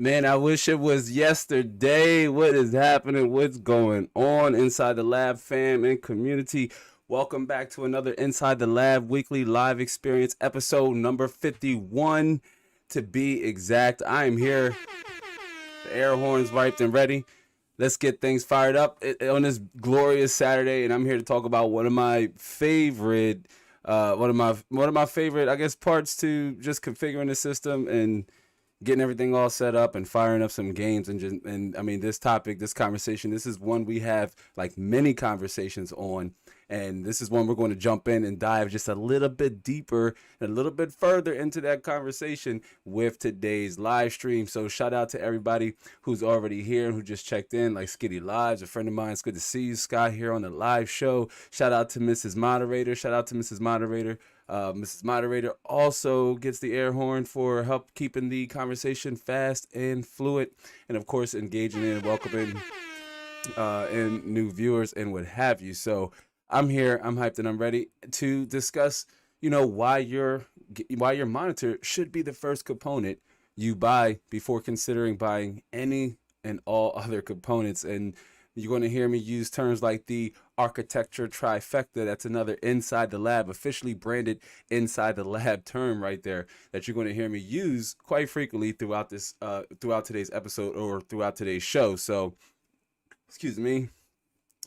Man, I wish it was yesterday. What is happening? What's going on inside the lab fam and community? Welcome back to another Inside the Lab weekly live experience episode number 51 to be exact. I am here. The air horns wiped and ready. Let's get things fired up on this glorious Saturday, and I'm here to talk about one of my favorite I guess parts to just configuring the system and getting everything all set up and firing up some games and I mean this conversation, this is one we have like many conversations on, and this is one we're going to jump in and dive just a little bit deeper and a little bit further into that conversation with today's live stream. So shout out to everybody who's already here and who just checked in, like Skitty Lives, a friend of mine. It's good to see you, Scott, here on the live show. Shout out to Mrs. Moderator. Mrs. Moderator also gets the air horn for help keeping the conversation fast and fluid, and of course engaging in and welcoming and new viewers and what have you. So I'm here, I'm hyped, and I'm ready to discuss, why your monitor should be the first component you buy before considering buying any and all other components. And you're going to hear me use terms like the architecture trifecta. That's another Inside the Lab, officially branded Inside the Lab term right there, that you're going to hear me use quite frequently throughout today's episode or throughout today's show. So, excuse me.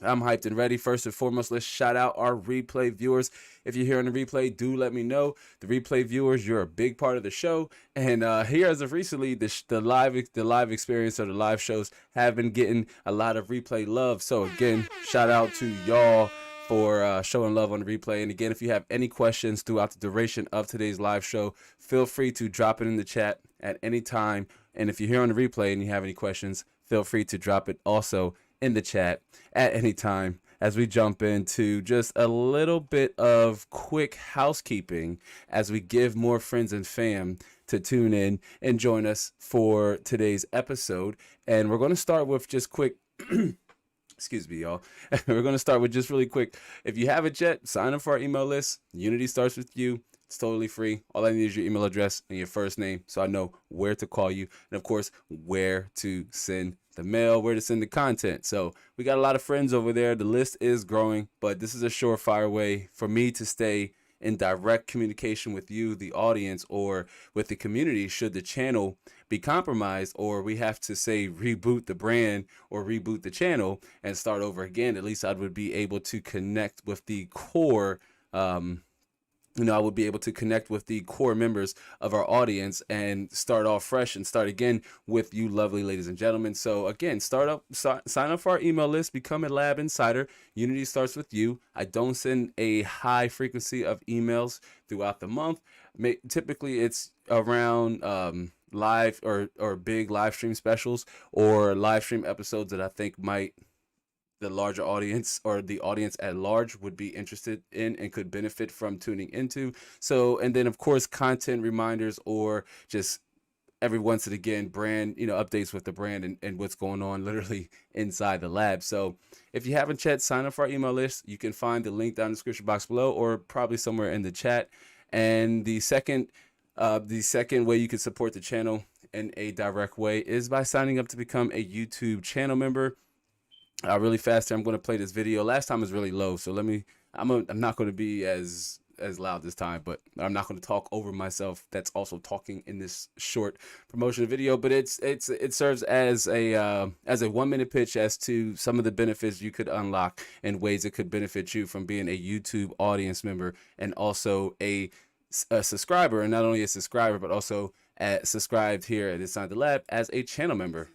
I'm hyped and ready. First and foremost, let's shout out our replay viewers. If you're here on the replay, do let me know. The replay viewers, you're a big part of the show. And here, as of recently, the live experience or the live shows have been getting a lot of replay love. So again, shout out to y'all for showing love on the replay. And again, if you have any questions throughout the duration of today's live show, feel free to drop it in the chat at any time. And if you're here on the replay and you have any questions, feel free to drop it also in the chat at any time as we jump into just a little bit of quick housekeeping as we give more friends and fam to tune in and join us for today's episode. And we're going to start with just quick excuse me, y'all. We're going to start with just really quick. If you haven't yet, sign up for our email list. Unity starts with you. It's totally free. All I need is your email address and your first name so I know where to call you, and of course where to send the mail, where to send the content. So we got a lot of friends over there. The list is growing, but this is a surefire way for me to stay in direct communication with you, the audience, or with the community should the channel be compromised, or we have to say reboot the brand or reboot the channel and start over again. At least I would be able to connect with the core I would be able to connect with the core members of our audience and start off fresh and start again with you lovely ladies and gentlemen. So again, sign up for our email list, become a lab insider. Unity starts with you. I don't send a high frequency of emails throughout the month. Typically it's around live or big live stream specials or live stream episodes that I think the larger audience or the audience at large would be interested in and could benefit from tuning into. So, and then of course, content reminders or just every once and again, brand, updates with the brand and what's going on literally inside the lab. So if you haven't yet, sign up for our email list. You can find the link down in the description box below or probably somewhere in the chat. And the second way you can support the channel in a direct way is by signing up to become a YouTube channel member. Really fast here, I'm going to play this video. Last time was really low, so I'm not going to be as loud this time, but I'm not going to talk over myself. That's also talking in this short promotion video, but it serves as a 1-minute pitch as to some of the benefits you could unlock and ways it could benefit you from being a YouTube audience member and also a subscriber, and not only a subscriber but also subscribed here at Inside the Lab as a channel member.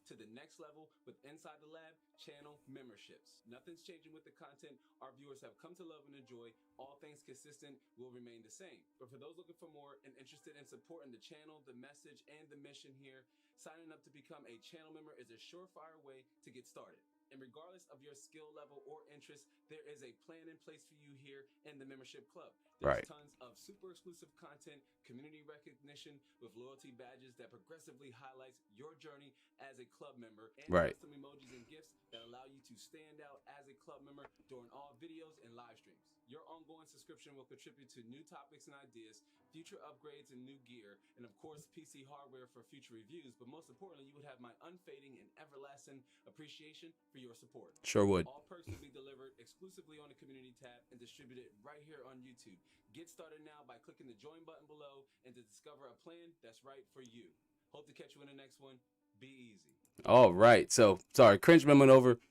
To the next level with Inside the Lab channel memberships. Nothing's changing with the content our viewers have come to love and enjoy. All things consistent will remain the same. But for those looking for more and interested in supporting the channel, the message, and the mission here, signing up to become a channel member is a surefire way to get started. And regardless of your skill level or interest, there is a plan in place for you here in the membership club. There's tons of super exclusive content, community recognition with loyalty badges that progressively highlights your journey as a club member, and custom emojis and gifts that allow you to stand out as a club member during all videos and live streams. Your ongoing subscription will contribute to new topics and ideas, future upgrades and new gear, and of course, PC hardware for future reviews. But most importantly, you would have my unfading and everlasting appreciation for your support. Sure would. All perks will be delivered exclusively on the community tab and distributed right here on YouTube. Get started now by clicking the join button below and to discover a plan that's right for you. Hope to catch you in the next one. Be easy. All right. So, sorry, cringe moment over.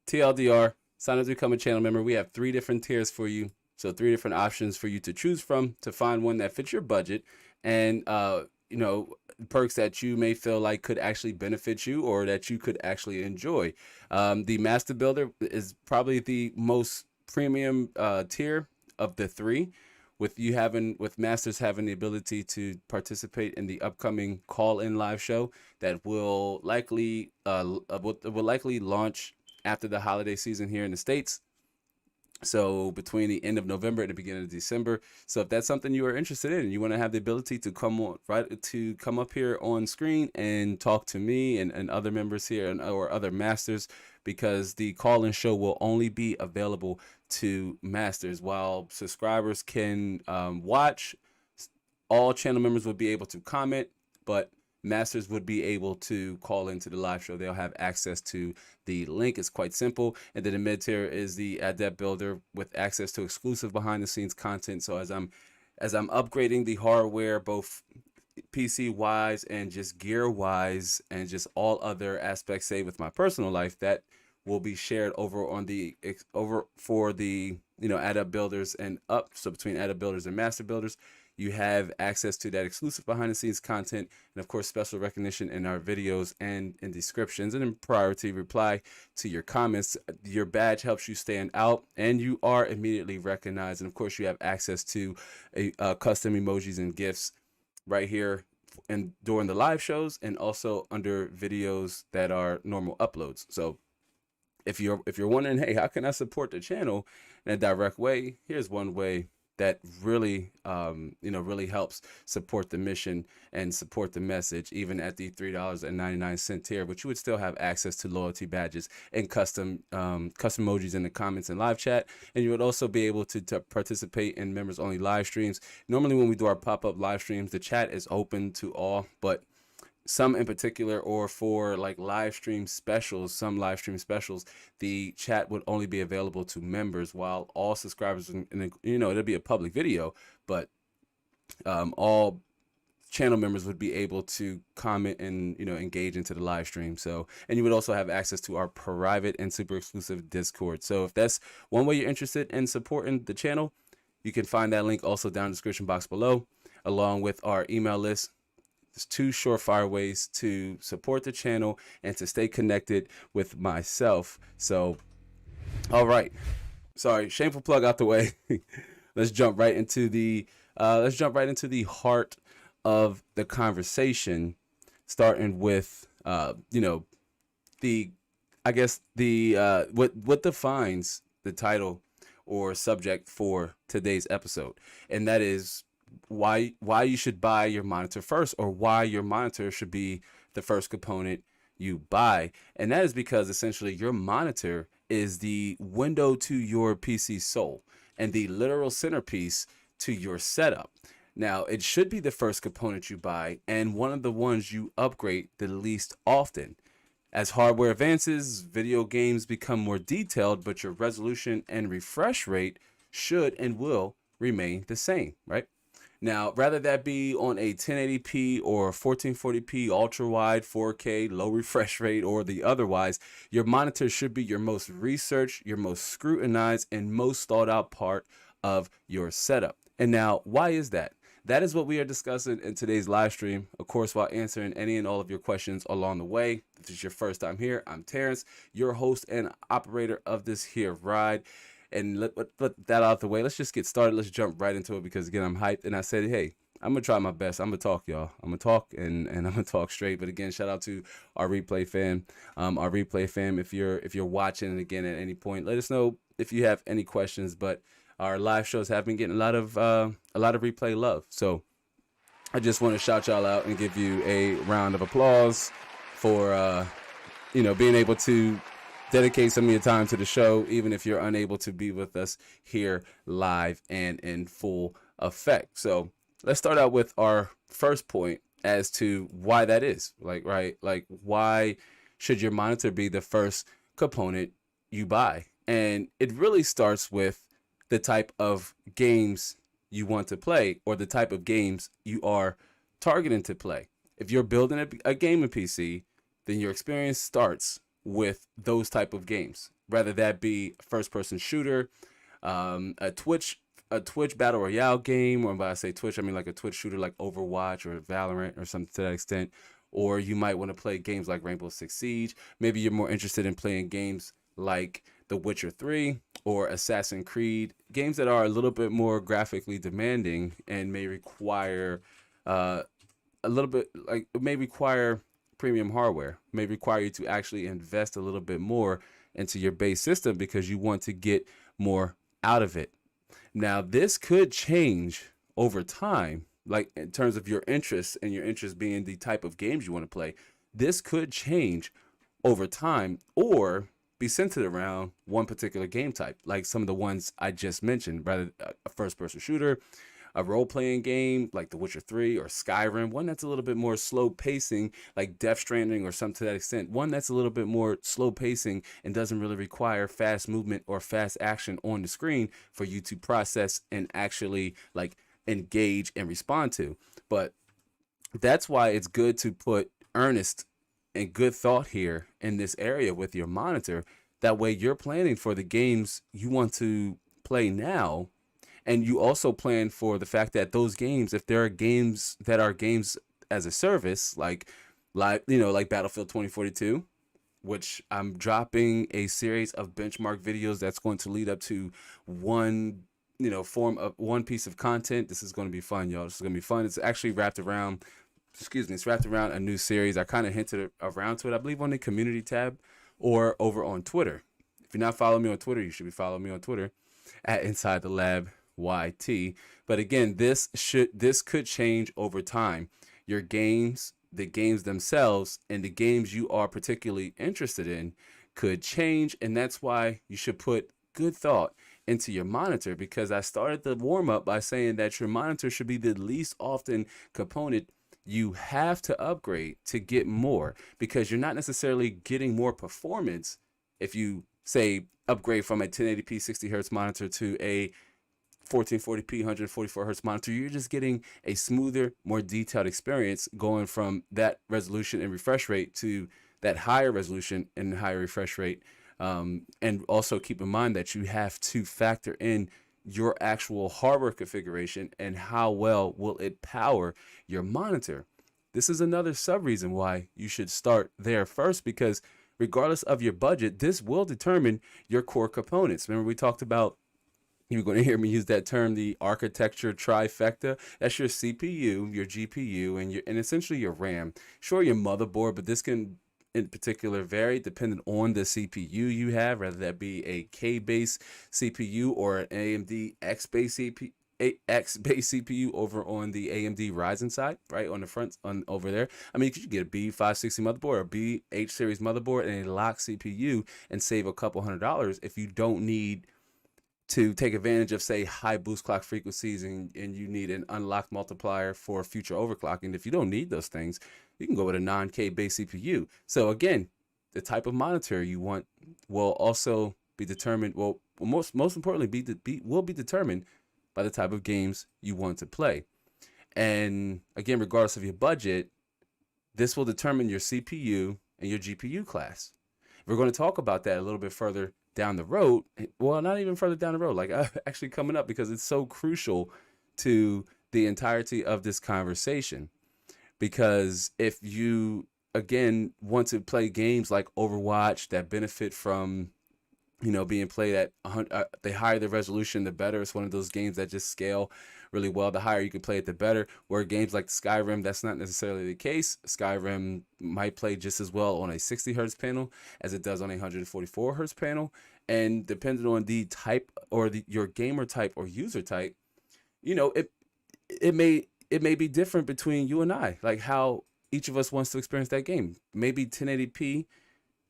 TLDR. Sign up to become a channel member. We have 3 different tiers for you. So 3 different options for you to choose from to find one that fits your budget and, perks that you may feel like could actually benefit you or that you could actually enjoy. The Master Builder is probably the most premium tier of the 3. With Masters having the ability to participate in the upcoming call-in live show that will likely launch after the holiday season here in the States. So between the end of November and the beginning of December. So if that's something you are interested in, and you want to have the ability to come up here on screen and talk to me and other members here or other masters, because the call-in show will only be available to masters, while subscribers can watch. All channel members will be able to comment, but masters would be able to call into the live show. They'll have access to the link. It's quite simple. And then the mid tier is the Adept Builder with access to exclusive behind the scenes content. So as I'm upgrading the hardware, both PC wise and just gear wise and just all other aspects, say with my personal life, that will be shared over for the Adept Builders and up. So between Adept Builders and Master Builders, you have access to that exclusive behind the scenes content and of course special recognition in our videos and in descriptions, and in priority reply to your comments. Your badge helps you stand out and you are immediately recognized, and of course you have access to custom emojis and gifs right here and during the live shows, and also under videos that are normal uploads. So if you're wondering, hey, how can I support the channel in a direct way, here's one way that really really helps support the mission and support the message, even at the $3.99 tier, but you would still have access to loyalty badges and custom emojis in the comments and live chat. And you would also be able to participate in members only live streams. Normally when we do our pop-up live streams, the chat is open to all, but some in particular, or for like some live stream specials, the chat would only be available to members, while all subscribers, it'll be a public video, but all channel members would be able to comment and engage into the live stream. So, and you would also have access to our private and super exclusive Discord. So if that's one way you're interested in supporting the channel, you can find that link also down in the description box below, along with our email list. There's 2 surefire ways to support the channel and to stay connected with myself. So, all right. Sorry, shameful plug out the way. Let's jump right into the heart of the conversation, starting with what defines the title or subject for today's episode, and that is why you should buy your monitor first, or why your monitor should be the first component you buy. And that is because essentially your monitor is the window to your PC soul and the literal centerpiece to your setup. Now, it should be the first component you buy and one of the ones you upgrade the least often. As hardware advances, video games become more detailed, but your resolution and refresh rate should and will remain the same, right? Now, rather that be on a 1080p or 1440p ultra wide 4K low refresh rate or the otherwise, your monitor should be your most researched, your most scrutinized, and most thought out part of your setup. And now, why is that? That is what we are discussing in today's live stream, of course, while answering any and all of your questions along the way. If this is your first time here, I'm Terrence, your host and operator of this here ride. And let that out the way. Let's just get started. Let's jump right into it, because again, I'm hyped, and I said, hey, I'm gonna try my best. I'm gonna talk, y'all. I'm gonna talk and I'm gonna talk straight. But again, shout out to our replay fam. If you're watching, and again at any point, let us know if you have any questions. But our live shows have been getting a lot of replay love. So I just want to shout y'all out and give you a round of applause for being able to dedicate some of your time to the show, even if you're unable to be with us here live and in full effect. So let's start out with our first point as to why that is. Like, right? Like, why should your monitor be the first component you buy? And it really starts with the type of games you want to play or the type of games you are targeting to play. If you're building a gaming PC, then your experience starts with those type of games, whether that be a first-person shooter, a Twitch battle royale game, or when I say Twitch, I mean like a Twitch shooter like Overwatch or Valorant or something to that extent. Or you might want to play games like Rainbow Six Siege. Maybe you're more interested in playing games like The Witcher 3 or Assassin's Creed, games that are a little bit more graphically demanding and may require a little bit, like, it may require premium hardware, may require you to actually invest a little bit more into your base system because you want to get more out of it. Now, this could change over time, like in terms of your interests and your interest being the type of games you want to play. This could change over time or be centered around one particular game type, like some of the ones I just mentioned, rather a first-person shooter, a role-playing game like The Witcher 3 or Skyrim, one that's a little bit more slow pacing like Death Stranding or something to that extent, one that's a little bit more slow pacing and doesn't really require fast movement or fast action on the screen for you to process and actually like engage and respond to. But that's why it's good to put earnest and good thought here in this area with your monitor. That way you're planning for the games you want to play now, and you also plan for the fact that those games, if there are games that are games as a service, like like Battlefield 2042, which I'm dropping a series of benchmark videos that's going to lead up to one, form of one piece of content. This is going to be fun, y'all. This is going to be fun. It's actually wrapped around, it's wrapped around a new series. I kind of hinted around to it, I believe, on the community tab or over on Twitter. If you're not following me on Twitter, you should be following me on Twitter at Inside the Lab YT. But again, this could change over time. Your games, the games themselves, and the games you are particularly interested in could change, and that's why you should put good thought into your monitor, because I started the warm up by saying that your monitor should be the least often component you have to upgrade to get more, because you're not necessarily getting more performance if you say upgrade from a 1080p 60 hertz monitor to a 1440p 144 hertz monitor. You're just getting a smoother, more detailed experience going from that resolution and refresh rate to that higher resolution and higher refresh rate. And also keep in mind that you have to factor in your actual hardware configuration and how well will it power your monitor. This is another sub reason why you should start there first, because regardless of your budget, this will determine your core components. Remember, we talked about, you're going to hear me use that term, the architecture trifecta. That's your CPU, your GPU, and essentially your RAM. Sure, your motherboard, but this can in particular vary depending on the CPU you have, whether that be a K-based CPU or an AMD X-based CPU over on the AMD Ryzen side, right on the front over there. I mean, you could get a B560 motherboard or a B8 series motherboard and a locked CPU and save a couple $100 if you don't need to take advantage of, say, high boost clock frequencies and you need an unlocked multiplier for future overclocking. If you don't need those things, you can go with a non-K based CPU. So again, the type of monitor you want will also be determined, well, most importantly, will be determined by the type of games you want to play. And again, regardless of your budget, this will determine your CPU and your GPU class. We're going to talk about that a little bit further down the road. Well, not even further down the road, like actually coming up, because it's so crucial to the entirety of this conversation. Because if you, again, want to play games like Overwatch that benefit from, being played at the higher the resolution, the better. It's one of those games that just scale really well. The higher you can play it, the better. Where games like Skyrim, that's not necessarily the case. Skyrim might play just as well on a 60 hertz panel as it does on a 144 hertz panel. And depending on the type or your gamer type or user type, it may be different between you and I, like how each of us wants to experience that game. Maybe 1080p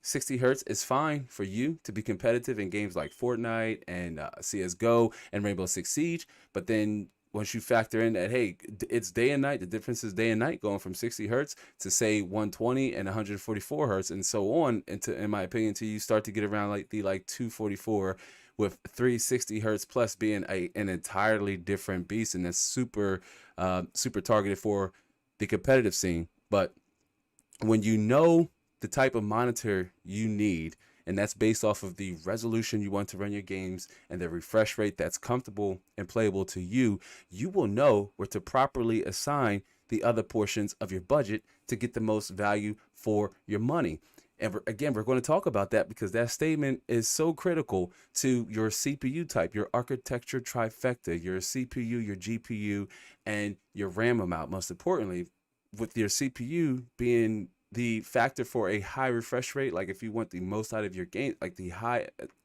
60 hertz is fine for you to be competitive in games like Fortnite and CSGO and Rainbow Six Siege. But then once you factor in that, hey, it's day and night, the difference is day and night going from 60 hertz to say 120 and 144 hertz and so on. And to, in my opinion, until you start to get around like the 244 with 360 hertz plus being an entirely different beast. And that's super, super targeted for the competitive scene. But when you know the type of monitor you need, and that's based off of the resolution you want to run your games and the refresh rate that's comfortable and playable to you, you will know where to properly assign the other portions of your budget to get the most value for your money. And again, we're going to talk about that because that statement is so critical to your CPU type, your architecture trifecta, your CPU, your GPU, and your RAM amount. Most importantly, with your CPU being the factor for a high refresh rate, like if you want the most out of your game, like the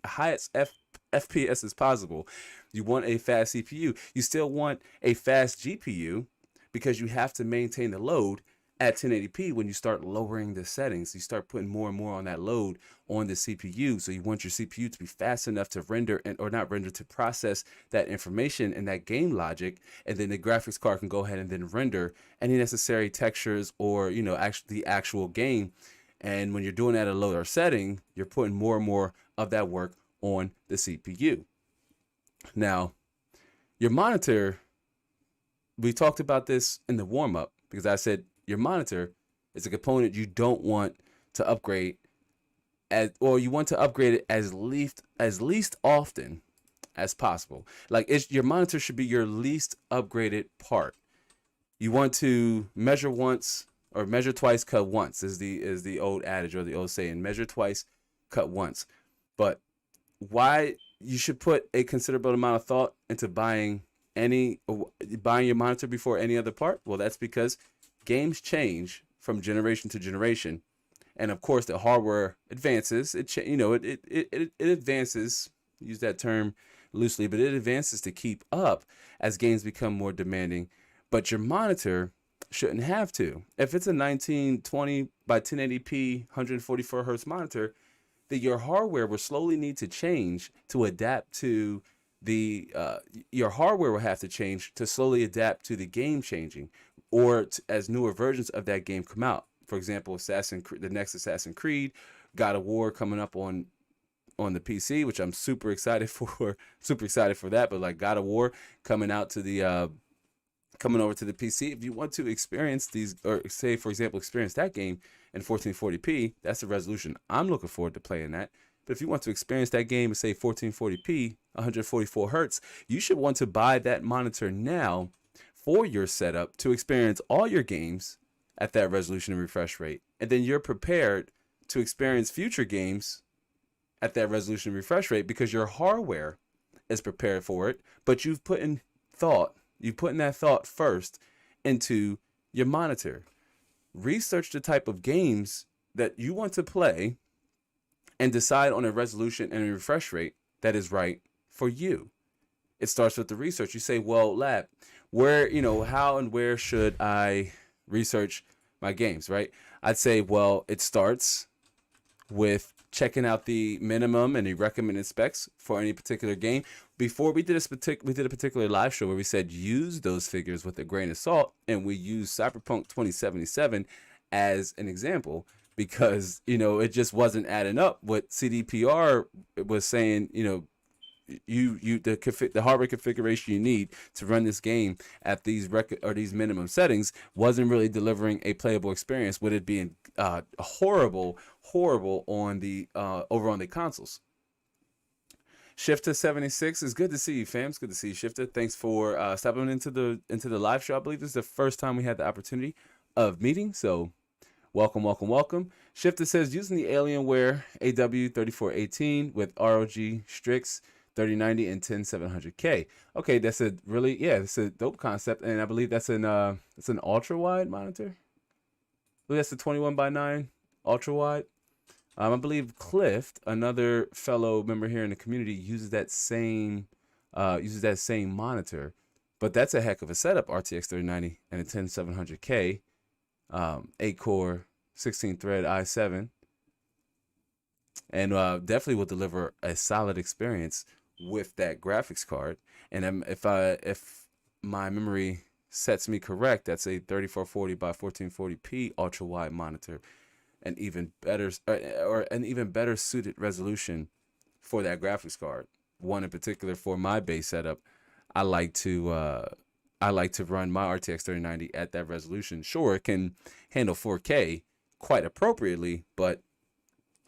highest FPS as possible, you want a fast CPU. You still want a fast GPU because you have to maintain the load at 1080p. When you start lowering the settings, you start putting more and more on that load on the CPU. So you want your CPU to be fast enough to render or not render, to process that information and that game logic, and then the graphics card can go ahead and then render any necessary textures or actually the actual game. And when you're doing that at a lower setting, you're putting more and more of that work on the CPU. Now, your monitor, we talked about this in the warm-up because I said your monitor is a component you don't want to upgrade or you want to upgrade it as least often as possible. Like your monitor should be your least upgraded part. You want to measure once or measure twice, cut once is the old adage or the old saying, measure twice, cut once. But why you should put a considerable amount of thought into buying your monitor before any other part? Well, that's because games change from generation to generation, and of course the hardware advances. It advances. Use that term loosely, but it advances to keep up as games become more demanding. But your monitor shouldn't have to. If it's a 1920 by 1080p 144 hertz monitor, then your hardware will slowly need to change to adapt to your hardware will have to change to slowly adapt to the game changing, or as newer versions of that game come out. For example, the next Assassin's Creed, God of War coming up on the PC, which I'm super excited for. Super excited for that. But like God of War coming out to the coming over to the PC, if you want to experience these, or say for example experience that game in 1440p, that's the resolution I'm looking forward to playing that. But if you want to experience that game at say 1440p 144 hertz, you should want to buy that monitor now for your setup to experience all your games at that resolution and refresh rate. And then you're prepared to experience future games at that resolution and refresh rate because your hardware is prepared for it, but you've put in that thought first into your monitor. Research the type of games that you want to play and decide on a resolution and a refresh rate that is right for you. It starts with the research. You say, well, Lab, where, how and where should I research my games, right? I'd say, well, it starts with checking out the minimum and the recommended specs for any particular game. Before we did a particular live show where we said use those figures with a grain of salt, and we used Cyberpunk 2077 as an example because it just wasn't adding up. What CDPR was saying, the hardware configuration you need to run this game at these these minimum settings wasn't really delivering a playable experience, with it being horrible on the over on the consoles. Shifter 76 is good to see you, fam. It's good to see you, Shifter. Thanks for stopping into the live show. I believe this is the first time we had the opportunity of meeting, so welcome. Shifter says using the Alienware AW3418 with ROG Strix 3090 and 10700K. Okay, that's it's a dope concept, and I believe that's an ultra wide monitor. I believe that's the 21:9 ultra wide. I believe Cliff, another fellow member here in the community, uses that same monitor, but that's a heck of a setup. RTX 3090 and a 10700K, 8-core 16-thread i7. and definitely will deliver a solid experience with that graphics card. And if my memory sets me correct, that's a 3440 by 1440p ultra wide monitor, an even better or an even better suited resolution for that graphics card. One in particular for my base setup, I like to run my RTX 3090 at that resolution. Sure, it can handle 4K quite appropriately, but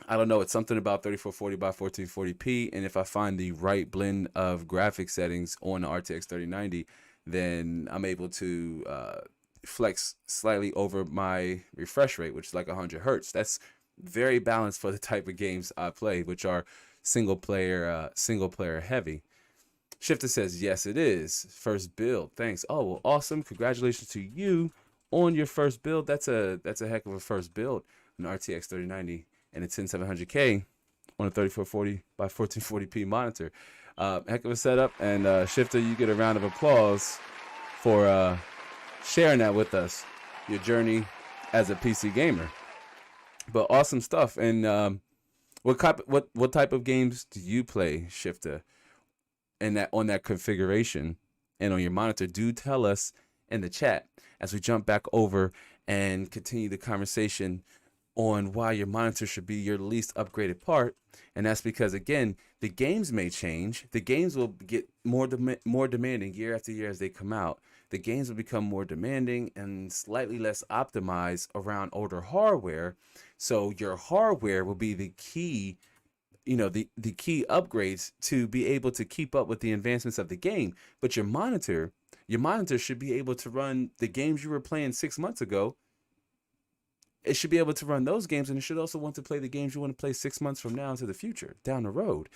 I don't know. It's something about 3440 by 1440p, and if I find the right blend of graphic settings on the RTX 3090, then I'm able to flex slightly over my refresh rate, which is like 100 hertz. That's very balanced for the type of games I play, which are single player heavy. Shifter says yes, it is first build. Thanks. Oh well, awesome. Congratulations to you on your first build. That's a heck of a first build. An RTX 3090 and a 10700K on a 3440 by 1440p monitor. Heck of a setup. And Shifter, you get a round of applause for sharing that with us, your journey as a PC gamer. But awesome stuff. And what type of games do you play, Shifter? And that on that configuration and on your monitor, do tell us in the chat as we jump back over and continue the conversation on why your monitor should be your least upgraded part. And that's because, again, the games may change. The games will get more demanding year after year as they come out. The games will become more demanding and slightly less optimized around older hardware. So your hardware will be the key, the key upgrades to be able to keep up with the advancements of the game. But your monitor should be able to run the games you were playing 6 months ago. It should be able to run those games, and it should also want to play the games you want to play 6 months from now into the future, down the road.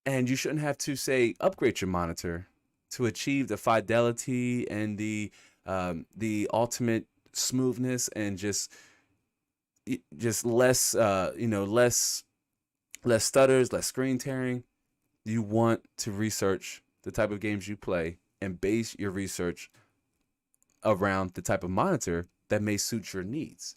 And you shouldn't have to, say, upgrade your monitor to achieve the fidelity and the ultimate smoothness and just less less stutters, less screen tearing. You want to research the type of games you play and base your research around the type of monitor that may suit your needs.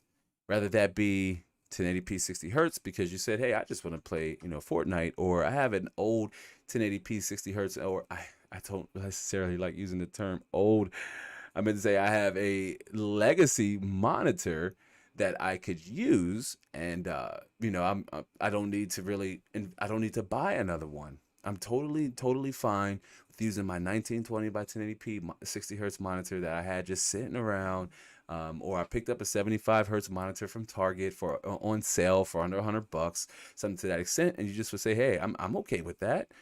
Rather that be 1080p 60 hertz because you said, hey, I just want to play, Fortnite, or I have an old 1080p 60 hertz, or I don't necessarily like using the term old. I meant to say I have a legacy monitor that I could use, and I don't need to buy another one. I'm totally fine with using my 1920 by 1080p 60 hertz monitor that I had just sitting around, or I picked up a 75 hertz monitor from Target for on sale for under $100, something to that extent, and you just would say, hey, I'm okay with that.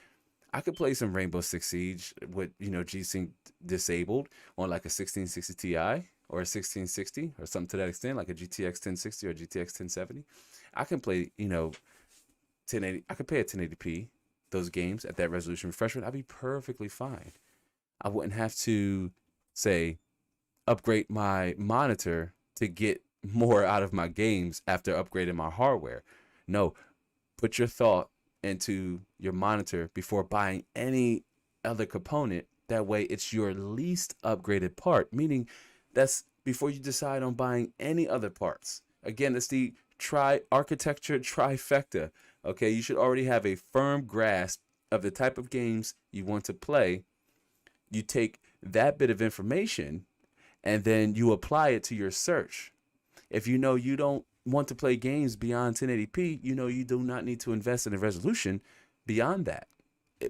I could play some Rainbow Six Siege with G-Sync disabled on like a 1660 Ti or a 1660 or something to that extent, like a GTX 1060 or GTX 1070. I can play 1080. I could play at 1080p those games at that resolution refresh rate. I'd be perfectly fine. I wouldn't have to say upgrade my monitor to get more out of my games after upgrading my hardware. No, put your thought into your monitor before buying any other component. That way it's your least upgraded part, meaning that's before you decide on buying any other parts. Again, it's the architecture trifecta. Okay, you should already have a firm grasp of the type of games you want to play. You take that bit of information and then you apply it to your search. If you know you don't want to play games beyond 1080p, you do not need to invest in a resolution beyond that.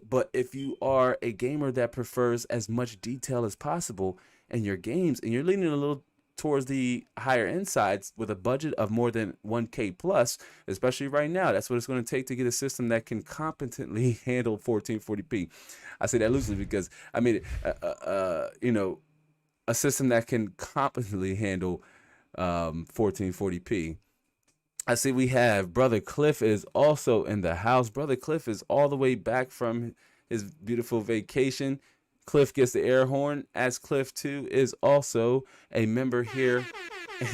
But if you are a gamer that prefers as much detail as possible in your games, and you're leaning a little towards the higher end sides with a budget of more than 1K plus, especially right now, that's what it's going to take to get a system that can competently handle 1440p. I say that loosely because I mean, a system that can competently handle 1440p. I see we have Brother Cliff is also in the house. Brother Cliff is all the way back from his beautiful vacation. Cliff gets the air horn, as Cliff too is also a member here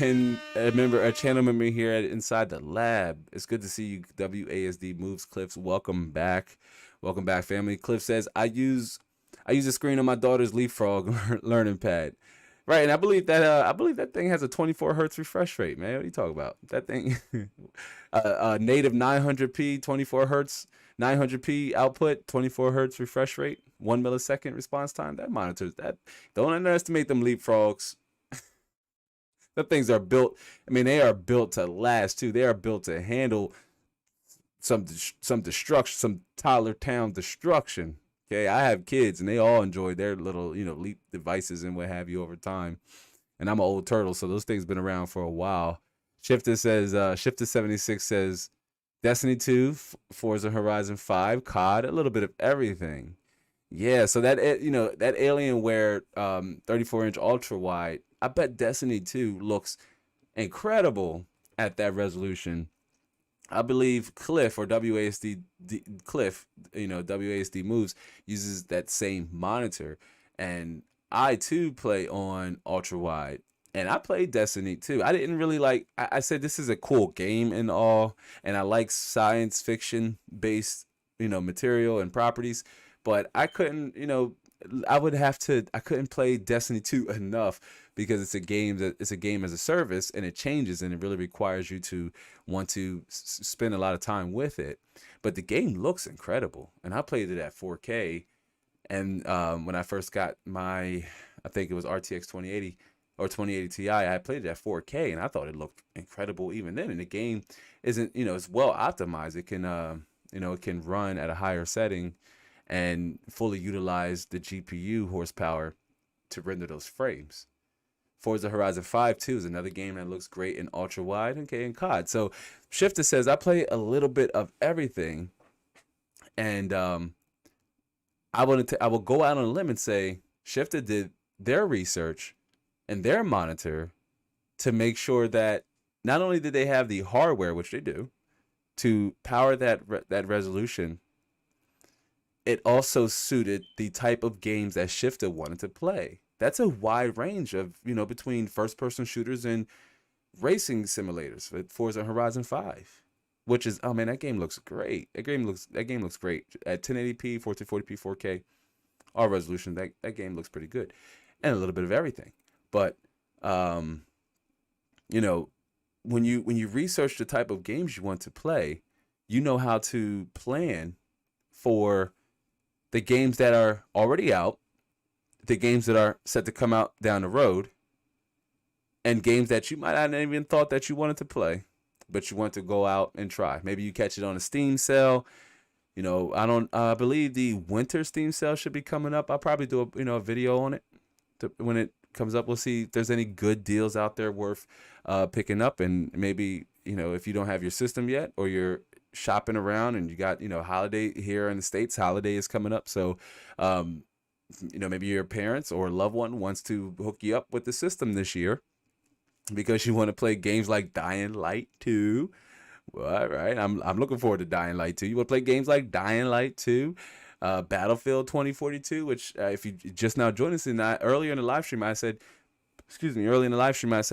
and a channel member here at Inside the Lab. It's good to see you. WASD Moves Cliffs. Welcome back, family. Cliff says I use a screen on my daughter's Leapfrog learning pad. Right, and I believe that thing has a 24 hertz refresh rate, man. What are you talking about? That thing, native 900p, 24 hertz, 900p output, 24 hertz refresh rate, 1 millisecond response time. That monitors that. Don't underestimate them leapfrogs. The things are built. I mean, they are built to last too. They are built to handle some destruction, some Tyler Town destruction. Okay, I have kids and they all enjoy their little, leap devices and what have you over time. And I'm an old turtle, so those things been around for a while. Shifter 76 says Destiny 2, Forza Horizon 5, COD, a little bit of everything. Yeah, so that Alienware 34-inch ultra wide, I bet Destiny 2 looks incredible at that resolution. I believe Cliff or WASD Cliff, WASD Moves uses that same monitor, and I too play on ultra wide, and I played Destiny too. I didn't really like. I said this is a cool game and all, and I like science fiction based, material and properties, but I couldn't, I couldn't play Destiny 2 enough because it's a game as a service and it changes and it really requires you to want to spend a lot of time with it. But the game looks incredible, and I played it at 4K. And when I first got I think it was RTX 2080 or 2080 Ti, I played it at 4K, and I thought it looked incredible even then. And the game isn't, it's well optimized. It can, it can run at a higher setting and fully utilize the GPU horsepower to render those frames. Forza Horizon 5 too is another game that looks great in ultra wide, okay, in COD. So Shifter says I play a little bit of everything, and I will go out on a limb and say Shifter did their research and their monitor to make sure that not only did they have the hardware, which they do, to power that resolution, it also suited the type of games that Shifter wanted to play. That's a wide range of, between first-person shooters and racing simulators with Forza Horizon 5, which is, oh man, that game looks great. That game looks great at 1080p, 1440p, 4K, all resolution. That game looks pretty good, and a little bit of everything. But, when you research the type of games you want to play, you know how to plan for the games that are already out, the games that are set to come out down the road, and games that you might not have even thought that you wanted to play, but you want to go out and try. Maybe you catch it on a Steam sale. I believe the winter Steam sale should be coming up. I'll probably do a video on it when it comes up. We'll see if there's any good deals out there worth picking up, and maybe, if you don't have your system yet or you're shopping around and you got, holiday here in the States, holiday is coming up. So, maybe your parents or loved one wants to hook you up with the system this year because you want to play games like Dying Light 2. Well, all right, I'm looking forward to Dying Light 2. You want to play games like Dying Light 2, Battlefield 2042, which if you just now joined us earlier in the live stream, I said,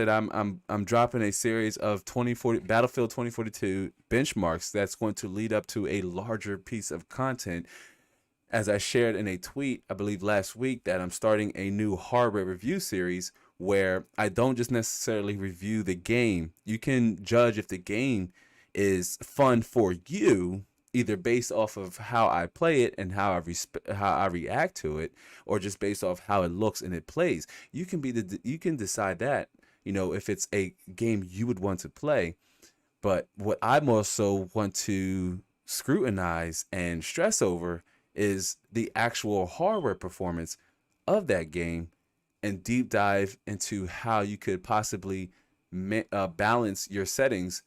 I'm dropping a series of Battlefield 2042 benchmarks that's going to lead up to a larger piece of content. As I shared in a tweet, I believe last week, that I'm starting a new hardware review series where I don't just necessarily review the game. You can judge if the game is fun for you, either based off of how I play it and how I react to it, or just based off how it looks and it plays. You can decide that, if it's a game you would want to play. But what I also want to scrutinize and stress over is the actual hardware performance of that game, and deep dive into how you could possibly balance your settings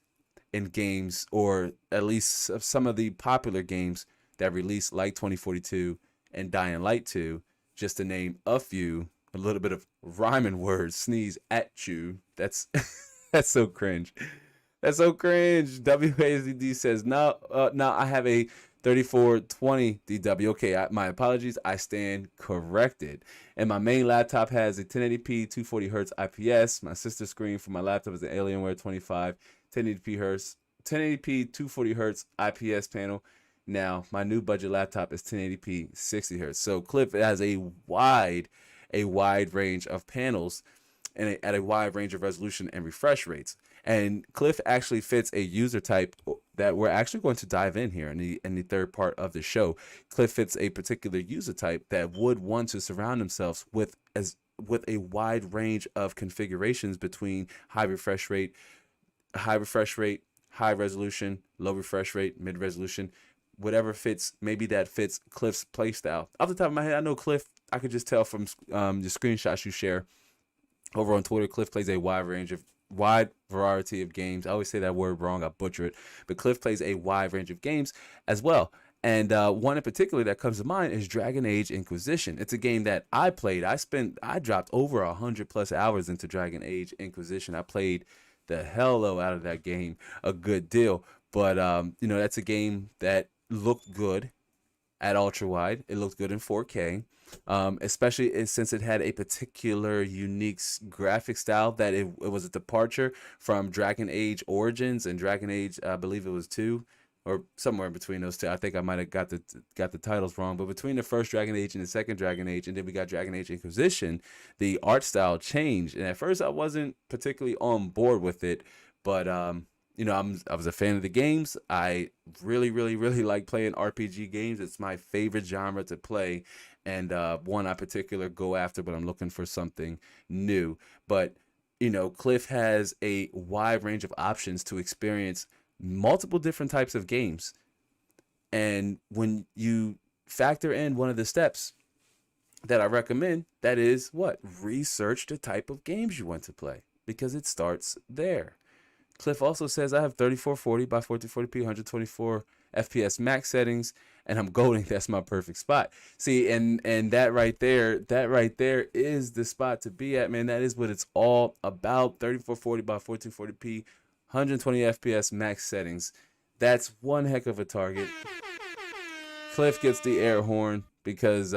in games, or at least some of the popular games that released, like 2042 and Dying Light 2, just to name a few. A little bit of rhyming words, sneeze at you. That's that's so cringe. That's so cringe. WASD says, no, I have a 3420 DW. Okay, my apologies. I stand corrected. And my main laptop has a 1080p 240 hertz IPS. My sister screen for my laptop is an Alienware 25 1080p 240 hertz IPS panel. Now, my new budget laptop is 1080p 60 hertz. So Cliff has a wide a wide range of panels and at a wide range of resolution and refresh rates. And Cliff actually fits a user type that we're actually going to dive in here in the third part of the show. Cliff fits a particular user type that would want to surround themselves with a wide range of configurations between high refresh rate, high resolution, low refresh rate, mid resolution, whatever fits. Maybe that fits Cliff's playstyle. Off the top of my head, I know Cliff. I could just tell from the screenshots you share over on Twitter. Cliff plays a wide variety of games. I always say that word wrong. I butcher it, but Cliff plays a wide range of games as well. And one in particular that comes to mind is Dragon Age Inquisition. It's a game that I played. I dropped over 100+ hours into Dragon Age Inquisition. I played the hello out of that game a good deal. But that's a game that looked good at ultra wide. It looked good in 4K, especially since it had a particular unique graphic style that it was a departure from Dragon Age Origins and Dragon Age, I believe it was 2, or somewhere in between those two. I think I might have got the titles wrong, but between the first Dragon Age and the second Dragon Age, and then we got Dragon Age Inquisition, the art style changed. And at first I wasn't particularly on board with it, but I was a fan of the games. I really, really, really like playing RPG games. It's my favorite genre to play, and one I particular go after, but I'm looking for something new. But Cliff has a wide range of options to experience multiple different types of games. And when you factor in one of the steps that I recommend, that is what? Research the type of games you want to play, because it starts there. Cliff also says I have 3440 by 1440p, 124 FPS max settings, and I'm goading. That's my perfect spot. See, and that right there is the spot to be at, man. That is what it's all about. 3440 by 1440p, 120 FPS max settings. That's one heck of a target. Cliff gets the air horn because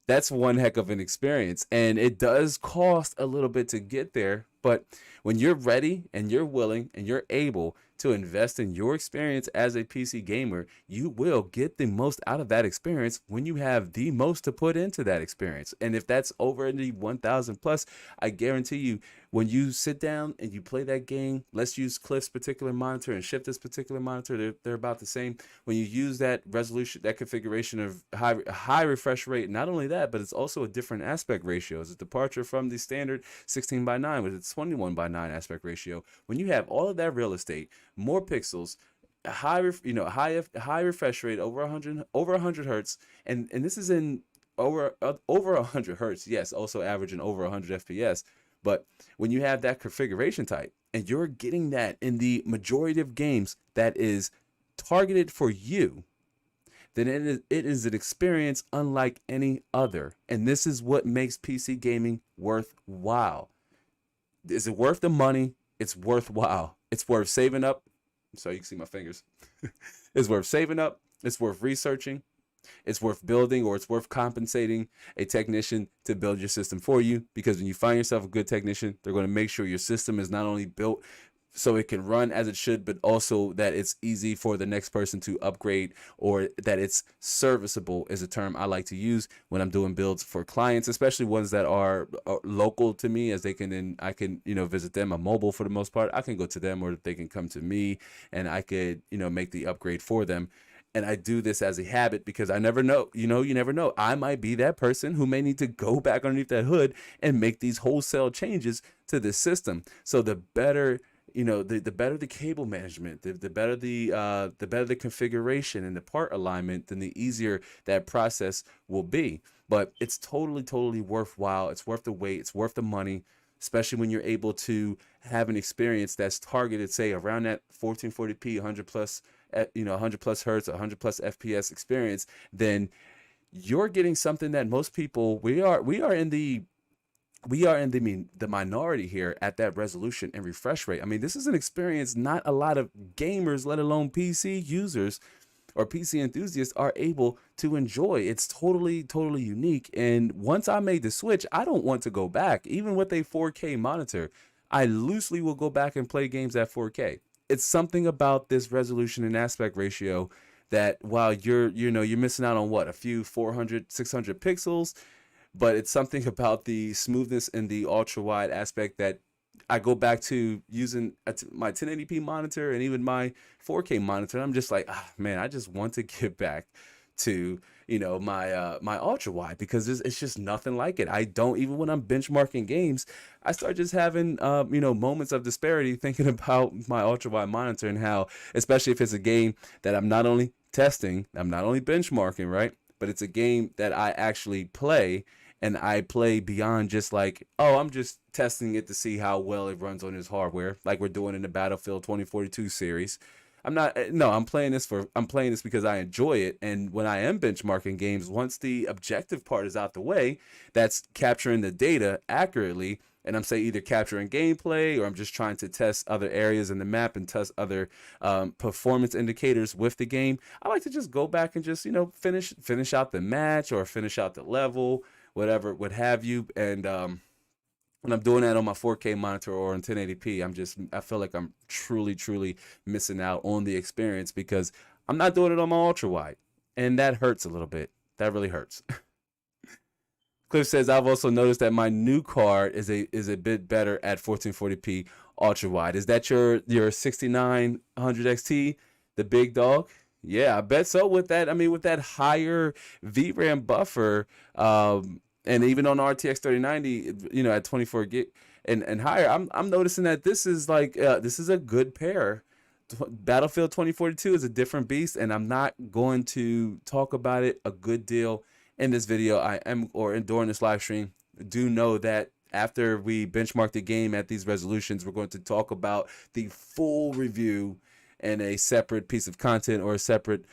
that's one heck of an experience, and it does cost a little bit to get there. But when you're ready and you're willing and you're able to invest in your experience as a PC gamer, you will get the most out of that experience when you have the most to put into that experience. And if that's over in the 1,000 plus, I guarantee you, when you sit down and you play that game, let's use Cliff's particular monitor and shift this particular monitor, they're about the same. When you use that resolution, that configuration of high refresh rate, not only that, but it's also a different aspect ratio. It's a departure from the standard 16:9 with its 21:9 aspect ratio. When you have all of that real estate, more pixels, high refresh rate, over 100 hertz, and this is in over 100 hertz. Yes, also averaging over 100 FPS. But when you have that configuration type and you're getting that in the majority of games that is targeted for you, then it is an experience unlike any other. And this is what makes PC gaming worthwhile. Is it worth the money? It's worthwhile. It's worth saving up. So you can see my fingers. It's worth saving up. It's worth researching. It's worth building, or it's worth compensating a technician to build your system for you. Because when you find yourself a good technician, they're going to make sure your system is not only built so it can run as it should, but also that it's easy for the next person to upgrade, or that it's serviceable is a term I like to use when I'm doing builds for clients, especially ones that are local to me, as I can visit them. I'm mobile for the most part. I can go to them, or they can come to me, and I could, make the upgrade for them. And I do this as a habit because I never know, you never know. I might be that person who may need to go back underneath that hood and make these wholesale changes to the system. So the better, the better the cable management, the better the configuration and the part alignment, then the easier that process will be. But it's totally worthwhile. It's worth the wait. It's worth the money, especially when you're able to have an experience that's targeted, say, around that 1440p, 100 plus, 100 plus hertz, 100 plus FPS experience. Then you're getting something that most people, we are in the minority here at that resolution and refresh rate. I mean, this is an experience not a lot of gamers, let alone PC users or PC enthusiasts, are able to enjoy. It's totally unique. And once I made the switch, I don't want to go back. Even with a 4K monitor, I loosely will go back and play games at 4K. It's something about this resolution and aspect ratio that while you're missing out on a few 400, 600 pixels, but it's something about the smoothness and the ultra wide aspect that I go back to using my 1080p monitor and even my 4K monitor. I'm just like, man, I just want to get back to my ultra wide, because it's just nothing like it. I don't, even when I'm benchmarking games, I start just having moments of disparity thinking about my ultra wide monitor, and how, especially if it's a game that I'm not only testing, I'm not only benchmarking, right, but it's a game that I actually play, and I play beyond just like, oh, I'm just testing it to see how well it runs on this hardware, like we're doing in the Battlefield 2042 series. I'm not, no, I'm playing this because I enjoy it. And when I am benchmarking games, once the objective part is out the way, that's capturing the data accurately. And I'm, say, either capturing gameplay, or I'm just trying to test other areas in the map and test other performance indicators with the game. I like to just go back and just, finish out the match or finish out the level, whatever, what have you. And when I'm doing that on my 4K monitor or on 1080p, I feel like I'm truly, truly missing out on the experience, because I'm not doing it on my ultra wide. And that hurts a little bit. That really hurts. Cliff says, I've also noticed that my new card is a bit better at 1440p ultra wide. Is that your 6900 XT, the big dog? Yeah, I bet so. With that, I mean, with that higher VRAM buffer, and even on the RTX 3090, at 24 gig and higher, I'm noticing that this is like this is a good pair. Battlefield 2042 is a different beast, and I'm not going to talk about it a good deal in this video. During this live stream. Do know that after we benchmark the game at these resolutions, we're going to talk about the full review and a separate piece of content, or a separate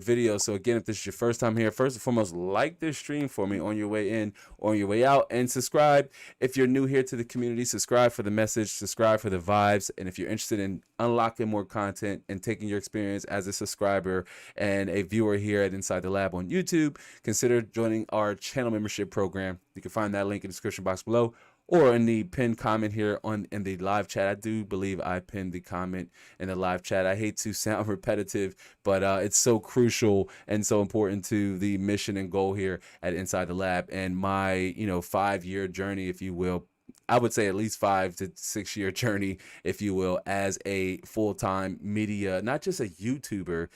video. So again, if this is your first time here, first and foremost, like this stream for me on your way in or on your way out, and subscribe. If you're new here to the community, subscribe for the message, subscribe for the vibes. And if you're interested in unlocking more content and taking your experience as a subscriber and a viewer here at Inside the Lab on YouTube, consider joining our channel membership program. You can find that link in the description box below, or in the pinned comment here in the live chat. I do believe I pinned the comment in the live chat. I hate to sound repetitive, but it's so crucial and so important to the mission and goal here at Inside the Lab, and my 5-year journey, if you will. I would say at least 5 to 6 year journey, if you will, as a full-time media, not just a YouTuber.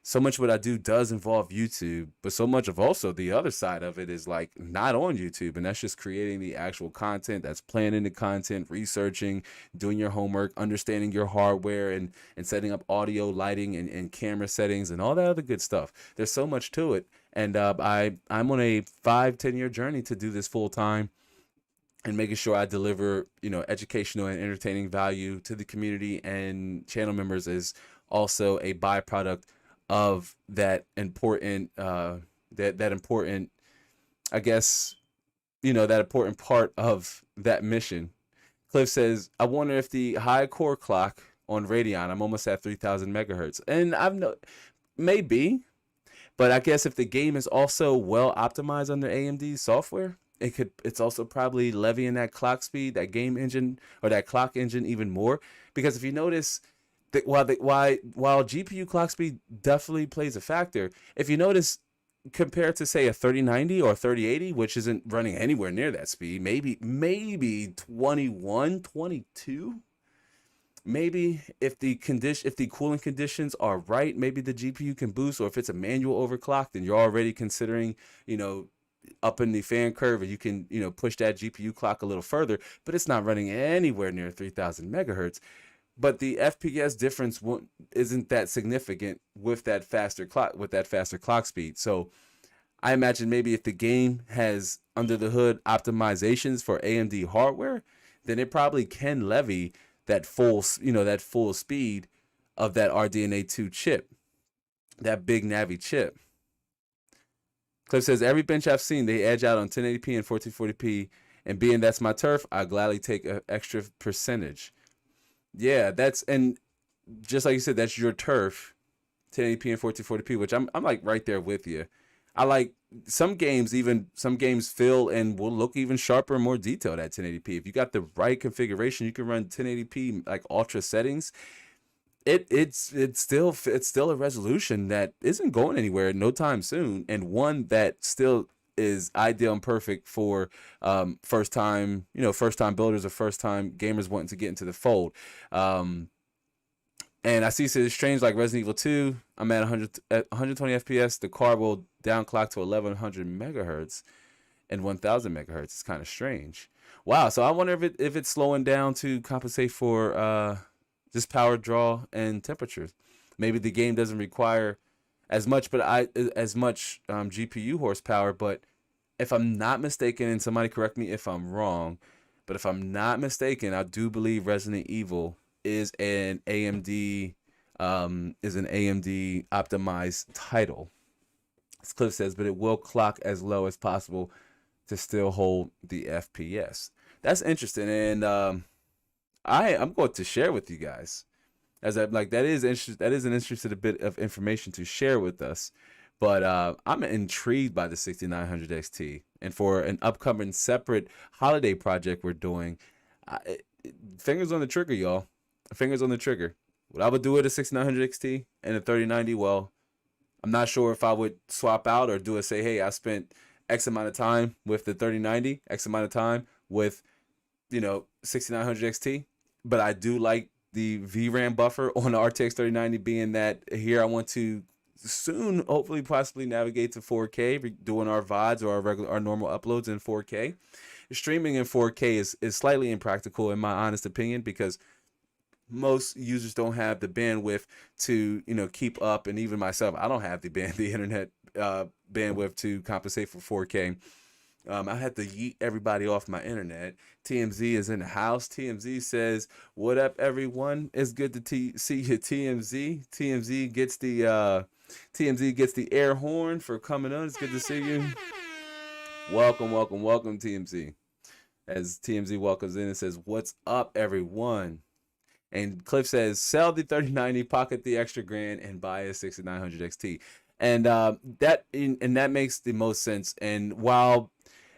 So much what I do does involve YouTube, but so much of also the other side of it is like not on YouTube. And that's just creating the actual content, that's planning the content, researching, doing your homework, understanding your hardware, and setting up audio, lighting, and camera settings, and all that other good stuff. There's so much to it. And I'm on a 5-10 year journey to do this full time, and making sure I deliver, educational and entertaining value to the community and channel members is also a byproduct of that important that important, I guess, that important part of that mission. Cliff says, I wonder if the high core clock on Radeon, I'm almost at 3000 megahertz, and maybe, but I guess if the game is also well optimized under AMD software, it's also probably levying that clock speed, that game engine, or that clock engine even more. Because if you notice, while GPU clock speed definitely plays a factor, if you notice, compared to say a 3090 or 3080, which isn't running anywhere near that speed, maybe 21, 22. Maybe if the cooling conditions are right, maybe the GPU can boost. Or if it's a manual overclock, then you're already considering, up in the fan curve, and you can, push that GPU clock a little further. But it's not running anywhere near 3000 megahertz. But the FPS difference isn't that significant with that faster clock speed. So I imagine maybe if the game has under the hood optimizations for AMD hardware, then it probably can levy that full speed of that RDNA 2 chip, that big Navi chip. Cliff says, every bench I've seen, they edge out on 1080p and 1440p, and being that's my turf, I gladly take an extra percentage. Yeah, and just like you said, that's your turf, 1080p and 1440p, which I'm like right there with you. I like some games feel and will look even sharper and more detailed at 1080p. If you got the right configuration, you can run 1080p like ultra settings. It's still a resolution that isn't going anywhere no time soon, and one that still is ideal and perfect for first time builders or first time gamers wanting to get into the fold. And I see it's strange like Resident Evil 2. I'm at 120 FPS. The card will downclock to 1100 megahertz and 1000 megahertz. It's kind of strange. Wow. So I wonder if it's slowing down to compensate for just power draw and temperatures. Maybe the game doesn't require as much GPU horsepower. But if I'm not mistaken, and somebody correct me if I'm wrong, but if I'm not mistaken, I do believe Resident Evil is an AMD optimized title. As Cliff says, but it will clock as low as possible to still hold the FPS. That's interesting, and I'm going to share with you guys as that is an interesting bit of information to share with us. But I'm intrigued by the 6900 XT, and for an upcoming separate holiday project we're doing, fingers on the trigger, y'all. Fingers on the trigger. What I would do with a 6900 XT and a 3090, well, I'm not sure if I would swap out or say, hey, I spent X amount of time with the 3090, X amount of time with 6900 XT, but I do like the VRAM buffer on the RTX 3090, being that here I want to soon, hopefully, possibly navigate to 4K, doing our VODs or our normal uploads in 4K. Streaming in 4K is slightly impractical in my honest opinion, because most users don't have the bandwidth to keep up, and even myself, I don't have the internet bandwidth to compensate for 4K. I had to yeet everybody off my internet. TMZ is in the house. TMZ says, "What up, everyone? It's good to see you, TMZ." TMZ gets the air horn for coming on. It's good to see you. Welcome, TMZ. As TMZ welcomes in and says, "What's up, everyone?" And Cliff says, "Sell the 3090, pocket the extra grand, and buy a 6900 XT." And that makes the most sense. And while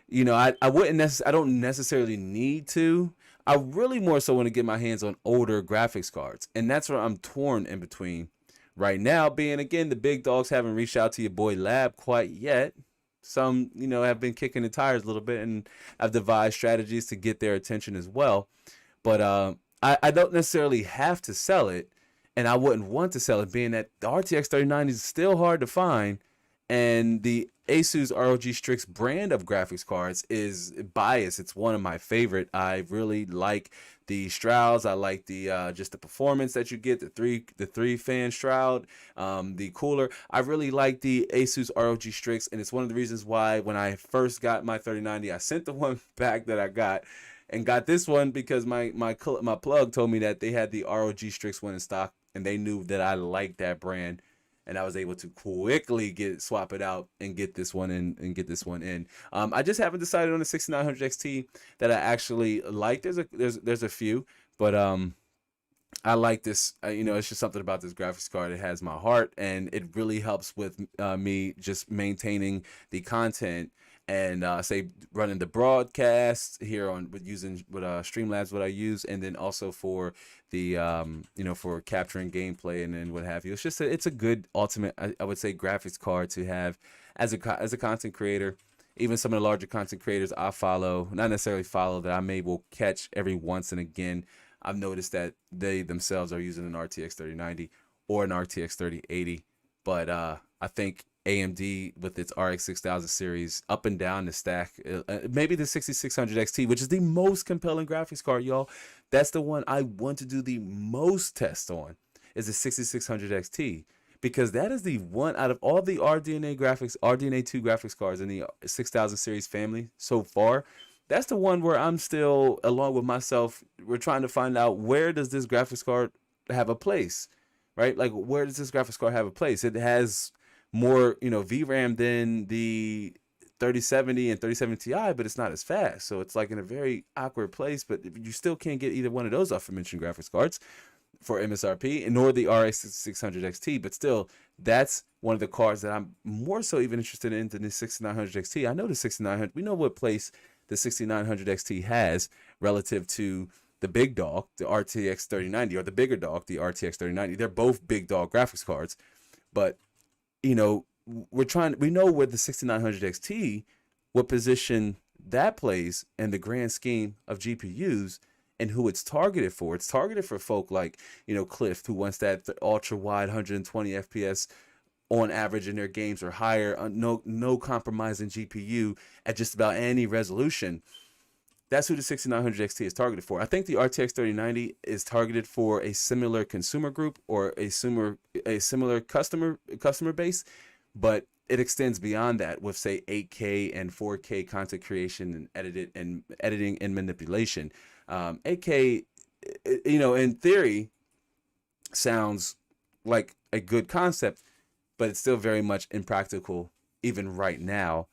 I don't necessarily need to, I really more so want to get my hands on older graphics cards, and that's where I'm torn in between right now. Being again, the big dogs haven't reached out to your boy Lab quite yet. Some have been kicking the tires a little bit, and I've devised strategies to get their attention as well. But I don't necessarily have to sell it, and I wouldn't want to sell it, being that the RTX 3090 is still hard to find, and the Asus ROG Strix brand of graphics cards is biased. It's one of my favorite. I really like the Strouds. I like the just the performance that you get, the three fan Stroud, the cooler. I really like the Asus ROG Strix, and it's one of the reasons why when I first got my 3090, I sent the one back that I got, and got this one because my plug told me that they had the ROG Strix one in stock, and they knew that I liked that brand, and I was able to quickly swap it out and get this one in. I just haven't decided on the 6900 XT that I actually like. There's a few, but I like this. It's just something about this graphics card. It has my heart, and it really helps with me just maintaining the content. And say running the broadcast here with Streamlabs, what I use, and then also for the for capturing gameplay and what have you. It's just it's a good ultimate, I would say, graphics card to have as a content creator. Even some of the larger content creators I follow, not necessarily follow, that I will catch every once and again. I've noticed that they themselves are using an RTX 3090 or an RTX 3080, but I think AMD with its RX 6000 series up and down the stack, maybe the 6600 XT, which is the most compelling graphics card, y'all. That's the one I want to do the most tests on, is the 6600 XT, because that is the one out of all the RDNA 2 graphics cards in the 6000 series family so far. That's the one where I'm still, along with myself, we're trying to find out, where does this graphics card have a place, right? Like, where does this graphics card have a place? It has more VRAM than the 3070 and 3070 Ti, but it's not as fast, so it's like in a very awkward place. But you still can't get either one of those aforementioned graphics cards for MSRP, nor the RX 600 XT. But still, that's one of the cards that I'm more so even interested in than the 6900 XT. I know the 6900, we know what place the 6900 XT has relative to the big dog, the RTX 3090, or the bigger dog, the RTX 3090. They're both big dog graphics cards, but we know where the 6900 XT what position that plays in the grand scheme of GPUs and who it's targeted for. It's targeted for folk like, Cliff, who wants that ultra wide 120 FPS on average in their games or higher, no compromising GPU at just about any resolution. That's who the 6900 XT is targeted for. I think the RTX 3090 is targeted for a similar consumer group or a similar customer base, but it extends beyond that with, say, 8K and 4K content creation and editing and manipulation. 8K, in theory, sounds like a good concept, but it's still very much impractical even right now.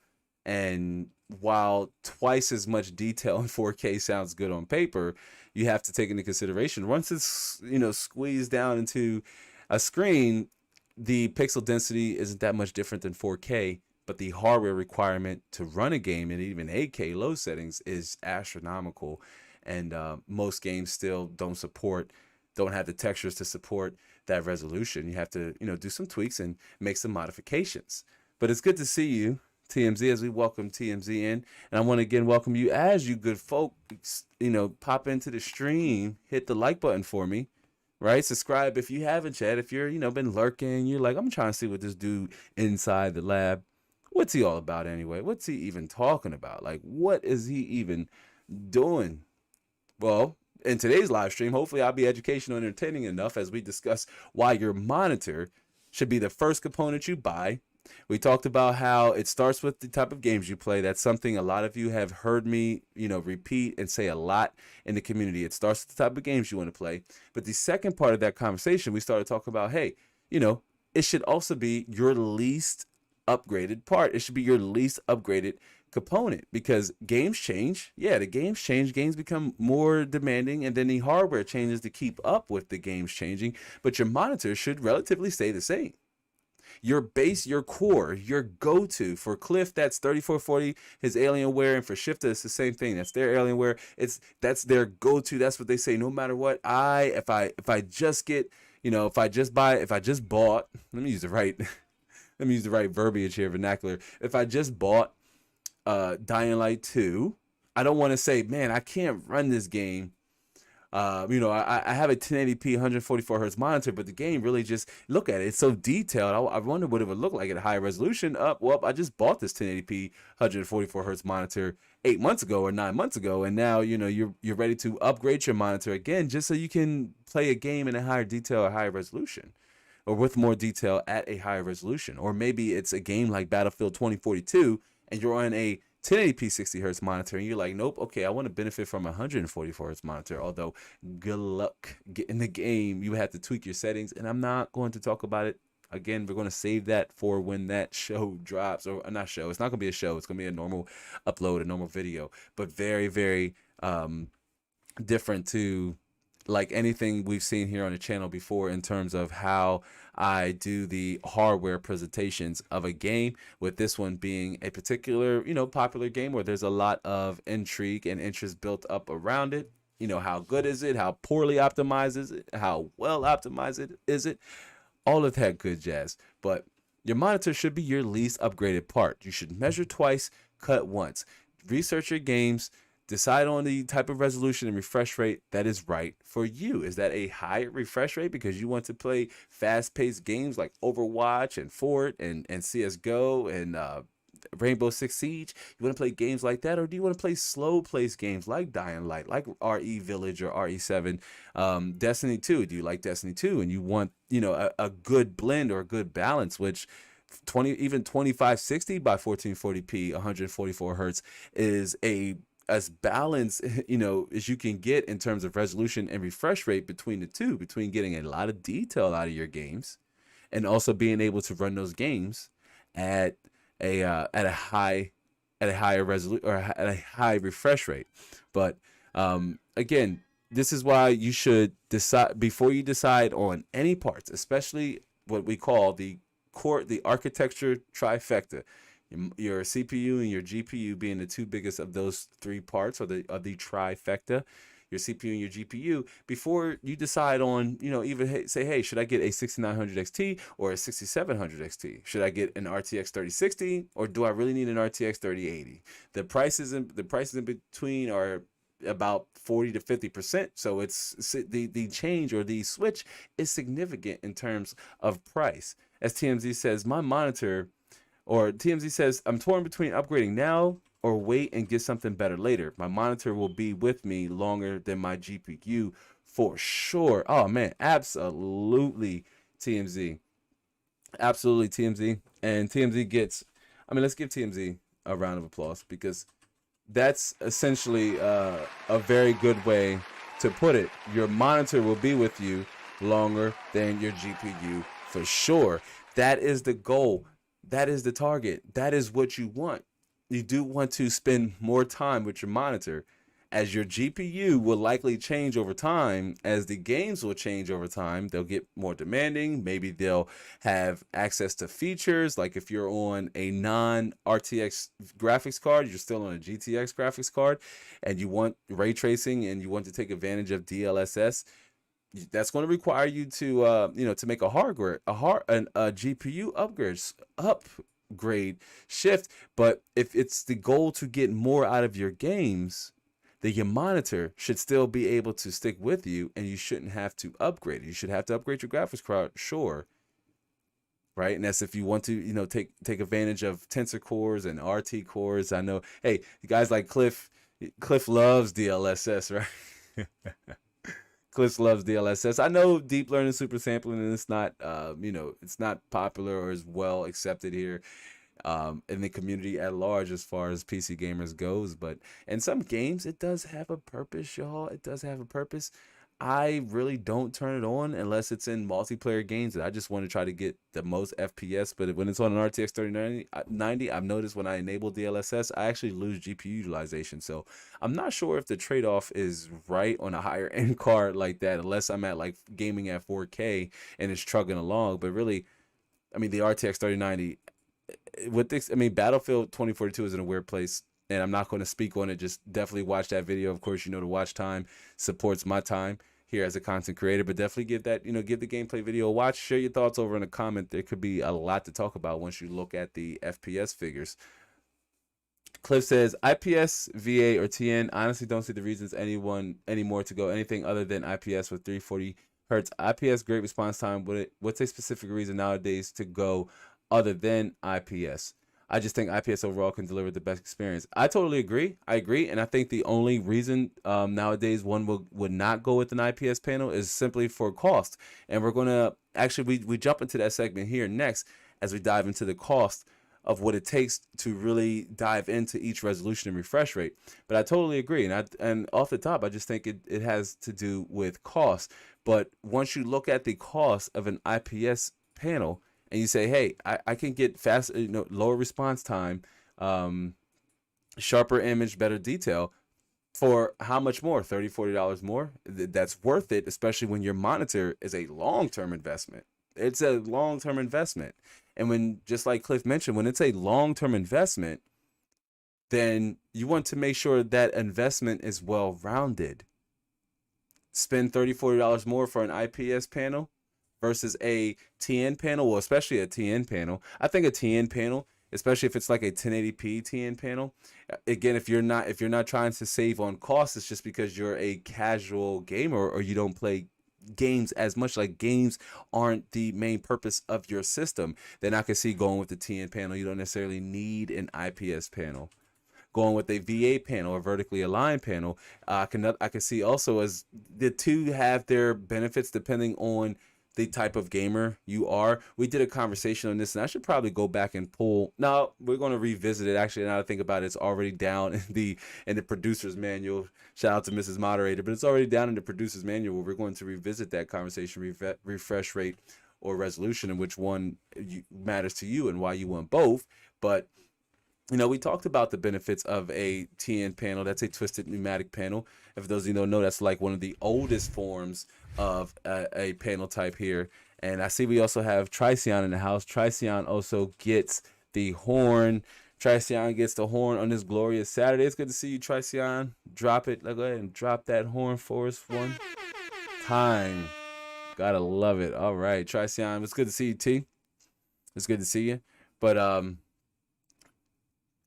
And while twice as much detail in 4K sounds good on paper, you have to take into consideration once it's squeezed down into a screen, the pixel density isn't that much different than 4K, but the hardware requirement to run a game in even 8K low settings is astronomical, and most games still don't have the textures to support that resolution. You have to do some tweaks and make some modifications. But it's good to see you, TMZ, as we welcome TMZ in. And I want to again welcome you as you good folk, pop into the stream, hit the like button for me, right? Subscribe if you haven't yet. If you're, been lurking, you're like, I'm trying to see what this dude inside the lab, what's he all about anyway? What's he even talking about? Like, what is he even doing? Well, in today's live stream, hopefully I'll be educational and entertaining enough as we discuss why your monitor should be the first component you buy. We talked about how it starts with the type of games you play. That's something a lot of you have heard me, repeat and say a lot in the community. It starts with the type of games you want to play. But the second part of that conversation, we started talking about, hey, it should also be your least upgraded part. It should be your least upgraded component, because games change. Yeah, the games change. Games become more demanding, and then the hardware changes to keep up with the games changing. But your monitor should relatively stay the same. Your base, your core, your go-to. For Cliff, that's 3440, his Alienware, and for Shifter, it's the same thing. That's their Alienware. That's their go-to. That's what they say. No matter what, if I just bought, let me use the right verbiage here, vernacular. If I just bought Dying Light 2, I don't want to say, man, I can't run this game. I have a 1080p 144 hertz monitor, but the game really just, look at it, it's so detailed. I wonder what it would look like at a high resolution. Well, I just bought this 1080p 144 hertz monitor 8 months ago or 9 months ago, and now you're ready to upgrade your monitor again just so you can play a game in a higher detail or higher resolution, or with more detail at a higher resolution. Or maybe it's a game like Battlefield 2042 and you're on a 1080p 60 hertz monitor and you're like, nope, okay, I want to benefit from a 144 hertz monitor, although good luck getting the game. You have to tweak your settings, and I'm not going to talk about it. Again, we're going to save that for when that show drops, or not show. It's not going to be a show. It's going to be a normal upload, a normal video, but very, very different to like anything we've seen here on the channel before in terms of how I do the hardware presentations of a game, with this one being a particular, popular game where there's a lot of intrigue and interest built up around it. How good is it? How poorly optimized is it? How well optimized is it? All of that good jazz. But your monitor should be your least upgraded part. You should measure twice, cut once. Research your games. Decide on the type of resolution and refresh rate that is right for you. Is that a higher refresh rate because you want to play fast-paced games like Overwatch and Fort and CSGO and Rainbow Six Siege? You want to play games like that? Or do you want to play slow-paced games like Dying Light, like RE Village or RE7? Destiny 2, do you like Destiny 2? And you want, a good blend or a good balance, which 2560 by 1440p 144 hertz is as balanced as you can get in terms of resolution and refresh rate between the two, between getting a lot of detail out of your games and also being able to run those games at a higher resolution or at a high refresh rate. But again, this is why you should decide before you decide on any parts, especially what we call the architecture trifecta. Your CPU and your GPU being the two biggest of those three parts, or the trifecta. your CPU and your GPU before you decide on, even say, hey, should I get a 6900 XT or a 6700 XT? Should I get an RTX 3060 or do I really need an RTX 3080? The prices in between are about 40 to 50%. So it's the change or the switch is significant in terms of price. As TMZ says, TMZ says, I'm torn between upgrading now or wait and get something better later. My monitor will be with me longer than my GPU for sure. Oh man, absolutely TMZ. Absolutely TMZ. And TMZ gets, let's give TMZ a round of applause because that's essentially a very good way to put it. Your monitor will be with you longer than your GPU for sure. That is the goal. That is the target. That is what you want. You do want to spend more time with your monitor, as your GPU will likely change over time, as the games will change over time. They'll get more demanding. Maybe they'll have access to features. Like if you're on a non-RTX graphics card, you're still on a GTX graphics card, and you want ray tracing and you want to take advantage of DLSS, that's going to require you to to make a GPU upgrade shift. But if it's the goal to get more out of your games, then your monitor should still be able to stick with you, and you shouldn't have to upgrade it. You should have to upgrade your graphics card, sure, right? And that's if you want to take advantage of tensor cores and RT cores. I know, hey, guys like Cliff loves DLSS, right? Cliff loves DLSS. I know deep learning super sampling, and it's not, it's not popular or as well accepted here in the community at large as far as PC gamers goes. But in some games, it does have a purpose, y'all. It does have a purpose. I really don't turn it on unless it's in multiplayer games and I just want to try to get the most FPS. But when it's on an RTX 3090, I've noticed when I enable DLSS, I actually lose GPU utilization. So I'm not sure if the trade-off is right on a higher end card like that, unless I'm at like gaming at 4K and it's trugging along. But really, the RTX 3090 with this, Battlefield 2042 is in a weird place. And I'm not going to speak on it. Just definitely watch that video. Of course, the watch time supports my time here as a content creator. But definitely give that, give the gameplay video a watch. Share your thoughts over in a comment. There could be a lot to talk about once you look at the FPS figures. Cliff says, IPS, VA, or TN. Honestly, don't see the reasons anymore to go anything other than IPS with 340 hertz. IPS, great response time. What's a specific reason nowadays to go other than IPS? I just think IPS overall can deliver the best experience. I totally agree. I agree. And I think the only reason nowadays one would not go with an IPS panel is simply for cost. And we're going to actually, we jump into that segment here next as we dive into the cost of what it takes to really dive into each resolution and refresh rate. But I totally agree. And off the top, I just think it has to do with cost. But once you look at the cost of an IPS panel, and you say, hey, I can get fast, lower response time, sharper image, better detail for how much more? $30, $40 more? That's worth it, especially when your monitor is a long-term investment. It's a long-term investment. And when, just like Cliff mentioned, when it's a long-term investment, then you want to make sure that investment is well-rounded. Spend $30, $40 more for an IPS panel versus a TN panel, well, especially a TN panel. I think a TN panel, especially if it's like a 1080p TN panel, again, if you're not trying to save on costs, it's just because you're a casual gamer or you don't play games as much. Like, games aren't the main purpose of your system, then I can see going with the TN panel. You don't necessarily need an IPS panel. Going with a VA panel or vertically aligned panel, I can see also as the two have their benefits depending on the type of gamer you are. We did a conversation on this, and I should probably go back and pull. Now we're going to revisit it. Actually, now that I think about it, it's already down in the producer's manual. Shout out to Mrs. Moderator, but it's already down in the producer's manual. We're going to revisit that conversation, refresh rate or resolution, and which one matters to you and why you want both. But we talked about the benefits of a TN panel. That's a twisted pneumatic panel. If those of you don't know, that's like one of the oldest forms of a panel type here. And I see we also have Tricyon in the house. Tricyon also gets the horn Triceon gets the horn on this glorious Saturday. It's good to see you, Triceon. Drop it. Go ahead and drop that horn for us one time. Gotta love it. All right, Triceon. It's good to see you, T. It's good to see you. But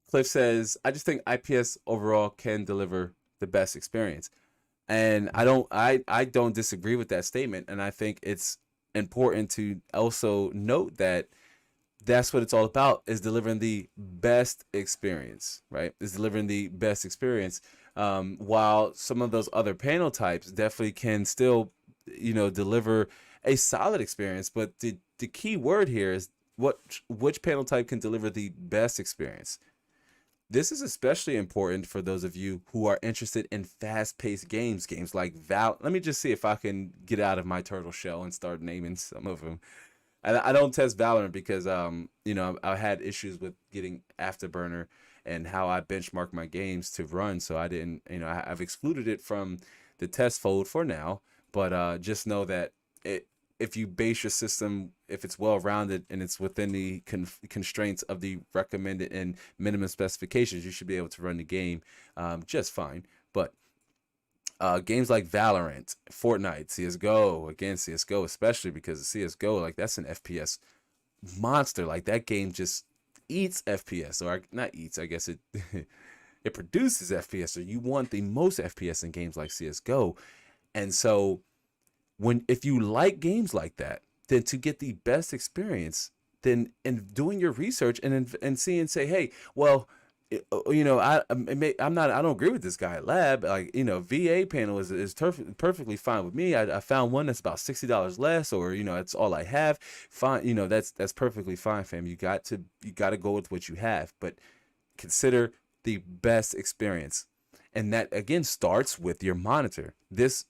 Cliff says, I just think IPS overall can deliver the best experience. And I don't disagree with that statement. And I think it's important to also note that that's what it's all about, is delivering the best experience, right? Is delivering the best experience. While some of those other panel types definitely can still, deliver a solid experience. But the key word here is which panel type can deliver the best experience. This is especially important for those of you who are interested in fast-paced games like Let me just see if I can get out of my turtle shell and start naming some of them. I don't test Valorant because I had issues with getting Afterburner and how I benchmark my games to run, so I didn't. I've excluded it from the test fold for now. But just know that if you base your system, if it's well-rounded and it's within the constraints of the recommended and minimum specifications, you should be able to run the game just fine. But games like Valorant, Fortnite, CSGO, again, CSGO, especially because CSGO, like, that's an FPS monster. Like, that game just eats FPS, or not eats, I guess it it produces FPS. So you want the most FPS in games like CSGO. And so if you like games like that, then to get the best experience, then in doing your research and seeing, say, hey, well, I don't agree with this guy at Lab. Like, VA panel is perfectly fine with me. I found one that's about $60 less, or that's all I have. Fine, that's perfectly fine, fam. You got to go with what you have, but consider the best experience, and that again starts with your monitor. This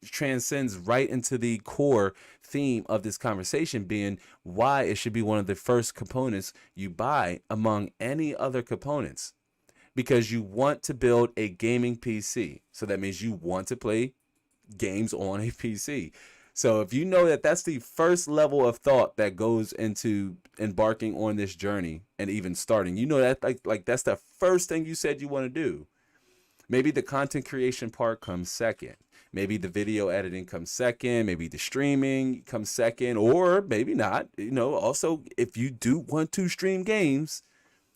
transcends right into the core theme of this conversation, being why it should be one of the first components you buy among any other components, because you want to build a gaming PC. So that means you want to play games on a PC. So if you know that that's the first level of thought that goes into embarking on this journey and even starting, that like that's the first thing you said you want to do. Maybe the content creation part comes second. Maybe the video editing comes second. Maybe the streaming comes second, or maybe not. Also, if you do want to stream games,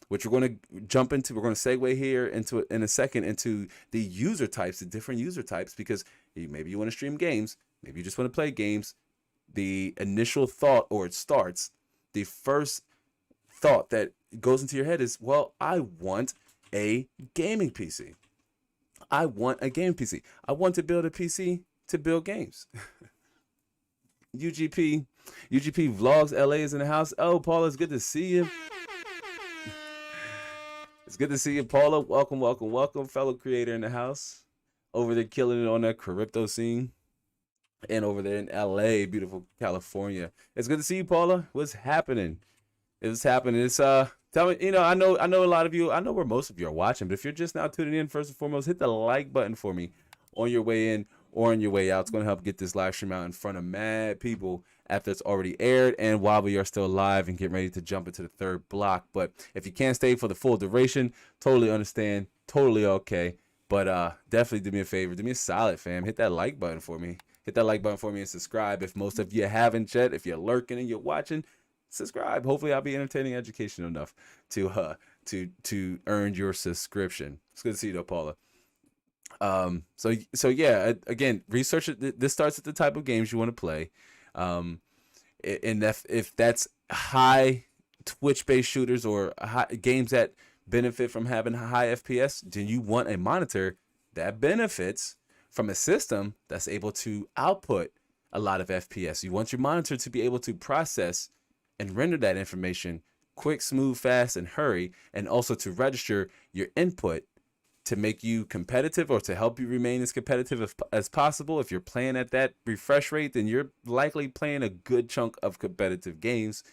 which we're going to jump into, we're going to segue here into in a second into the user types, the different user types, because maybe you want to stream games, maybe you just want to play games. The initial thought, or it starts, the first thought that goes into your head is, well, I want a gaming PC. I want a game PC. I want to build a PC to build games. UGP Vlogs LA is in the house. Oh, Paula, it's good to see you. It's good to see you, Paula. Welcome, welcome, welcome, fellow creator in the house. Over there killing it on that crypto scene. And over there in LA, beautiful California. It's good to see you, Paula. What's happening? It's happening. It's tell me, I know a lot of you, I know where most of you are watching, but if you're just now tuning in, first and foremost, hit the like button for me on your way in or on your way out. It's going to help get this live stream out in front of mad people after it's already aired and while we are still live and getting ready to jump into the third block. But if you can't stay for the full duration, totally understand, totally okay. But definitely do me a favor, do me a solid, fam. Hit that like button for me. Hit that like button for me and subscribe. If most of you haven't yet, if you're lurking and you're watching, subscribe. Hopefully I'll be entertaining, educational enough to earn your subscription. It's good to see you though, Paula. So yeah, again, research it. This starts at the type of games you want to play. And if that's high Twitch-based shooters or games that benefit from having high FPS, then you want a monitor that benefits from a system that's able to output a lot of FPS. You want your monitor to be able to process and render that information quick, smooth, fast, and hurry, and also to register your input to make you competitive or to help you remain as competitive as possible. If you're playing at that refresh rate, then you're likely playing a good chunk of competitive games.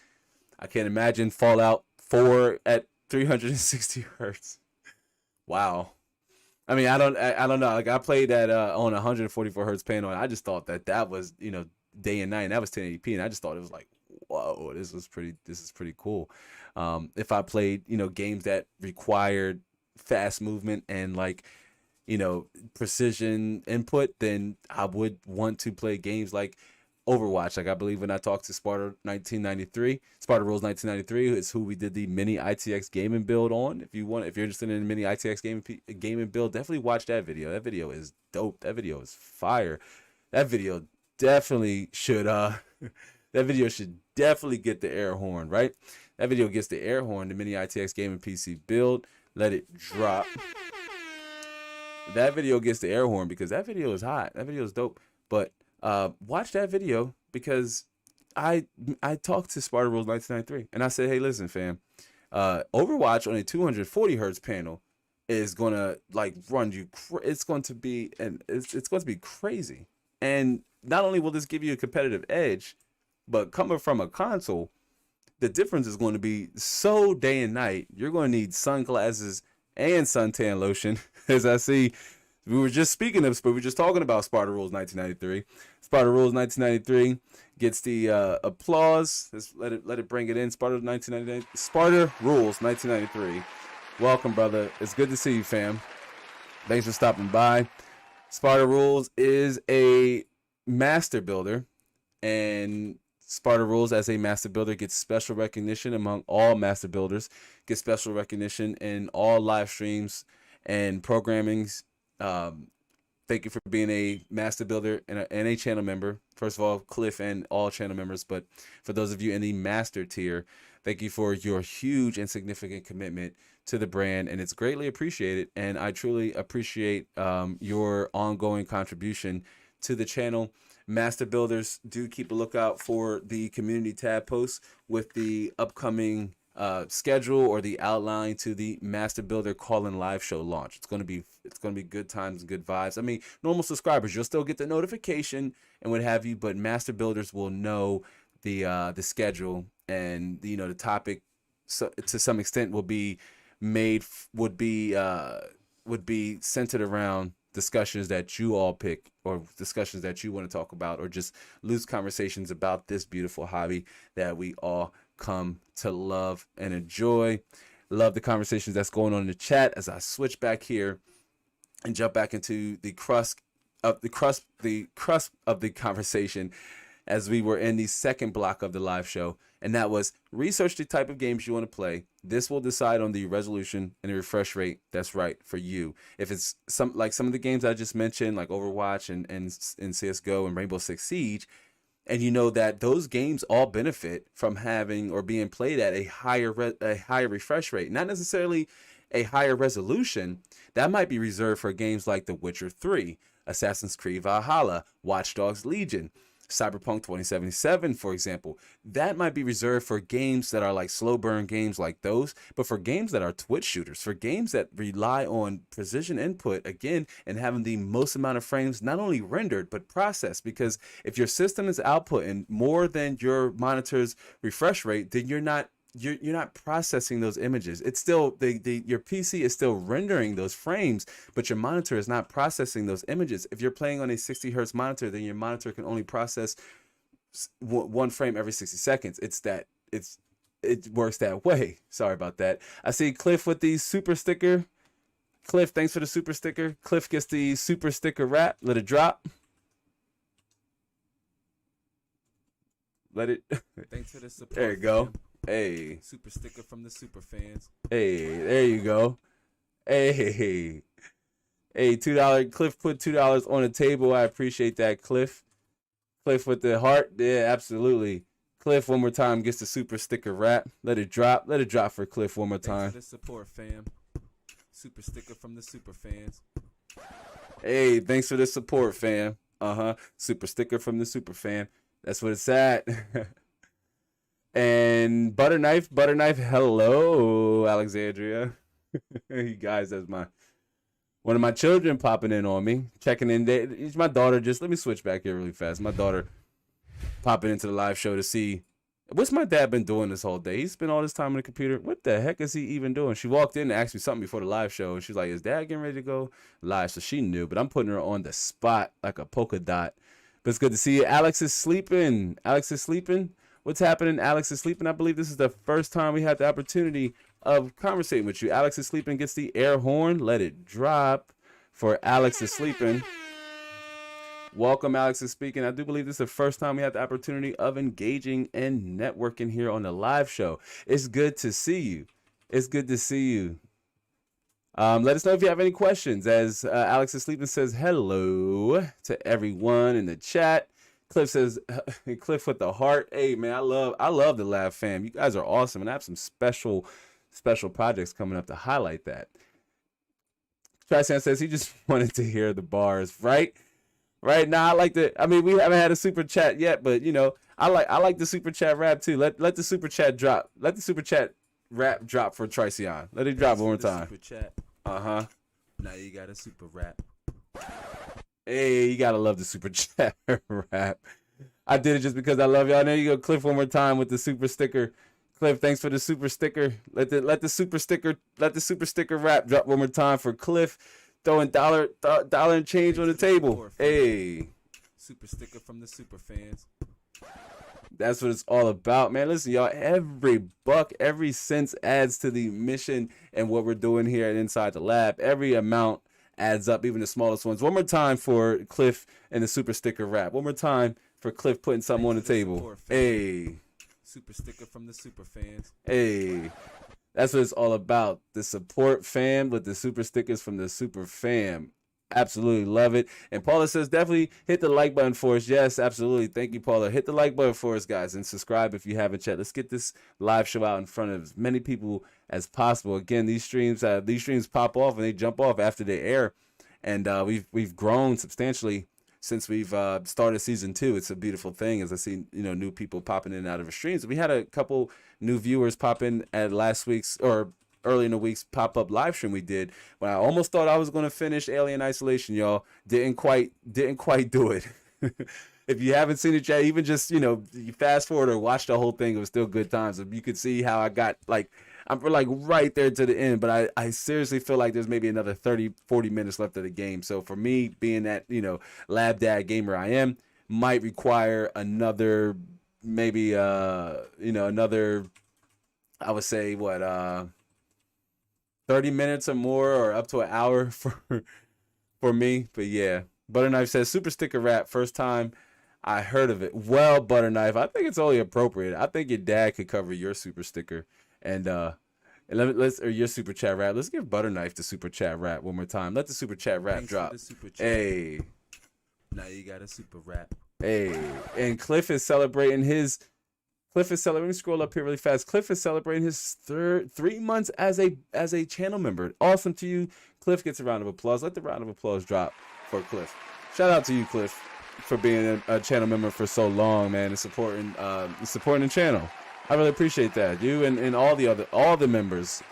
I can't imagine Fallout 4 at 360 hertz. Wow. I mean, I don't know. Like, I played that on 144 hertz panel, and I just thought that was, day and night, and that was 1080p, and I just thought it was like, whoa, this is pretty cool. If I played, games that required fast movement and like, precision input, then I would want to play games like Overwatch. Like I believe when I talked to Sparta Rules 1993 is who we did the mini ITX gaming build on. If you're interested in mini ITX gaming build, definitely watch that video. That video is dope. That video is fire. That video definitely should that video should definitely get the air horn, right? That video gets the air horn, the mini ITX gaming PC build. Let it drop. That video gets the air horn because that video is hot. That video is dope. But watch that video because I talked to Sparta Rules 1993 and I said, hey, listen, fam, Overwatch on a 240 hertz panel is gonna like run you. It's going to be it's going to be crazy. And not only will this give you a competitive edge, but coming from a console, the difference is going to be so day and night. You're going to need sunglasses and suntan lotion. As I see, we were just talking about Sparta Rules 1993. Sparta Rules 1993 gets the applause. Let it bring it in. Sparta Rules 1993. Welcome, brother. It's good to see you, fam. Thanks for stopping by. Sparta Rules is a master builder, and Sparta Rules as a master builder gets special recognition among all master builders, gets special recognition in all live streams and programmings. Thank you for being a master builder and a channel member. First of all, Cliff and all channel members, but for those of you in the master tier, thank you for your huge and significant commitment to the brand, and it's greatly appreciated. And I truly appreciate your ongoing contribution to the channel. Master builders, do keep a lookout for the community tab posts with the upcoming schedule or the outline to the Master Builder call-in live show launch. It's gonna be good times and good vibes. I mean, normal subscribers, you'll still get the notification and what have you, but Master Builders will know the schedule and the topic. So to some extent would be centered around discussions that you all pick or discussions that you want to talk about or just loose conversations about this beautiful hobby that we all come to love and enjoy. Love the conversations that's going on in the chat as I switch back here and jump back into the crust of the conversation as we were in the second block of the live show, and that was research the type of games you want to play. This will decide on the resolution and the refresh rate that's right for you. If it's some of the games I just mentioned, like Overwatch and CSGO and Rainbow Six Siege, and you know that those games all benefit from having or being played at a higher refresh rate, not necessarily a higher resolution. That might be reserved for games like The Witcher 3, Assassin's Creed Valhalla, Watch Dogs Legion, Cyberpunk 2077, for example. That might be reserved for games that are like slow burn games like those, but for games that are twitch shooters, for games that rely on precision input, again, and having the most amount of frames not only rendered but processed, because if your system is outputting more than your monitor's refresh rate, then you're not processing those images. It's still your PC is still rendering those frames, but your monitor is not processing those images. If you're playing on a 60 hertz monitor, then your monitor can only process one frame every 60 seconds. It works that way. Sorry about that. I see Cliff with the super sticker. Cliff, thanks for the super sticker. Cliff gets the super sticker wrap. Let it drop. Let it. Thanks for the support. There you go. Fam. Hey. Super sticker from the super fans. Hey, there you go. Hey, $2. Cliff put $2 on the table. I appreciate that, Cliff. Cliff with the heart. Yeah, absolutely. Cliff, one more time, gets the super sticker wrap. Let it drop. Let it drop for Cliff one more time. Thanks for the support, fam. Super sticker from the super fans. Hey, thanks for the support, fam. Super sticker from the super fan. That's what it's at. And Butterknife, hello, Alexandria. You guys, that's one of my children popping in on me, checking in. It's my daughter. Just let me switch back here really fast. My daughter popping into the live show to see what's my dad been doing this whole day. He spent all this time on the computer. What the heck is he even doing? She walked in and asked me something before the live show, and she's like, "Is Dad getting ready to go live?" So she knew, but I'm putting her on the spot like a polka dot. But it's good to see you. Alex is sleeping. What's happening? Alex is sleeping. I believe this is the first time we had the opportunity of conversating with you. Alex is sleeping, gets the air horn. Let it drop for Alex is sleeping. Welcome, Alex is speaking. I do believe this is the first time we had the opportunity of engaging and networking here on the live show. It's good to see you. It's good to see you. Let us know if you have any questions. As Alex is sleeping says hello to everyone in the chat. Cliff says, Cliff with the heart. Hey man, I love the Lab fam. You guys are awesome, and I have some special projects coming up to highlight that. Trisan says he just wanted to hear the bars, right? Right now, I like the. I mean, we haven't had a super chat yet, but you know, I like the super chat rap too. Let the super chat drop. Let the super chat rap drop for Tricion. Let it drop one more time. Super chat. Now you got a super rap. Hey, you gotta love the super chat rap. I did it just because I love y'all. There you go, Cliff. One more time with the super sticker. Cliff, thanks for the super sticker. Let the super sticker rap drop one more time for Cliff. Throwing dollar and change on the table. Hey, super sticker from the super fans. That's what it's all about, man. Listen, y'all, every buck, every cent adds to the mission and what we're doing here at Inside the Lab. Every amount adds up, even the smallest ones. One more time for Cliff and the super sticker wrap. One more time for Cliff putting something on the table. Hey. Super sticker from the super fans. Hey. That's what it's all about. The support fam with the super stickers from the super fam. Absolutely love it. And Paula says definitely hit the like button for us. Yes, absolutely. Thank you, Paula. Hit the like button for us, guys, and subscribe if you haven't yet. Let's get this live show out in front of as many people as possible. Again, these streams pop off and they jump off after they air, and we've grown substantially since we've started season 2. It's a beautiful thing as I see new people popping in and out of our streams. We had a couple new viewers pop in at last week's or early in the week's pop-up live stream we did when I almost thought I was going to finish Alien Isolation, y'all. Didn't quite do it. If you haven't seen it yet, even just, you fast forward or watch the whole thing, it was still good times. You could see how I got I'm right there to the end, but I seriously feel like there's maybe another 30-40 minutes left of the game. So for me, being that, lab dad gamer I am, might require another, maybe, another, I would say, 30 minutes or more, or up to an hour for me. But yeah, Butterknife says super sticker wrap. First time I heard of it. Well, Butterknife, I think it's only appropriate. I think your dad could cover your super sticker, and let's or your super chat rap. Let's give Butterknife the super chat rap one more time. Let the super chat rap drop. Hey, now you got a super rap. Hey, and Cliff is celebrating his. Let me scroll up here really fast. Cliff is celebrating his 3 months as a channel member. Awesome to you. Cliff gets a round of applause. Let the round of applause drop for Cliff. Shout out to you, Cliff, for being a channel member for so long, man, and supporting the channel. I really appreciate that. You and all the members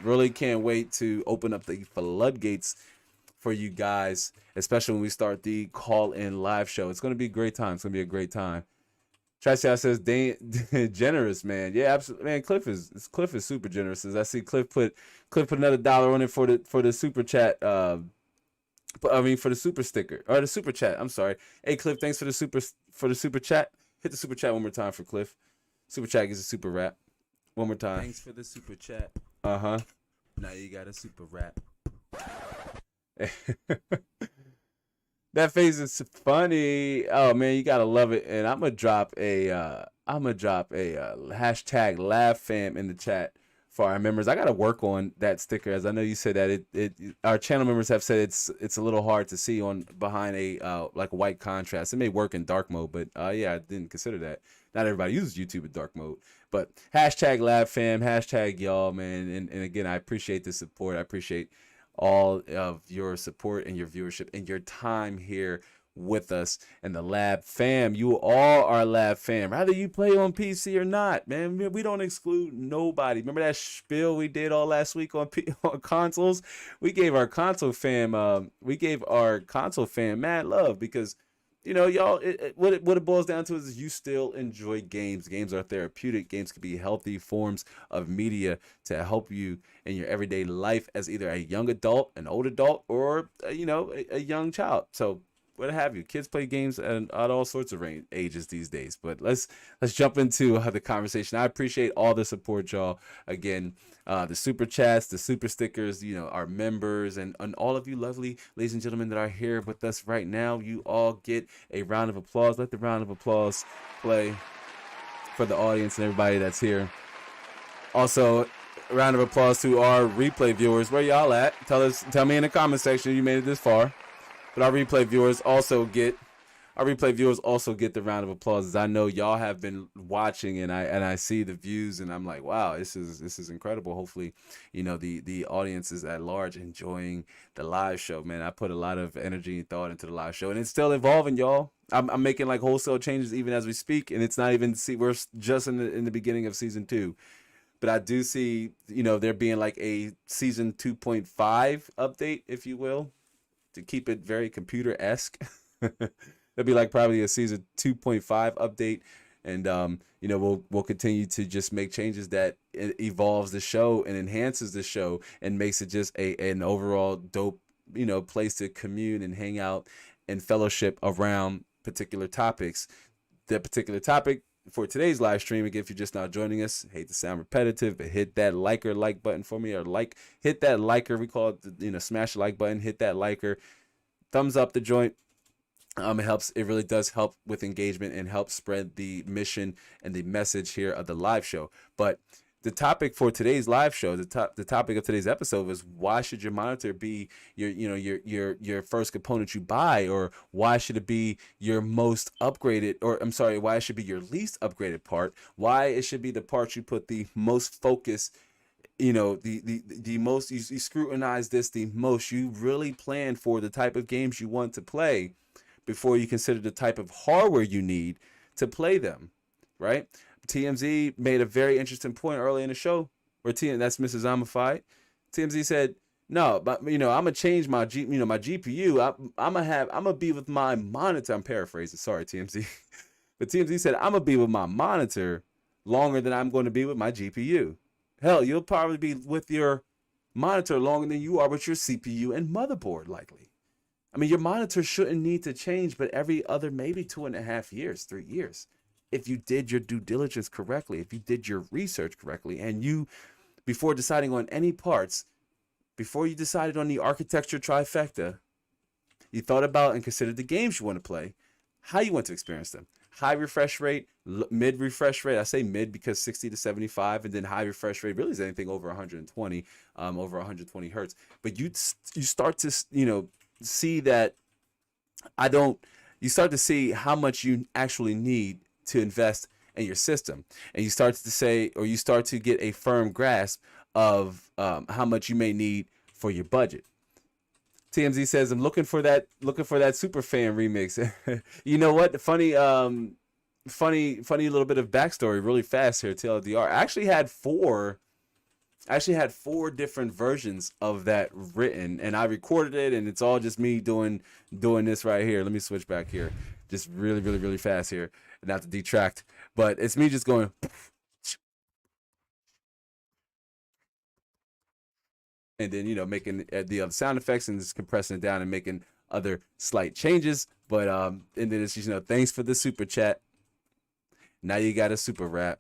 really can't wait to open up the floodgates for you guys, especially when we start the call-in live show. It's going to be a great time. It's going to be a great time. Tracy says generous, man. Yeah, absolutely, man. Cliff is super generous. As I see Cliff put another $1 on it for the super chat. For the super sticker or the super chat. I'm sorry. Hey Cliff, thanks for the super chat. Hit the super chat one more time for Cliff. Super chat gets a super rap. One more time. Thanks for the super chat. Now you got a super rap. That face is funny. Oh man, you gotta love it. And I'm gonna drop a hashtag LabFam in the chat for our members. I gotta work on that sticker, as I know you said that our channel members have said it's a little hard to see on behind a like a white contrast. It may work in dark mode, but yeah, I didn't consider that. Not everybody uses YouTube in dark mode. But hashtag LabFam, hashtag y'all, man. And again, I appreciate the support. I appreciate all of your support and your viewership and your time here with us and the Lab fam. You all are Lab fam, rather you play on PC or not, man. We don't exclude nobody. Remember that spiel we did all last week on consoles? We gave our console fam mad love, because y'all, what it boils down to is you still enjoy games. Games are therapeutic. Games can be healthy forms of media to help you in your everyday life as either a young adult, an old adult, or a young child. So what have you. Kids play games at all sorts of ages these days. But let's jump into the conversation. I appreciate all the support, y'all. Again, the super chats, the super stickers, our members, and all of you lovely ladies and gentlemen that are here with us right now. You all get a round of applause. Let the round of applause play for the audience and everybody that's here. Also, a round of applause to our replay viewers. Where y'all at? Tell me in the comment section you made it this far. But our replay viewers also get the round of applause, as I know y'all have been watching, and I see the views, and I'm like, wow, this is incredible. Hopefully, the audience is at large enjoying the live show. Man, I put a lot of energy and thought into the live show, and it's still evolving, y'all. I'm making like wholesale changes even as we speak, and it's not even we're just in the beginning of season 2. But I do see, there being like a season 2.5 update, if you will, to keep it very computer-esque. That'd be like probably a season 2.5 update. And, we'll continue to just make changes that evolves the show and enhances the show and makes it just an overall dope, place to commune and hang out and fellowship around particular topics. That particular topic for today's live stream, again, if you're just now joining us, hate to sound repetitive, but hit that like button for me, or hit that liker. We call it, smash the like button, hit that liker, thumbs up the joint. It helps. It really does help with engagement and help spread the mission and the message here of the live show. But the topic for today's live show, the topic of today's episode is, why should your monitor be your first component you buy, or why should it be your most upgraded, or I'm sorry, why it should be your least upgraded part, why it should be the part you put the most focus, the most, you scrutinize this the most, you really plan for the type of games you want to play before you consider the type of hardware you need to play them, right? TMZ made a very interesting point early in the show, where that's Mrs. Zamified. TMZ said, no, but I'm gonna change my my GPU. I'm gonna be with my monitor. I'm paraphrasing. Sorry, TMZ. But TMZ said, I'm gonna be with my monitor longer than I'm going to be with my GPU. Hell, you'll probably be with your monitor longer than you are with your CPU and motherboard, likely. I mean, your monitor shouldn't need to change, but every other maybe 2.5 years, 3 years. If you did your due diligence correctly, if you did your research correctly, and you, before deciding on any parts, before you decided on the architecture trifecta, you thought about and considered the games you want to play, how you want to experience them. High refresh rate, mid refresh rate. I say mid because 60 to 75, and then high refresh rate really is anything over 120, over 120 hertz. But you start to, see that you start to see how much you actually need to invest in your system, and you start to say, or you start to get a firm grasp of how much you may need for your budget. TMZ says, I'm looking for that super fan remix. You know what? Funny little bit of backstory really fast here. TLDR. I actually had four different versions of that written, and I recorded it, and it's all just me doing this right here. Let me switch back here, just really, really, really fast here, not to detract, but it's me just going, and then making the other sound effects and just compressing it down and making other slight changes. But and then it's just thanks for the super chat. Now you got a super rap.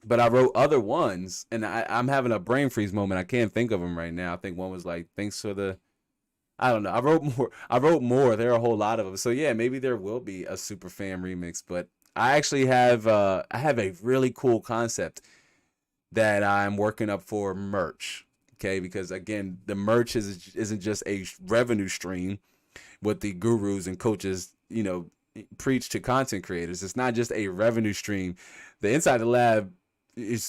But I wrote other ones, and I'm having a brain freeze moment. I can't think of them right now. I think one was like, thanks for the, I don't know. I wrote more. There are a whole lot of them. So yeah, maybe there will be a super fan remix. But I actually have a really cool concept that I'm working up for merch. Okay, because again, the merch isn't just a revenue stream what the gurus and coaches preach to content creators. It's not just a revenue stream. The Inside the Lab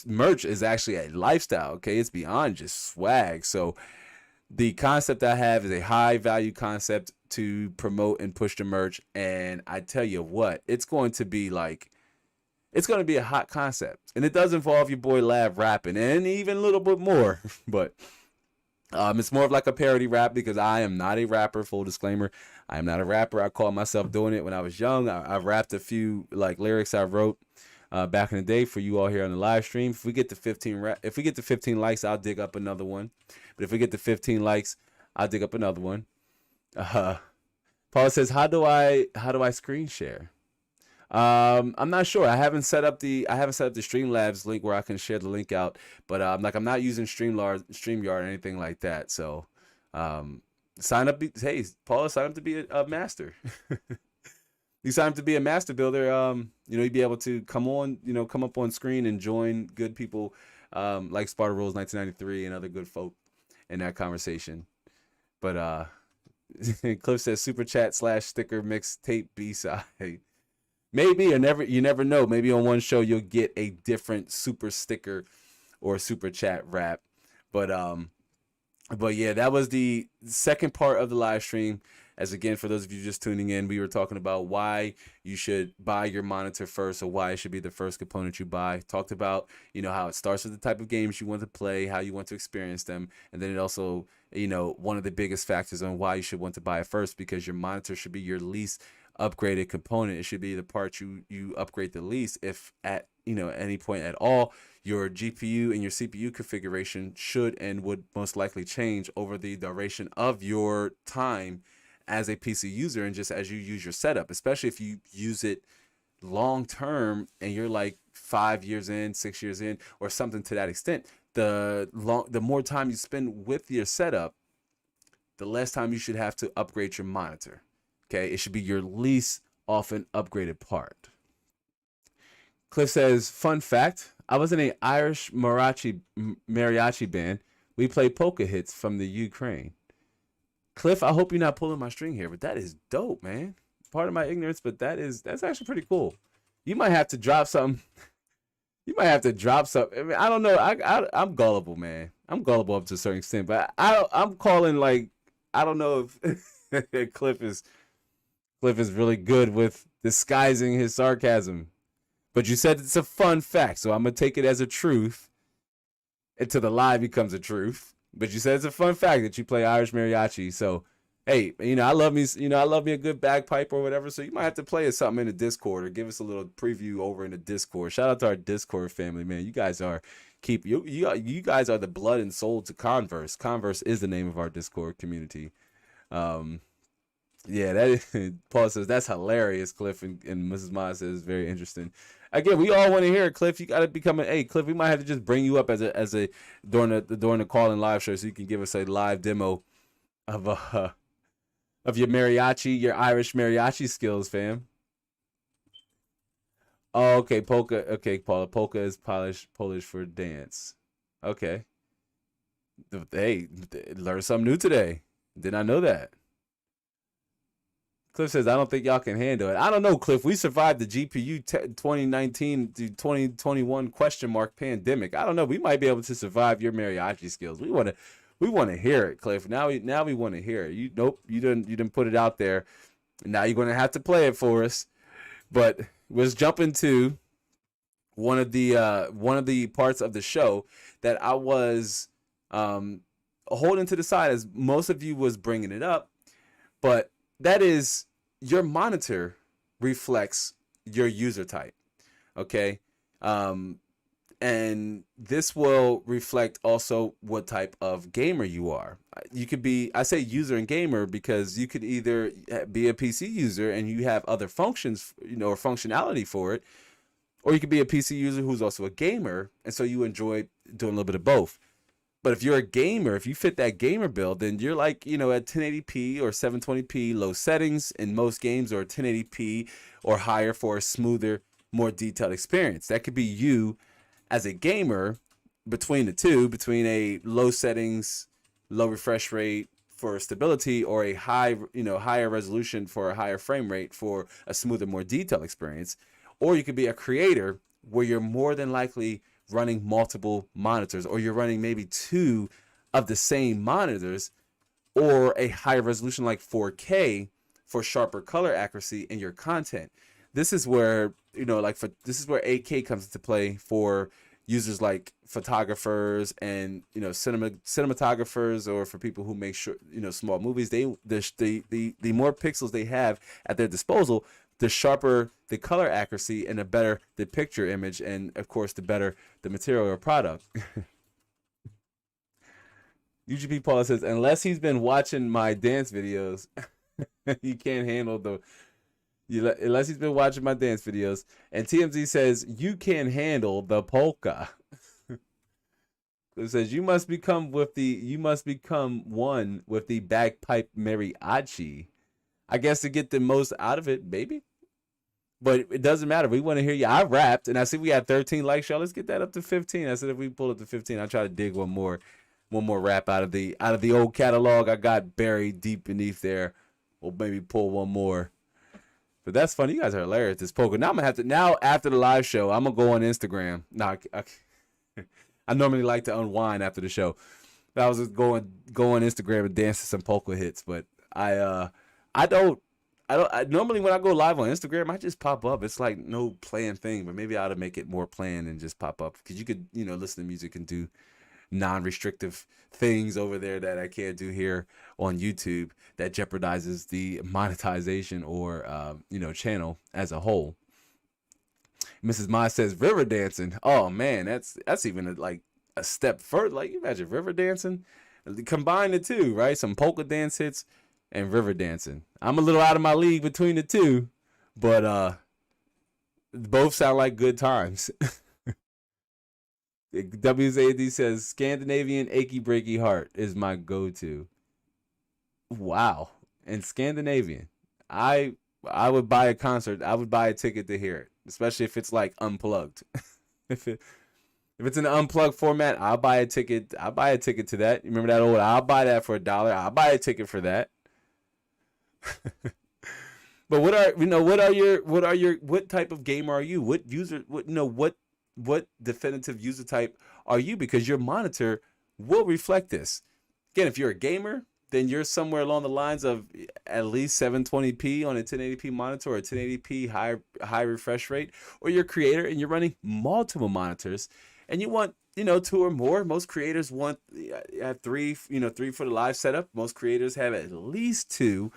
merch is actually a lifestyle. Okay, it's beyond just swag. So the concept I have is a high value concept to promote and push the merch, and I tell you what, it's going to be a hot concept, and it does involve your boy Lab rapping and even a little bit more. But it's more of like a parody rap, because I am not a rapper. Full disclaimer, I am not a rapper. I called myself doing it when I was young. I rapped a few lyrics I wrote back in the day for you all here on the live stream. If we get to 15 likes, I'll dig up another one. But if we get to 15 likes, I'll dig up another one. Paula says, how do I screen share? I'm not sure. I haven't set up the Streamlabs link where I can share the link out, but like I'm not using StreamYard or anything like that. So sign up. Hey, Paula, sign up to be a master. You sign up to be a master builder. You'd be able to come up on screen and join good people like Sparta Rules 1993 and other good folk in that conversation. But Cliff says super chat / sticker mixtape B-side. Maybe, or never, you never know. Maybe on one show you'll get a different super sticker or super chat wrap. But yeah, that was the second part of the live stream. As again, for those of you just tuning in, we were talking about why you should buy your monitor first, or why it should be the first component you buy. Talked about, how it starts with the type of games you want to play, how you want to experience them, and then it also, one of the biggest factors on why you should want to buy it first, because your monitor should be your least upgraded component. It should be the part you upgrade the least, if at any point at all. Your GPU and your CPU configuration should and would most likely change over the duration of your time as a PC user, and just as you use your setup, especially if you use it long term and you're like 5 years in, 6 years in, or something to that extent. The more time you spend with your setup, the less time you should have to upgrade your monitor. Okay, it should be your least often upgraded part. Cliff says, fun fact, I was in an Irish mariachi band. We played polka hits from the Ukraine. Cliff, I hope you're not pulling my string here, but that is dope, man. Part of my ignorance, but that's actually pretty cool. You might have to drop something. I mean, I don't know. I'm gullible, man. I'm gullible up to a certain extent, but I'm calling, like, I don't know if Cliff is really good with disguising his sarcasm. But you said it's a fun fact, so I'm gonna take it as a truth until the lie becomes a truth. But you said it's a fun fact that you play Irish mariachi. So, hey, I love me a good bagpipe or whatever. So you might have to play us something in the Discord, or give us a little preview over in the Discord. Shout out to our Discord family, man. You guys are you guys are the blood and soul to Converse. Converse is the name of our Discord community. Yeah, that is, Paul says that's hilarious, Cliff, and Mrs. Ma says very interesting. Again, we all want to hear it, Cliff. You got to become Cliff. We might have to just bring you up as a during the call and live show, so you can give us a live demo of your mariachi, your Irish mariachi skills, fam. Oh, okay, polka. Okay, Paula, polka is Polish for dance. Okay. Hey, learned something new today. Did not know that. Cliff says, I don't think y'all can handle it. I don't know, Cliff. We survived the GPU 2019 to 2021 pandemic. I don't know. We might be able to survive your mariachi skills. We want to hear it, Cliff. Now we want to hear it. You didn't put it out there. Now you're going to have to play it for us. But let's jump into one of the parts of the show that I was holding to the side, as most of you was bringing it up, but that is, your monitor reflects your user type. Okay. And this will reflect also what type of gamer you are. You could be, I say user and gamer because you could either be a PC user and you have other functions, or functionality for it, or you could be a PC user who's also a gamer, and so you enjoy doing a little bit of both. But if you're a gamer, if you fit that gamer build, then you're like, at 1080p or 720p low settings in most games, or 1080p or higher for a smoother, more detailed experience. That could be you as a gamer between between a low settings, low refresh rate for stability, or a higher resolution for a higher frame rate for a smoother, more detailed experience. Or you could be a creator where you're more than likely running multiple monitors, or you're running maybe two of the same monitors, or a higher resolution like 4K for sharper color accuracy in your content. This is where this is where 8K comes into play for users like photographers and cinematographers, or for people who make small movies. The more pixels they have at their disposal, the sharper the color accuracy and the better the picture image, and of course the better the material or product. UGP Paula says, unless he's been watching my dance videos. You can't handle unless he's been watching my dance videos. And TMZ says you can handle the polka. It says you must become one with the bagpipe mariachi. I guess to get the most out of it, baby. But it doesn't matter. We want to hear you. I rapped, and I see we had 13 likes, y'all. Let's get that up to 15. I said if we pull up to 15, I'll try to dig one more rap out of the old catalog I got buried deep beneath there. We'll maybe pull one more. But that's funny. You guys are hilarious. This poker. Now I'm gonna have to. Now after the live show, I'm gonna go on Instagram. I normally like to unwind after the show. I was just go on Instagram and dance to some polka hits, but I normally when I go live on Instagram, I just pop up. It's like no planned thing, but maybe I ought to make it more planned and just pop up because you could, listen to music and do non-restrictive things over there that I can't do here on YouTube that jeopardizes the monetization or, channel as a whole. Mrs. Ma says river dancing. Oh man, that's even a step further. Like, you imagine river dancing, combine the two, right? Some polka dance hits and river dancing. I'm a little out of my league between the two, but both sound like good times. WZAD says Scandinavian achy breaky heart is my go-to. Wow. And Scandinavian. I would buy a concert. I would buy a ticket to hear it, especially if it's like unplugged. if it's in an unplugged format, I'll buy a ticket. I'll buy a ticket to that. You remember that old? I'll buy that for $1. I'll buy a ticket for that. But what type of gamer are you? What user? What definitive user type are you? Because your monitor will reflect this. Again, if you're a gamer, then you're somewhere along the lines of at least 720p on a 1080p monitor or 1080p high refresh rate, or you're a creator and you're running multiple monitors and you want, 2 or more. Most creators want have 3, 3 for the live setup. Most creators have at least 2.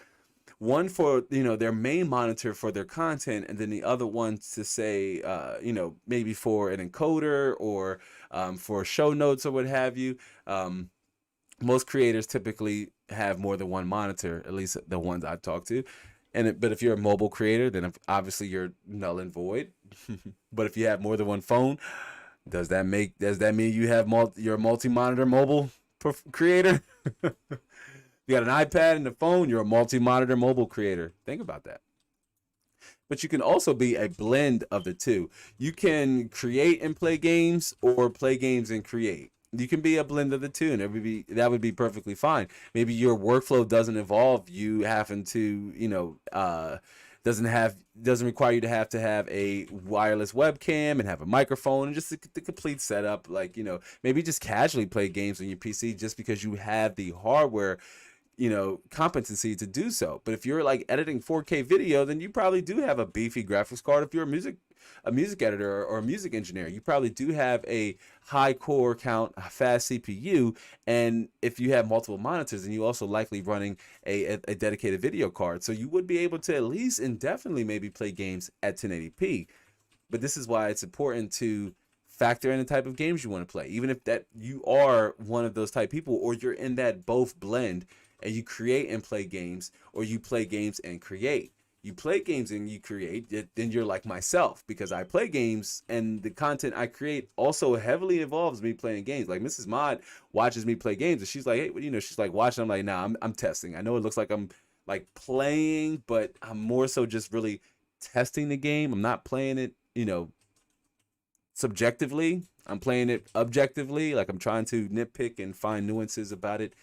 One for, their main monitor for their content, and then the other one to say, maybe for an encoder or for show notes or what have you. Most creators typically have more than one monitor, at least the ones I talk to. But if you're a mobile creator, then obviously you're null and void. But if you have more than one phone, does that mean you have you're a multi-monitor mobile creator? You got an iPad and a phone, you're a multi-monitor mobile creator. Think about that. But you can also be a blend of the two. You can create and play games or play games and create. You can be a blend of the two, and that would be perfectly fine. Maybe your workflow doesn't involve you having to, doesn't require you to have a wireless webcam and have a microphone and just the complete setup. Like, maybe just casually play games on your PC just because you have the hardware competency to do so. But if you're like editing 4K video, then you probably do have a beefy graphics card. If you're a music editor or a music engineer, you probably do have a high core count, fast CPU. And if you have multiple monitors, then you also likely running a dedicated video card. So you would be able to at least indefinitely maybe play games at 1080p. But this is why it's important to factor in the type of games you want to play. Even if that you are one of those type people, or you're in that both blend, and you create and play games, or you play games and create. You play games and you create, then you're like myself, because I play games and the content I create also heavily involves me playing games. Like Mrs. Mod watches me play games and she's like, hey, she's like watching. I'm like, nah, I'm testing. I know it looks like I'm like playing, but I'm more so just really testing the game. I'm not playing it, subjectively. I'm playing it objectively. Like, I'm trying to nitpick and find nuances about it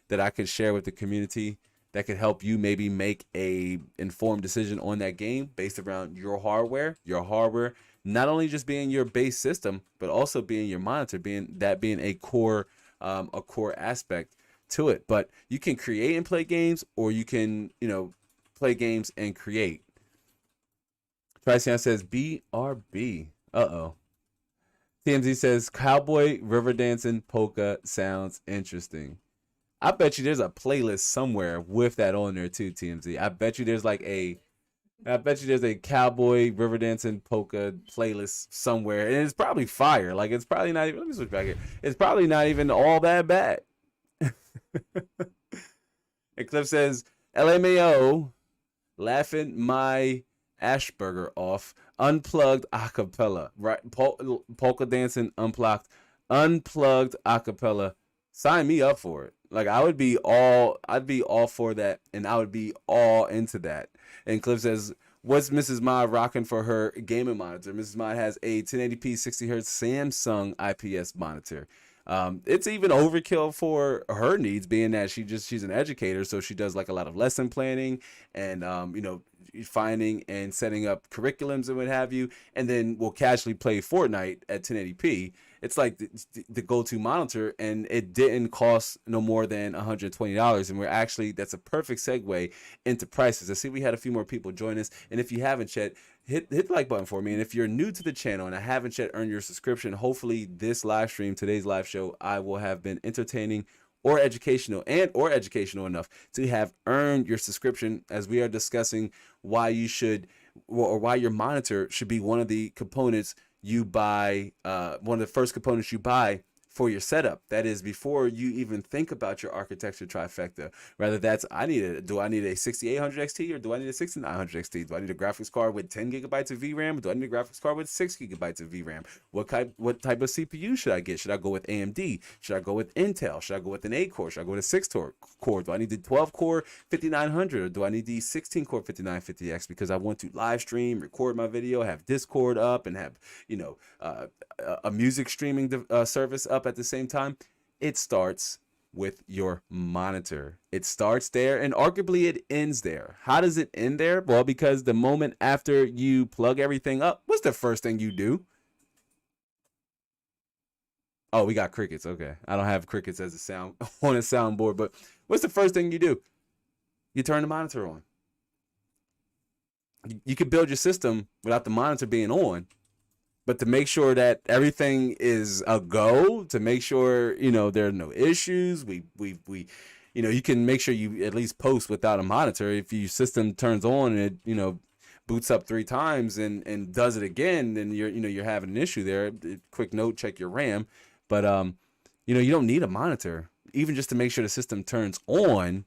that I could share with the community that could help you maybe make a informed decision on that game based around your hardware not only just being your base system, but also being your monitor, being a core aspect to it. But you can create and play games, or you can, play games and create. Tricia says BRB. TMZ says cowboy river dancing polka sounds interesting. I bet you there's a playlist somewhere with that on there too, TMZ. I bet you there's a cowboy river dancing polka playlist somewhere, and it's probably fire. Like, it's probably not even. Let me switch back here. It's probably not even all that bad. And Cliff says LMAO laughing my Ashburger off. Unplugged acapella, right? Polka dancing, unplugged acapella. Sign me up for it. Like I'd be all for that, and I would be all into that. And Cliff says, "What's Mrs. Ma rocking for her gaming monitor?" Mrs. Ma has a 1080p 60 hertz Samsung IPS monitor. It's even overkill for her needs, being that she's an educator, so she does like a lot of lesson planning and finding and setting up curriculums and what have you, and then will casually play Fortnite at 1080p. It's like the go-to monitor, and it didn't cost no more than $120. And that's a perfect segue into prices. I see we had a few more people join us, and if you haven't yet, hit the like button for me. And if you're new to the channel and I haven't yet earned your subscription, hopefully this live stream, today's live show, I will have been entertaining or educational enough to have earned your subscription, as we are discussing why you should, or why your monitor should be one of the components you buy, one of the first components you buy for your setup. That is, before you even think about your architecture trifecta. Rather that's, do I need a 6800 XT or do I need a 6900 XT? Do I need a graphics card with 10 gigabytes of VRAM? Or do I need a graphics card with 6 gigabytes of VRAM? What type of CPU should I get? Should I go with AMD? Should I go with Intel? Should I go with an 8 core? Should I go with a 6 core? Do I need the 12 core 5900 or do I need the 16 core 5950X because I want to live stream, record my video, have Discord up, and have a music streaming service up at the same time? It starts with your monitor. It starts there, and arguably it ends there. How does it end there? Well, because the moment after you plug everything up, what's the first thing you do? Oh, we got crickets. Okay, I don't have crickets as a sound on a soundboard, but what's the first thing you do? You turn the monitor on. You could build your system without the monitor being on, but to make sure that everything is a go, to make sure there are no issues, you can make sure you at least post without a monitor. If your system turns on and it boots up 3 times and does it again, then you're having an issue there. Quick note: check your RAM. But you don't need a monitor, even just to make sure the system turns on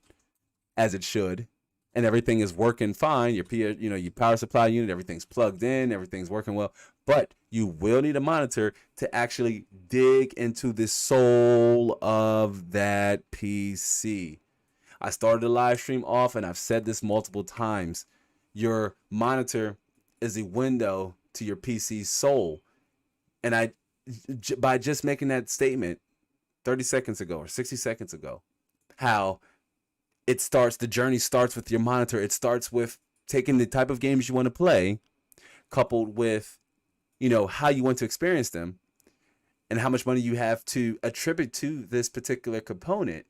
as it should, and everything is working fine. Your power supply unit, everything's plugged in, everything's working well. But you will need a monitor to actually dig into the soul of that PC. I started the live stream off, and I've said this multiple times. Your monitor is a window to your PC's soul. And by just making that statement 30 seconds ago or 60 seconds ago, how the journey starts with your monitor. It starts with taking the type of games you want to play, coupled with how you want to experience them and how much money you have to attribute to this particular component.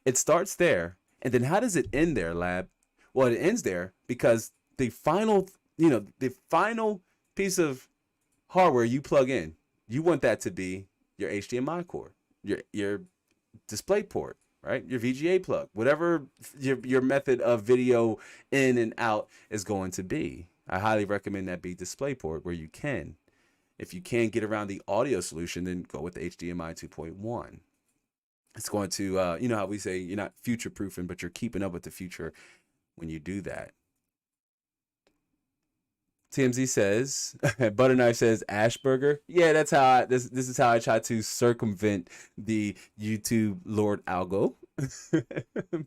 It starts there. And then how does it end there, Lab? Well, it ends there because the final piece of hardware you plug in, you want that to be your HDMI cord, your display port, right? Your VGA plug, whatever your method of video in and out is going to be. I highly recommend that be DisplayPort where you can. If you can't get around the audio solution, then go with the HDMI 2.1. It's going to, how we say you're not future-proofing, but you're keeping up with the future when you do that. TMZ says, Butterknife says, Ashburger. Yeah, that's how this is how I try to circumvent the YouTube Lord Algo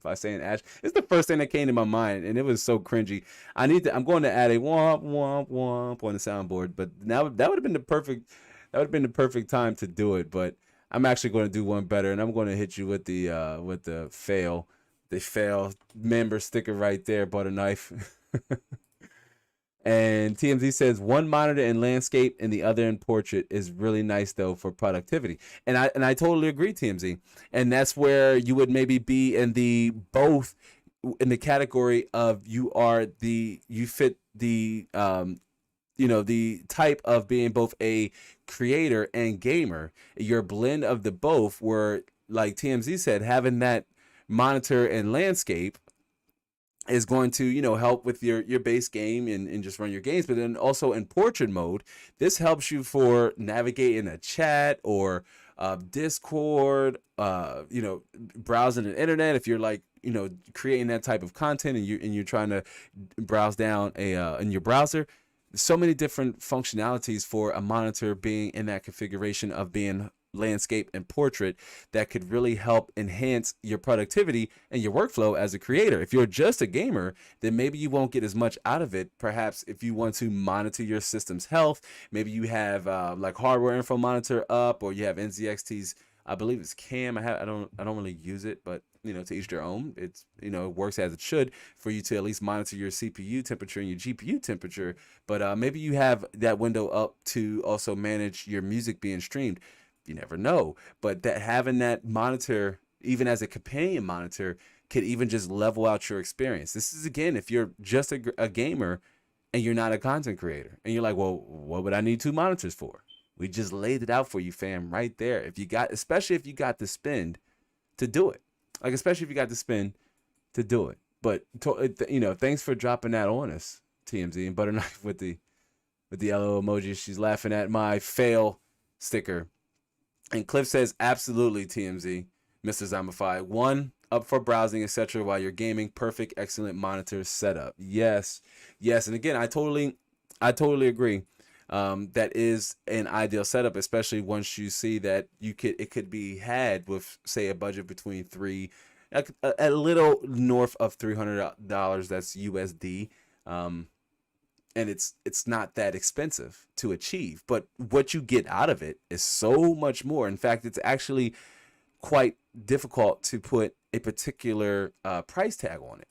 by saying Ash. It's the first thing that came to my mind, and it was so cringy. I'm going to add a womp womp womp on the soundboard, but now that would have been the perfect time to do it. But I'm actually going to do one better, and I'm going to hit you with the fail member sticker right there, Butterknife. And TMZ says one monitor in landscape and the other in portrait is really nice though for productivity. And I totally agree, TMZ. And that's where you would maybe be in the category of you fit the the type of being both a creator and gamer. Your blend of the both, where like TMZ said, having that monitor and landscape is going to help with your base game and just run your games. But then also in portrait mode, this helps you for navigating a chat or Discord, browsing the internet. If you're like creating that type of content, and you're trying to browse down in your browser, so many different functionalities for a monitor being in that configuration of being landscape and portrait that could really help enhance your productivity and your workflow as a creator. If you're just a gamer, then maybe you won't get as much out of it. Perhaps if you want to monitor your system's health, maybe you have like hardware info monitor up, or you have NZXT's, I believe it's cam. I don't really use it, but to each their own. It's it works as it should for you to at least monitor your CPU temperature and your GPU temperature. But maybe you have that window up to also manage your music being streamed. You never know. But that having that monitor, even as a companion monitor, could even just level out your experience. This is, again, if you're just a gamer and you're not a content creator, and you're like, well, what would I need 2 monitors for? We just laid it out for you, fam, right there. Especially if you got the spend to do it. Like, especially if you got the spend to do it. But thanks for dropping that on us, TMZ, and Butterknife with the yellow emoji. She's laughing at my fail sticker. And Cliff says, absolutely, TMZ, Mr. Zombify. 1 up for browsing, etc. while you're gaming. Perfect, excellent monitor setup. Yes. And again, I totally agree. That is an ideal setup, especially once you see that it could be had with, say, a budget between a little north of $300. That's USD. And it's not that expensive to achieve, but what you get out of it is so much more. In fact, it's actually quite difficult to put a particular price tag on it.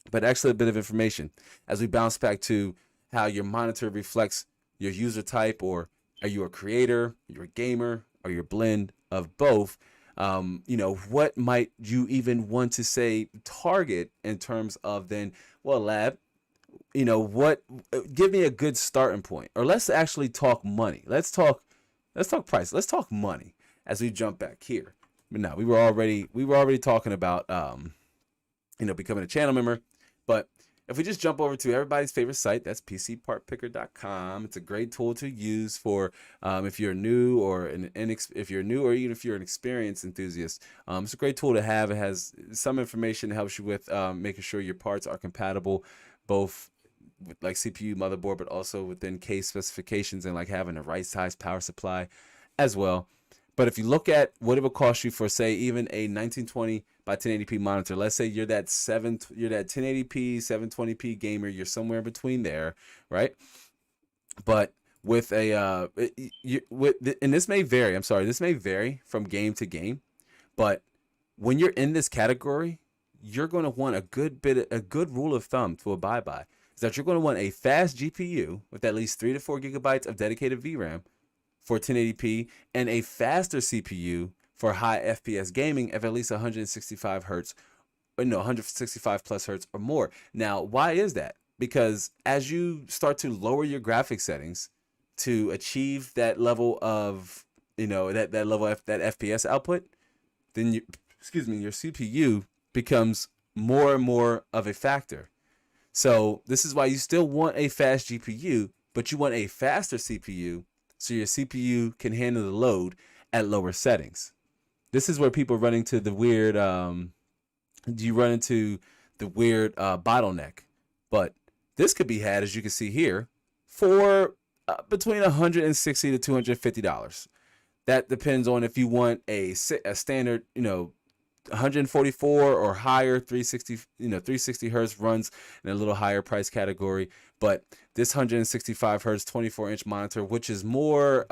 But actually, a bit of information as we bounce back to how your monitor reflects your user type, or are you a creator, you're a gamer, or you're a blend of both. What might you even want to say target in terms of then, well, Lab, give me a good starting point, or let's actually talk money. Let's talk price. Let's talk money as we jump back here. But no, we were already talking about, becoming a channel member. But if we just jump over to everybody's favorite site, that's pcpartpicker.com. It's a great tool to use for if you're new, or if you're new, or even if you're an experienced enthusiast. It's a great tool to have. It has some information that helps you with making sure your parts are compatible, both with like CPU, motherboard, but also within case specifications, and like having the right size power supply as well. But if you look at what it would cost you for, say, even a 1920 by 1080p monitor, let's say you're that 1080p, 720p gamer, you're somewhere between there, right? But with and this may vary. I'm sorry, this may vary from game to game, but when you're in this category, you're going to want a good rule of thumb to abide by is that you're going to want a fast GPU with at least 3 to 4 gigabytes of dedicated VRAM for 1080p, and a faster CPU for high FPS gaming of at least 165 hertz, 165 plus hertz or more. Now, why is that? Because as you start to lower your graphic settings to achieve that level of, that level of that FPS output, then your CPU becomes more and more of a factor. So this is why you still want a fast GPU, but you want a faster CPU so your CPU can handle the load at lower settings. This is where people run into the weird, bottleneck. But this could be had, as you can see here, for between $160 to $250. That depends on if you want a standard, 144 or higher 360 hertz runs in a little higher price category. But this 165 hertz 24-inch monitor, which is more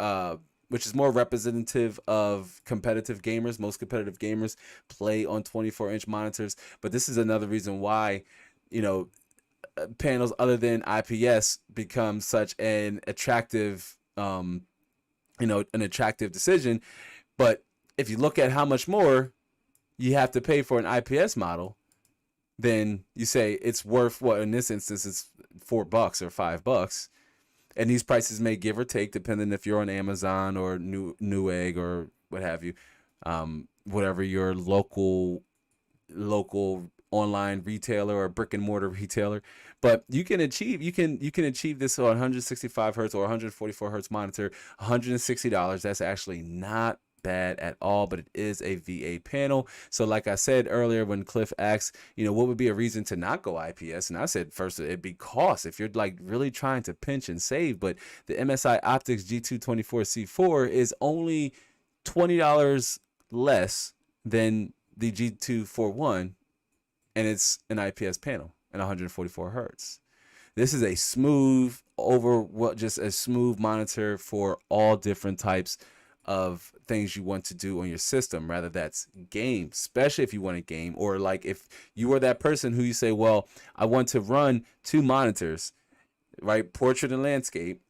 representative of competitive gamers. Most competitive gamers play on 24-inch monitors. But this is another reason why, panels other than IPS become such an attractive, decision. But if you look at how much more you have to pay for an IPS model, then you say it's worth, what in this instance it's $4 or $5. And these prices may give or take depending if you're on Amazon or Newegg or what have you, whatever your local online retailer or brick and mortar retailer. But you can achieve this on 165 hertz or 144 hertz monitor, $160. That's actually not bad at all, but it is a VA panel. So like I said earlier, when Cliff asked, what would be a reason to not go IPS? And I said, first, it'd be cost if you're like really trying to pinch and save. But the MSI Optics G224C4 is only $20 less than the G241, and it's an IPS panel and 144 hertz. This is a smooth just a smooth monitor for all different types of things you want to do on your system, rather that's game, especially if you want a game, or like if you are that person who you say, well, I want to run 2 monitors, right? Portrait and landscape.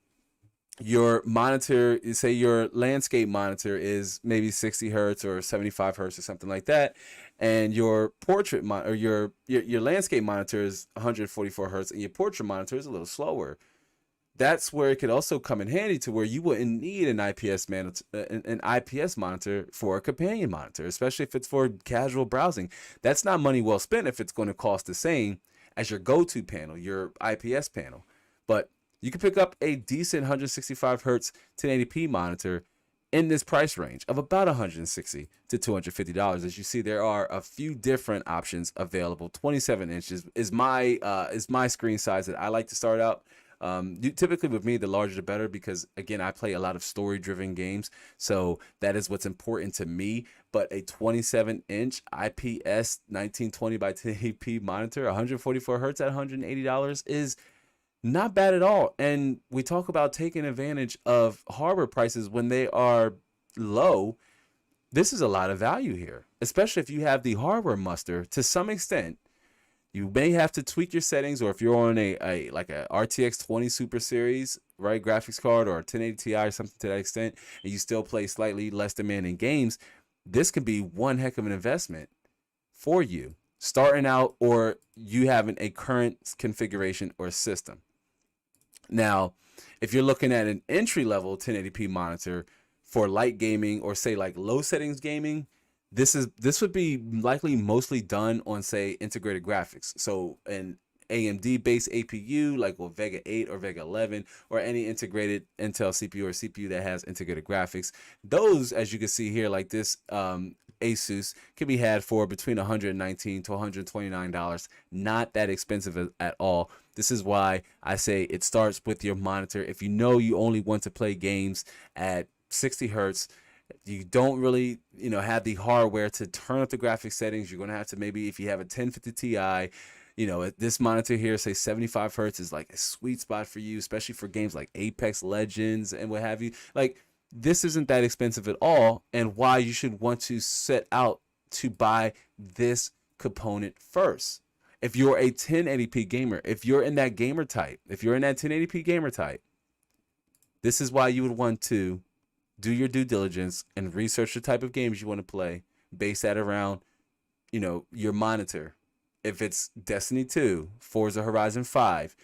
Your monitor, say your landscape monitor is maybe 60 hertz or 75 hertz or something like that, and your portrait or your landscape monitor is 144 hertz, and your portrait monitor is a little slower. That's where it could also come in handy to where you wouldn't need an IPS monitor for a companion monitor, especially if it's for casual browsing. That's not money well spent if it's going to cost the same as your go-to panel, your IPS panel. But you can pick up a decent 165 hertz 1080p monitor in this price range of about $160 to $250. As you see, there are a few different options available. 27 inches is my screen size that I like to start out. Typically with me, the larger the better, because again, I play a lot of story-driven games, so that is what's important to me. But a 27-inch IPS 1920 by 1080p monitor, 144 hertz at $180 is not bad at all. And we talk about taking advantage of hardware prices when they are low. This is a lot of value here, especially if you have the hardware muster to some extent. You may have to tweak your settings, or if you're on a RTX 20 Super Series, right, graphics card, or a 1080 Ti or something to that extent, and you still play slightly less demanding games, this could be one heck of an investment for you starting out, or you having a current configuration or system. Now, if you're looking at an entry-level 1080p monitor for light gaming, or say like low settings gaming, this would be likely mostly done on, say, integrated graphics. So an AMD based APU like with Vega 8 or Vega 11, or any integrated Intel CPU or CPU that has integrated graphics. Those, as you can see here, like this Asus, can be had for between $119 to $129. Not that expensive at all. This is why I say it starts with your monitor. If you know you only want to play games at 60 hertz, you don't really have the hardware to turn up the graphics settings, you're going to have to, maybe if you have a 1050 Ti, this monitor here, say 75 hertz is like a sweet spot for you, especially for games like Apex Legends and what have you. Like, this isn't that expensive at all, and why you should want to set out to buy this component first. If you're a 1080p gamer, if you're in that 1080p gamer type, this is why you would want to do your due diligence and research the type of games you want to play, base that around, your monitor. If it's Destiny 2, Forza Horizon 5,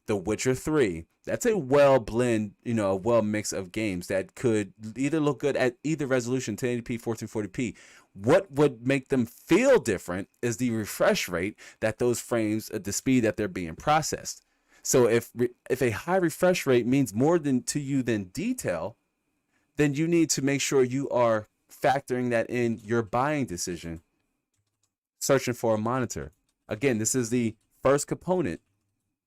The Witcher 3, that's a well blend, a well mix of games that could either look good at either resolution, 1080p, 1440p. What would make them feel different is the refresh rate that those frames, at the speed that they're being processed. So if a high refresh rate means more to you than detail, then you need to make sure you are factoring that in your buying decision, searching for a monitor. Again, this is the first component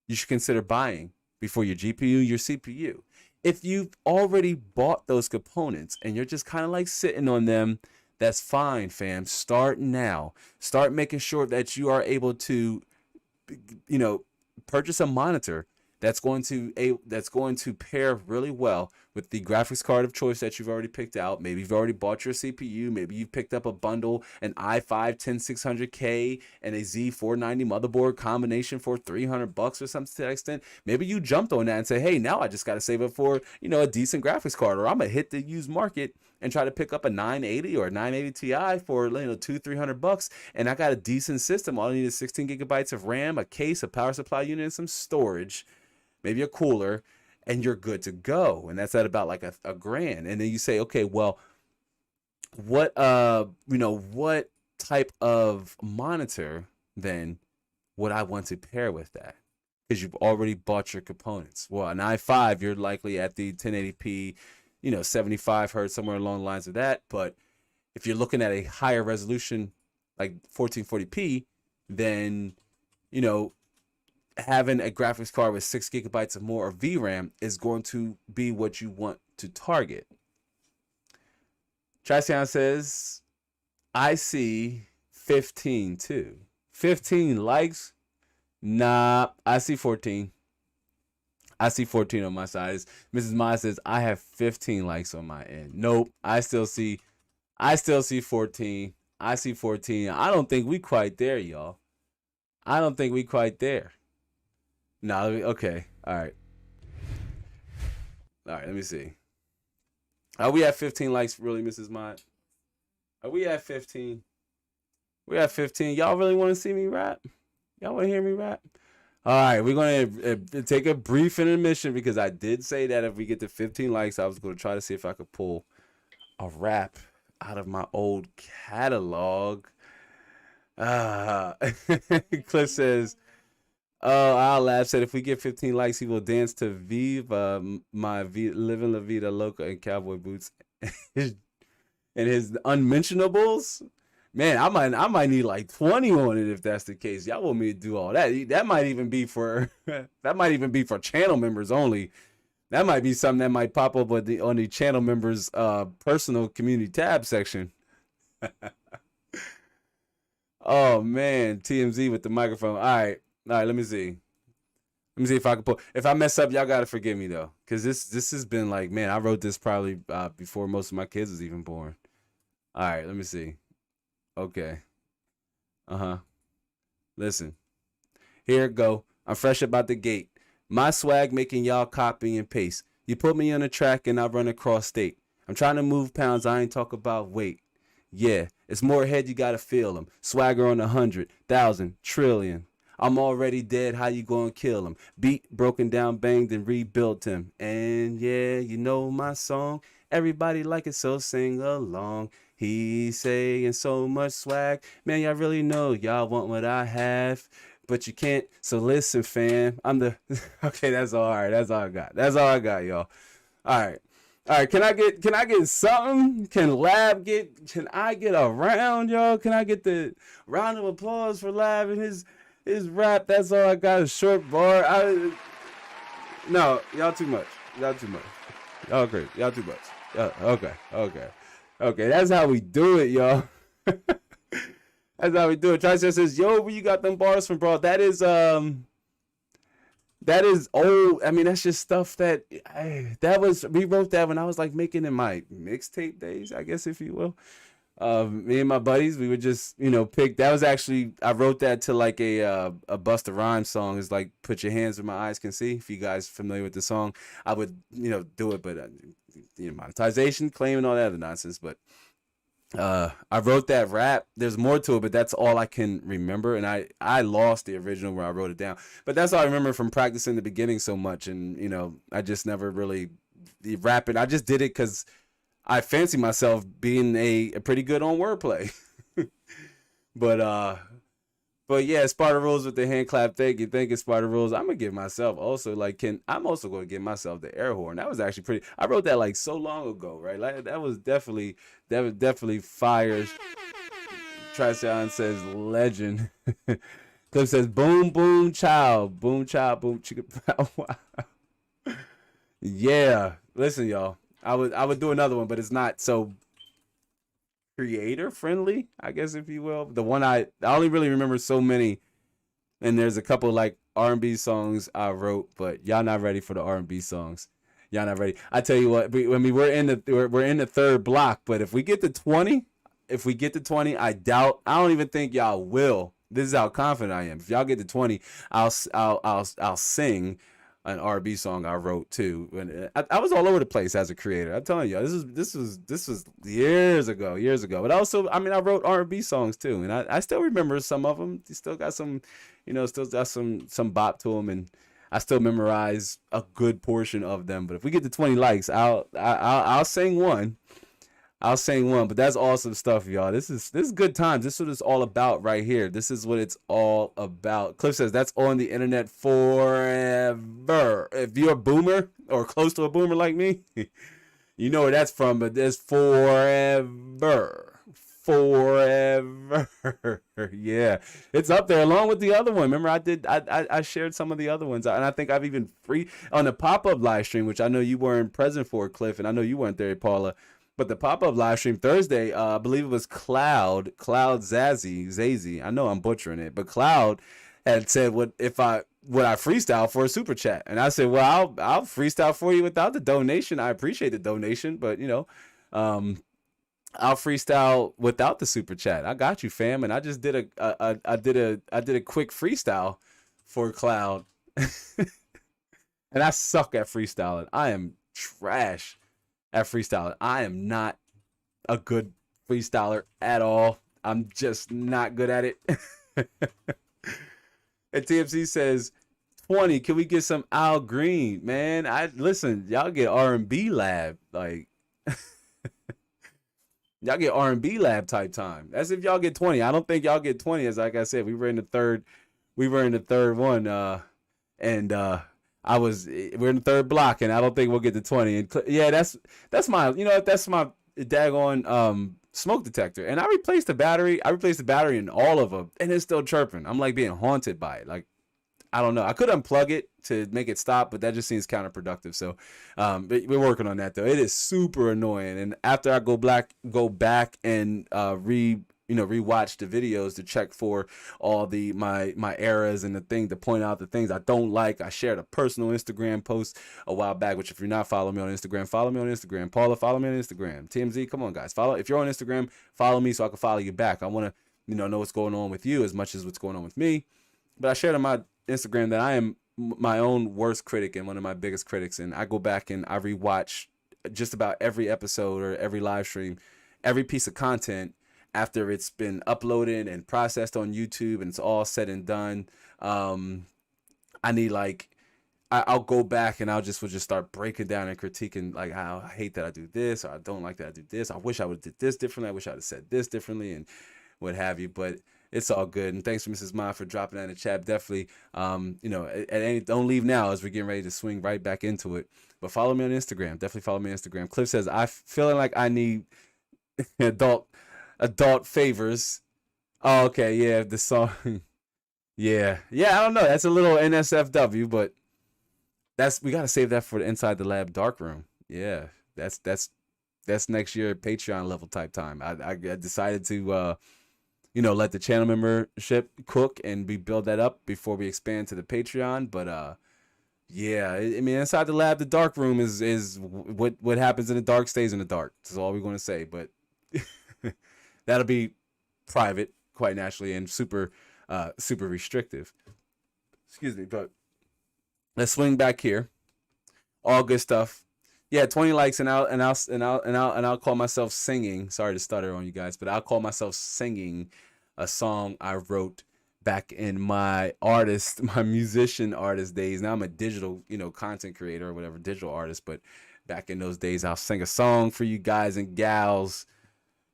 you should consider buying before your GPU, your CPU. If you've already bought those components and you're just kind of like sitting on them, that's fine, fam. Start now. Start making sure that you are able to, purchase a monitor that's going to pair really well with the graphics card of choice that you've already picked out. Maybe you've already bought your CPU. Maybe you've picked up a bundle, an i5-10600K and a Z490 motherboard combination for $300 or something to that extent. Maybe you jumped on that and say, hey, now I just got to save up for, a decent graphics card, or I'm going to hit the used market and try to pick up a 980 or a 980 Ti for $200-300, and I got a decent system. All I need is 16 gigabytes of RAM, a case, a power supply unit, and some storage, maybe a cooler, and you're good to go. And that's at about like a grand. And then you say, okay, well, what type of monitor then would I want to pair with that? Because you've already bought your components. Well, an i5, you're likely at the 1080p 75 hertz, somewhere along the lines of that. But if you're looking at a higher resolution, like 1440p, then, having a graphics card with 6 gigabytes or more of VRAM is going to be what you want to target. Triceon says, I see 15 too. 15 likes? Nah, I see 14. I see 14 on my side. Mrs. Maya says, I have 15 likes on my end. Nope, I still see 14. I see 14. I don't think we quite there, y'all. I don't think we quite there. No, okay. All right, let me see. Are we at 15 likes, really, Mrs. Mott? Are we at 15? We're at 15. Y'all really want to see me rap? Y'all want to hear me rap? All right, we're going to take a brief intermission because I did say that if we get to 15 likes, I was going to try to see if I could pull a rap out of my old catalog. Cliff says, oh, I'll laugh. Said if we get 15 likes, he will dance to Viva, Living La Vida Loca in cowboy boots and his unmentionables. Man, I might need like 20 on it if that's the case. Y'all want me to do all that? That might even be for channel members only. That might be something that might pop up on the channel members' personal community tab section. Oh man, TMZ with the microphone. All right, let me see. Let me see if I can pull. If I mess up, y'all gotta forgive me though, because this has been like, man, I wrote this probably before most of my kids was even born. All right, let me see. Okay. Listen. Here it go. I'm fresh about the gate. My swag making y'all copy and paste. You put me on a track and I run across state. I'm trying to move pounds. I ain't talk about weight. Yeah, it's more head, you gotta feel them. Swagger on 100,000 trillion. I'm already dead. How you gonna kill him? Beat broken down, banged and rebuilt him. And yeah, you know my song. Everybody like it, so sing along. He's saying so much swag. Man, y'all really know y'all want what I have, but you can't. So listen, fam. I'm the okay. That's all right. That's all I got. That's all I got, y'all. All right. Can I get something? Can I get a round, y'all? Can I get the round of applause for Lab and his rap? That's all I got. A short bar. No, y'all too much. Y'all too much. Y'all great. Y'all too much. Okay. That's how we do it, y'all. That's how we do it. Triceps says, "Yo, where you got them bars from, bro?" That is old. I mean, that's just stuff that we wrote that when I was like making in my mixtape days, I guess, if you will. Me and my buddies, we would just, pick. That was actually, I wrote that to like a Busta Rhymes song. Is like, put your hands where my eyes can see. If you guys familiar with the song, I would, do it, but monetization, claim, and all that other nonsense. But I wrote that rap. There's more to it, but that's all I can remember. And I lost the original where I wrote it down. But that's all I remember from practicing the beginning so much. And, I just never really rap it. I just did it because I fancy myself being a pretty good on wordplay. But yeah, Sparta Rules with the hand clap. Thank you, Sparta Rules. I'm gonna give myself also I'm also gonna give myself the air horn. That was actually pretty. I wrote that like so long ago, right? Like that was definitely fires. Triceon says legend. Cliff says boom boom chow boom chicken. Wow. Yeah, listen, y'all. I would do another one, but it's not so creator friendly, I guess, if you will. The one I only really remember so many, and there's a couple like R&B songs I wrote, but y'all not ready for the R&B songs. Y'all not ready. I tell you what, we're in the third block, but if we get to 20, I don't even think y'all will. This is how confident I am. If y'all get to 20, I'll sing an R&B song I wrote too. And I was all over the place as a creator. I'm telling you, this was years ago. But also, I wrote R&B songs too, and I still remember some of them. You still got some, still got some bop to them, and I still memorize a good portion of them. But if we get to 20 likes, I'll sing one. But that's awesome stuff, y'all. This is good times. This is what it's all about right here. This is what it's all about. Cliff says that's on the internet forever. If you're a boomer or close to a boomer like me, You know where that's from, but there's forever. Forever. Yeah. It's up there along with the other one. Remember I shared some of the other ones. And I think I've even free on the pop-up live stream, which I know you weren't present for, Cliff, and I know you weren't there, Paula. But the pop-up live stream Thursday, I believe it was Cloud Zazie. I know I'm butchering it, but Cloud had said would I freestyle for a super chat, and I said, well, I'll freestyle for you without the donation. I appreciate the donation, but I'll freestyle without the super chat. I got you, fam. And I just did a quick freestyle for Cloud, and I suck at freestyling. I am trash at freestyling. I am not a good freestyler at all. I'm just not good at it. And TMC says 20. Can we get some Al Green, man? Listen. Y'all get R&B lab, like y'all get R&B lab type time. That's if y'all get 20. I don't think y'all get 20. As like I said, we were in the third one, and we're in the third block, and I don't think we'll get to 20. And yeah, that's my daggone smoke detector, and I replaced the battery in all of them, and it's still chirping. I'm like being haunted by it. Like, I don't know. I could unplug it to make it stop, but that just seems counterproductive. So but we're working on that though. It is super annoying, and after I go back and rewatch the videos to check for all the my errors and the thing to point out the things I don't like. I shared a personal Instagram post a while back, which if you're not following me on Instagram, follow me on Instagram. Paula, follow me on Instagram. TMZ, come on guys, follow. If you're on Instagram, follow me so I can follow you back. I want to know what's going on with you as much as what's going on with me. But I shared on my Instagram that I am my own worst critic and one of my biggest critics, and I go back and I rewatch just about every episode or every live stream, every piece of content after it's been uploaded and processed on YouTube and it's all said and done. I need I'll go back and we'll just start breaking down and critiquing like how I hate that I do this, or I don't like that I do this. I wish I would have did this differently. I wish I would have said this differently and what have you. But it's all good. And thanks for Mrs. Ma for dropping that in the chat. Definitely, don't leave now as we're getting ready to swing right back into it. But follow me on Instagram. Definitely follow me on Instagram. Cliff says, I feeling like I need adult favors. Oh, okay. Yeah. The song. Yeah. I don't know. That's a little NSFW, but we got to save that for the Inside the Lab dark room. Yeah. That's next year Patreon level type time. I decided to, let the channel membership cook and we build that up before we expand to the Patreon. But yeah, I mean, Inside the Lab, the dark room is what happens in the dark stays in the dark. That's all we're going to say. But that'll be private, quite naturally, and super restrictive. Excuse me, but let's swing back here. All good stuff. Yeah, 20 likes and I'll call myself singing. Sorry to stutter on you guys, but I'll call myself singing a song I wrote back in my musician artist days. Now I'm a digital, content creator or whatever, digital artist, but back in those days I'll sing a song for you guys and gals.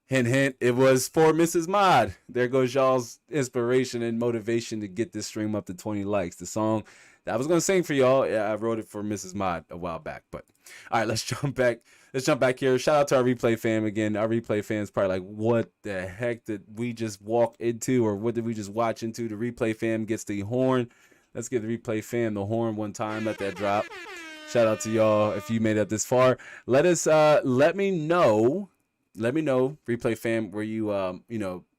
Hint, hint, it was for Mrs. Mod. There goes y'all's inspiration and motivation to get this stream up to 20 likes. The song that I was going to sing for y'all, yeah, I wrote it for Mrs. Mod a while back. But all right, let's jump back. Let's jump back here. Shout out to our replay fam again. Our replay fans probably like, what the heck did we just walk into, or what did we just watch into? The replay fam gets the horn. Let's give the replay fam the horn one time. Let that drop. Shout out to y'all if you made it this far. Let me know, replay fam, where you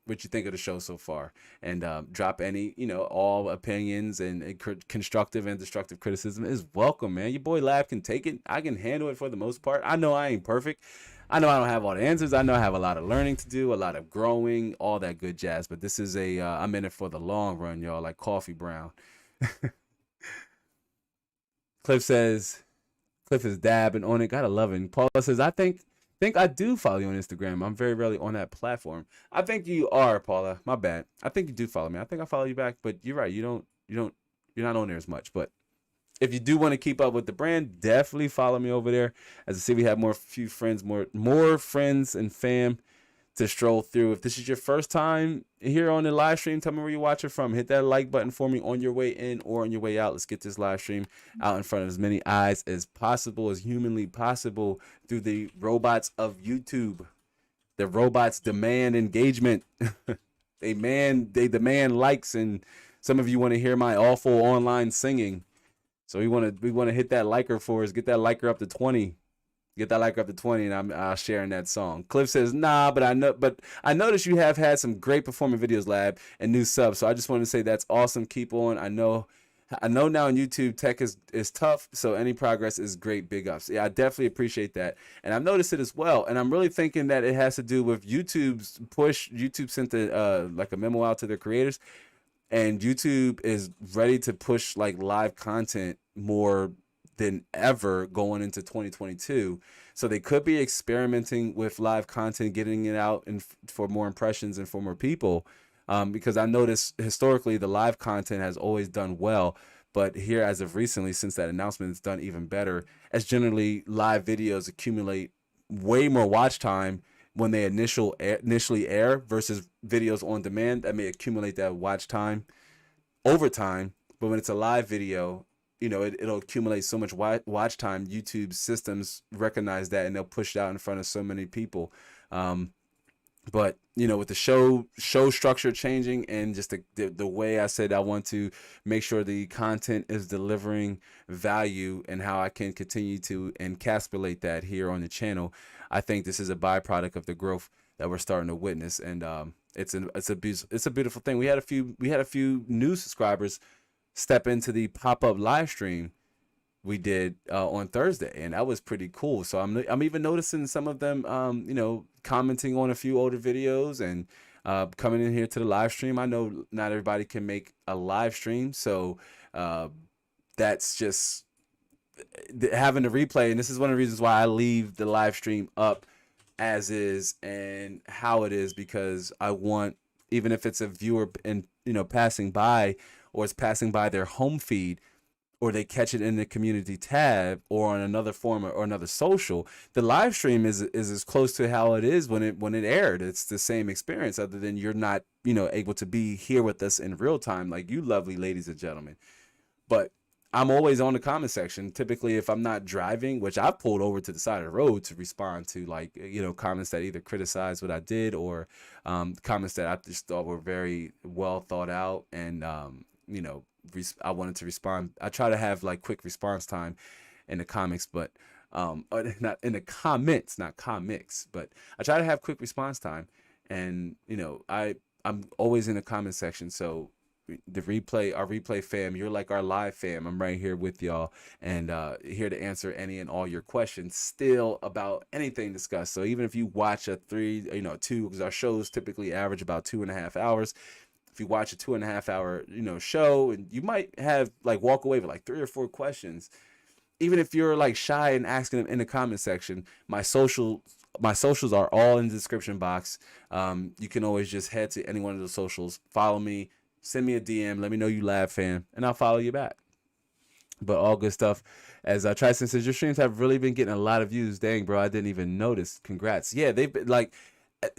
what you think of the show so far, and drop any all opinions and constructive and destructive criticism is welcome, man. Your boy Lab can take it. I can handle it for the most part. I know I ain't perfect. I know I don't have all the answers. I know I have a lot of learning to do, a lot of growing, all that good jazz. But this is I'm in it for the long run, y'all. Like Coffee Brown. Cliff is dabbing on it. Gotta love it. Paula says, I think I do follow you on Instagram. I'm very rarely on that platform. I think you are, Paula. My bad. I think you do follow me. I think I follow you back, but you're right. You're not on there as much. But if you do want to keep up with the brand, definitely follow me over there. As I see, we have more friends and fam to stroll through. If this is your first time here on the live stream, tell me where you watch it from. Hit that like button for me on your way in or on your way out. Let's get this live stream out in front of as many eyes as possible, as humanly possible, through the robots of YouTube. The robots demand engagement. They demand likes, and some of you want to hear my awful online singing. So we want to hit that liker for us. Get that liker up to 20. Get that liker up to 20, and I'm sharing that song. Cliff says, nah, but I noticed you have had some great performing videos, Lab, and new subs. So I just want to say that's awesome. Keep on. I know now in YouTube tech is tough, so any progress is great. Big ups. Yeah, I definitely appreciate that. And I've noticed it as well. And I'm really thinking that it has to do with YouTube's push. YouTube sent like a memo out to their creators, and YouTube is ready to push like live content more than ever going into 2022. So they could be experimenting with live content, getting it out and for more impressions and for more people. Because I noticed historically the live content has always done well, but here as of recently, since that announcement, it's done even better, as generally live videos accumulate way more watch time when they initially air versus videos on demand that may accumulate that watch time over time. But when it's a live video, it'll accumulate so much watch time. YouTube systems recognize that, and they'll push it out in front of so many people. But with the show structure changing, and just the way I said I want to make sure the content is delivering value and how I can continue to encapsulate that here on the channel, I think this is a byproduct of the growth that we're starting to witness, and it's a beautiful thing. We had a few new subscribers step into the pop-up live stream we did on Thursday, and that was pretty cool. So I'm even noticing some of them commenting on a few older videos and coming in here to the live stream. I know not everybody can make a live stream, so that's just having the replay, and this is one of the reasons why I leave the live stream up as is and how it is, because I want, even if it's a viewer and passing by, or it's passing by their home feed, or they catch it in the community tab or on another form or another social, the live stream is as close to how it is when it aired. It's the same experience, other than you're not able to be here with us in real time like you lovely ladies and gentlemen. But I'm always on the comment section. Typically, if I'm not driving, which I've pulled over to the side of the road to respond to, like, comments that either criticize what I did, or comments that I just thought were very well thought out, and I wanted to respond. I try to have like quick response time in the comics, but not in the comments, not comics, but I try to have quick response time. And I'm always in the comment section. So our replay fam, you're like our live fam. I'm right here with y'all, and here to answer any and all your questions still about anything discussed. So even if you watch a 2, because our shows typically average about 2.5 hours. If you watch a 2.5 hour, show, and you might have like walk away with like 3 or 4 questions, even if you're like shy and asking them in the comment section, my socials are all in the description box. You can always just head to any one of the socials, follow me, send me a DM, let me know you Lab fan, and I'll follow you back. But all good stuff. As Tristan says, your streams have really been getting a lot of views. Dang, bro, I didn't even notice. Congrats. Yeah, they've been like,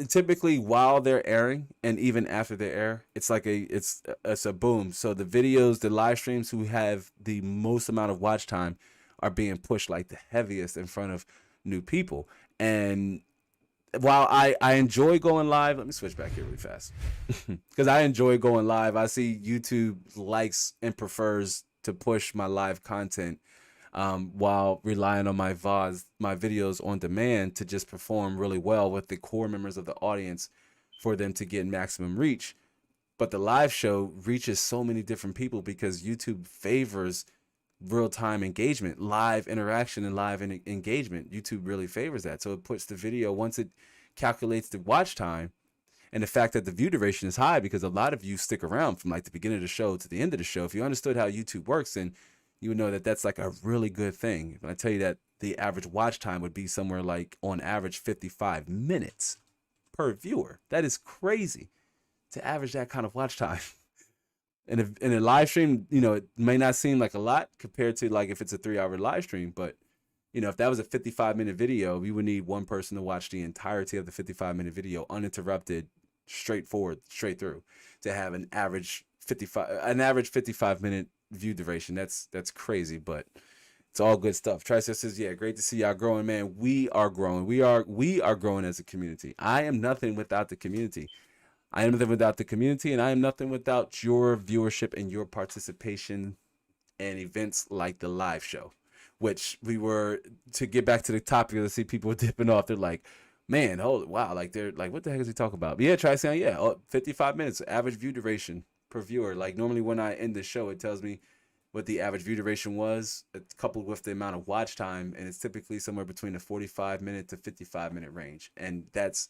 typically while they're airing and even after they air, it's like it's a boom. So the videos, the live streams who have the most amount of watch time are being pushed like the heaviest in front of new people. And while I enjoy going live, let me switch back here really fast, because I enjoy going live. I see YouTube likes and prefers to push my live content, while relying on my videos on demand to just perform really well with the core members of the audience for them to get maximum reach. But the live show reaches so many different people because YouTube favors real-time engagement, live interaction, and live engagement. YouTube really favors that. So it puts the video, once it calculates the watch time and the fact that the view duration is high, because a lot of you stick around from like the beginning of the show to the end of the show. If you understood how YouTube works, then you would know that that's like a really good thing. When I tell you that the average watch time would be somewhere like on average 55 minutes per viewer. That is crazy to average that kind of watch time. In a live stream, it may not seem like a lot compared to like if it's a 3-hour live stream, but if that was a 55-minute video, we would need one person to watch the entirety of the 55-minute video uninterrupted, straightforward, straight through, to have an average 55-minute view duration. That's crazy, but it's all good stuff. Tricep says, yeah, great to see y'all growing, man. We are growing. We are growing as a community. I am nothing without the community. I am nothing without the community, and I am nothing without your viewership and your participation in events like the live show, which we were, to get back to the topic, to see people dipping off. They're like, man, wow. Like, they're like, what the heck is he talking about? But yeah, try saying, yeah, 55 minutes, average view duration per viewer. Like, normally when I end the show, it tells me what the average view duration was, coupled with the amount of watch time, and it's typically somewhere between the 45-minute to 55-minute range, and that's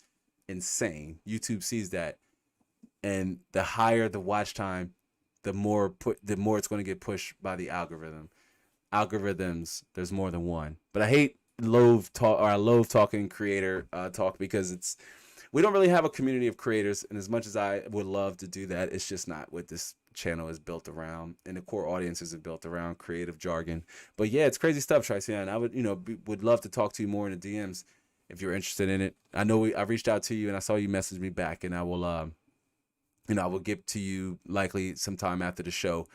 insane. YouTube sees that, and the higher the watch time, the more it's going to get pushed by the algorithms. There's more than one, but I hate loathe talking creator talk, because we don't really have a community of creators, and as much as I would love to do that, it's just not what this channel is built around, and the core audiences are built around creative jargon. But yeah, it's crazy stuff, Tracy, and I would would love to talk to you more in the DMs if you're interested in it. I know I reached out to you, and I saw you message me back, and I will I will get to you likely sometime after the show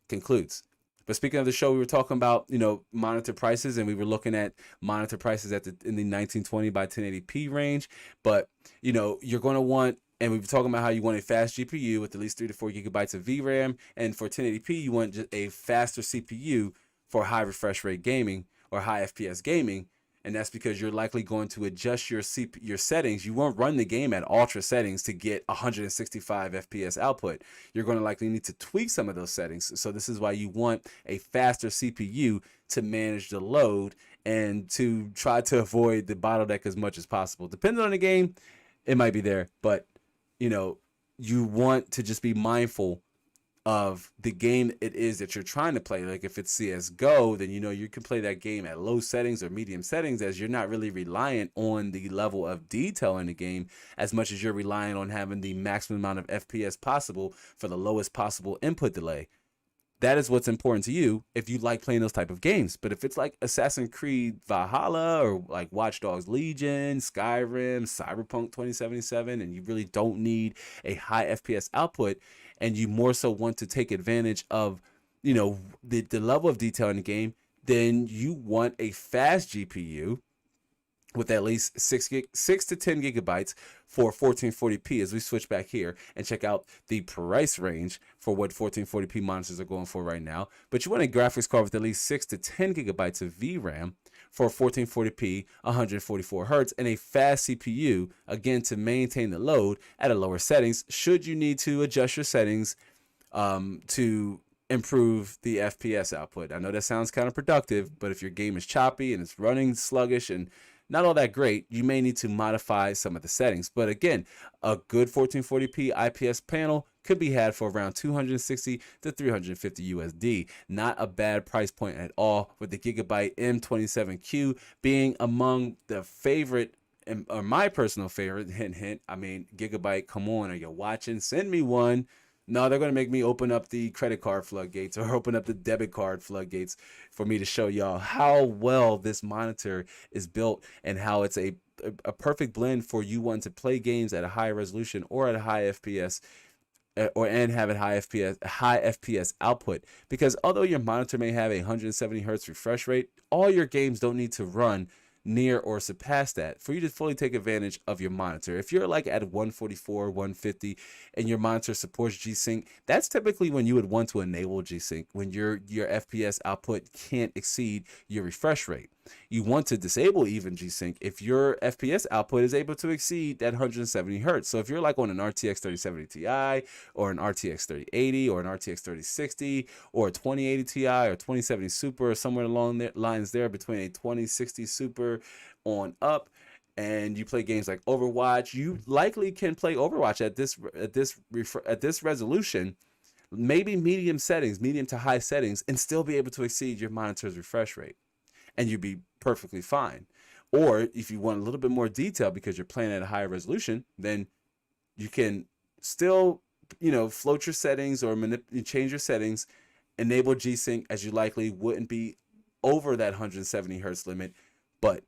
concludes. But speaking of the show, we were talking about, monitor prices, and we were looking at monitor prices in the 1920 by 1080p range. But, you're going to want, and we were talking about how you want a fast GPU with at least 3 to 4 gigabytes of VRAM. And for 1080p, you want just a faster CPU for high refresh rate gaming or high FPS gaming. And that's because you're likely going to adjust your settings. You won't run the game at ultra settings to get 165 FPS output. You're going to likely need to tweak some of those settings. So this is why you want a faster CPU to manage the load and to try to avoid the bottleneck as much as possible. Depending on the game, it might be there, but you want to just be mindful of the game it is that you're trying to play. Like, if it's CSGO, then you can play that game at low settings or medium settings, as you're not really reliant on the level of detail in the game as much as you're relying on having the maximum amount of FPS possible for the lowest possible input delay. That is what's important to you if you like playing those type of games. But if it's like Assassin's Creed Valhalla or like Watch Dogs Legion, Skyrim, Cyberpunk 2077, and you really don't need a high FPS output, and you more so want to take advantage of, the level of detail in the game, then you want a fast GPU with at least 6 to 10 gigabytes for 1440p, as we switch back here and check out the price range for what 1440p monitors are going for right now. But you want a graphics card with at least 6 to 10 gigabytes of VRAM for 1440p, 144 hertz, and a fast CPU, again, to maintain the load at a lower settings, should you need to adjust your settings to improve the FPS output. I know that sounds kind of productive, but if your game is choppy and it's running sluggish and not all that great, you may need to modify some of the settings. But again, a good 1440p IPS panel could be had for around 260 to 350 USD. Not a bad price point at all, with the Gigabyte M27Q being among the favorite, or my personal favorite. Hint, hint. I mean, Gigabyte, come on, are you watching? Send me one. No, they're going to make me open up the credit card floodgates or open up the debit card floodgates for me to show y'all how well this monitor is built and how it's a perfect blend for you wanting to play games at a high resolution or at a high FPS, and have a high FPS output. Because although your monitor may have a 170 hertz refresh rate, all your games don't need to run near or surpass that for you to fully take advantage of your monitor. If you're like at 144, 150 and your monitor supports G-Sync, that's typically when you would want to enable G-Sync, when your FPS output can't exceed your refresh rate. You want to disable even G-Sync if your FPS output is able to exceed that 170 hertz. So if you're like on an RTX 3070 Ti or an RTX 3080 or an RTX 3060 or a 2080 Ti or 2070 Super or somewhere along the lines there between a 2060 Super on up, and you play games like Overwatch, you likely can play Overwatch at this resolution, maybe medium to high settings, and still be able to exceed your monitor's refresh rate, and you'd be perfectly fine. Or if you want a little bit more detail because you're playing at a higher resolution, then you can still, float your settings or change your settings, enable G-Sync, as you likely wouldn't be over that 170 hertz limit, but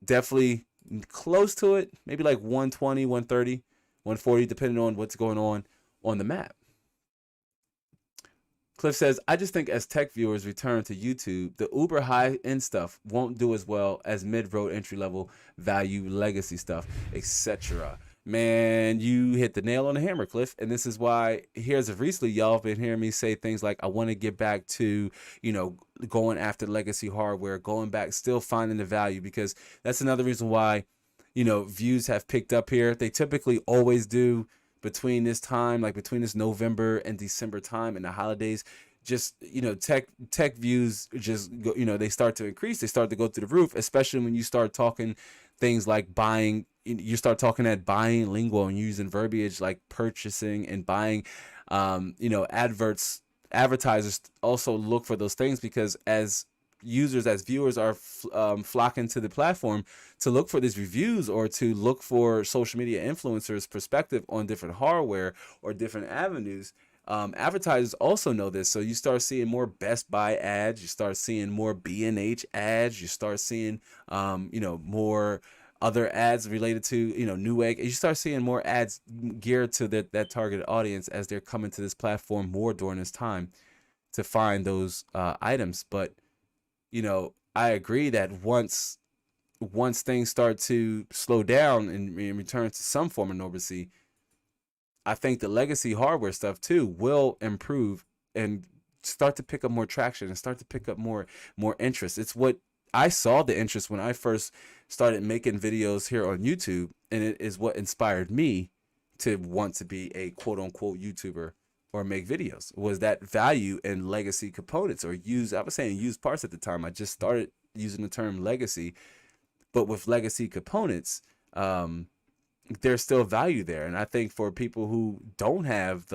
definitely close to it, maybe like 120, 130, 140, depending on what's going on the map. Cliff says, I just think as tech viewers return to YouTube, the uber high-end stuff won't do as well as mid-road entry-level value legacy stuff, etc. Man, you hit the nail on the hammer, Cliff. And this is why, here's of recently, y'all have been hearing me say things like, I want to get back to, going after legacy hardware, going back, still finding the value, because that's another reason why, views have picked up here. They typically always do between this time, like between this November and December time and the holidays. Just, tech views just go, they start to increase. They start to go through the roof, especially when you start talking things like buying. You start talking that buying lingo and using verbiage like purchasing and buying. Advertisers also look for those things, because as users, as viewers are flocking to the platform to look for these reviews or to look for social media influencers' perspective on different hardware or different avenues. Advertisers also know this, so you start seeing more Best Buy ads, you start seeing more B&H ads, you start seeing more other ads related to Newegg. You start seeing more ads geared to that targeted audience as they're coming to this platform more during this time to find those items. But I agree that once things start to slow down and return to some form of normalcy, I think the legacy hardware stuff too will improve and start to pick up more traction and start to pick up more interest. It's what I saw the interest when I first started making videos here on YouTube, and it is what inspired me to want to be a quote unquote YouTuber or make videos, was that value in legacy components, or I was saying used parts at the time. I just started using the term legacy, but with legacy components, there's still value there. And I think for people who don't have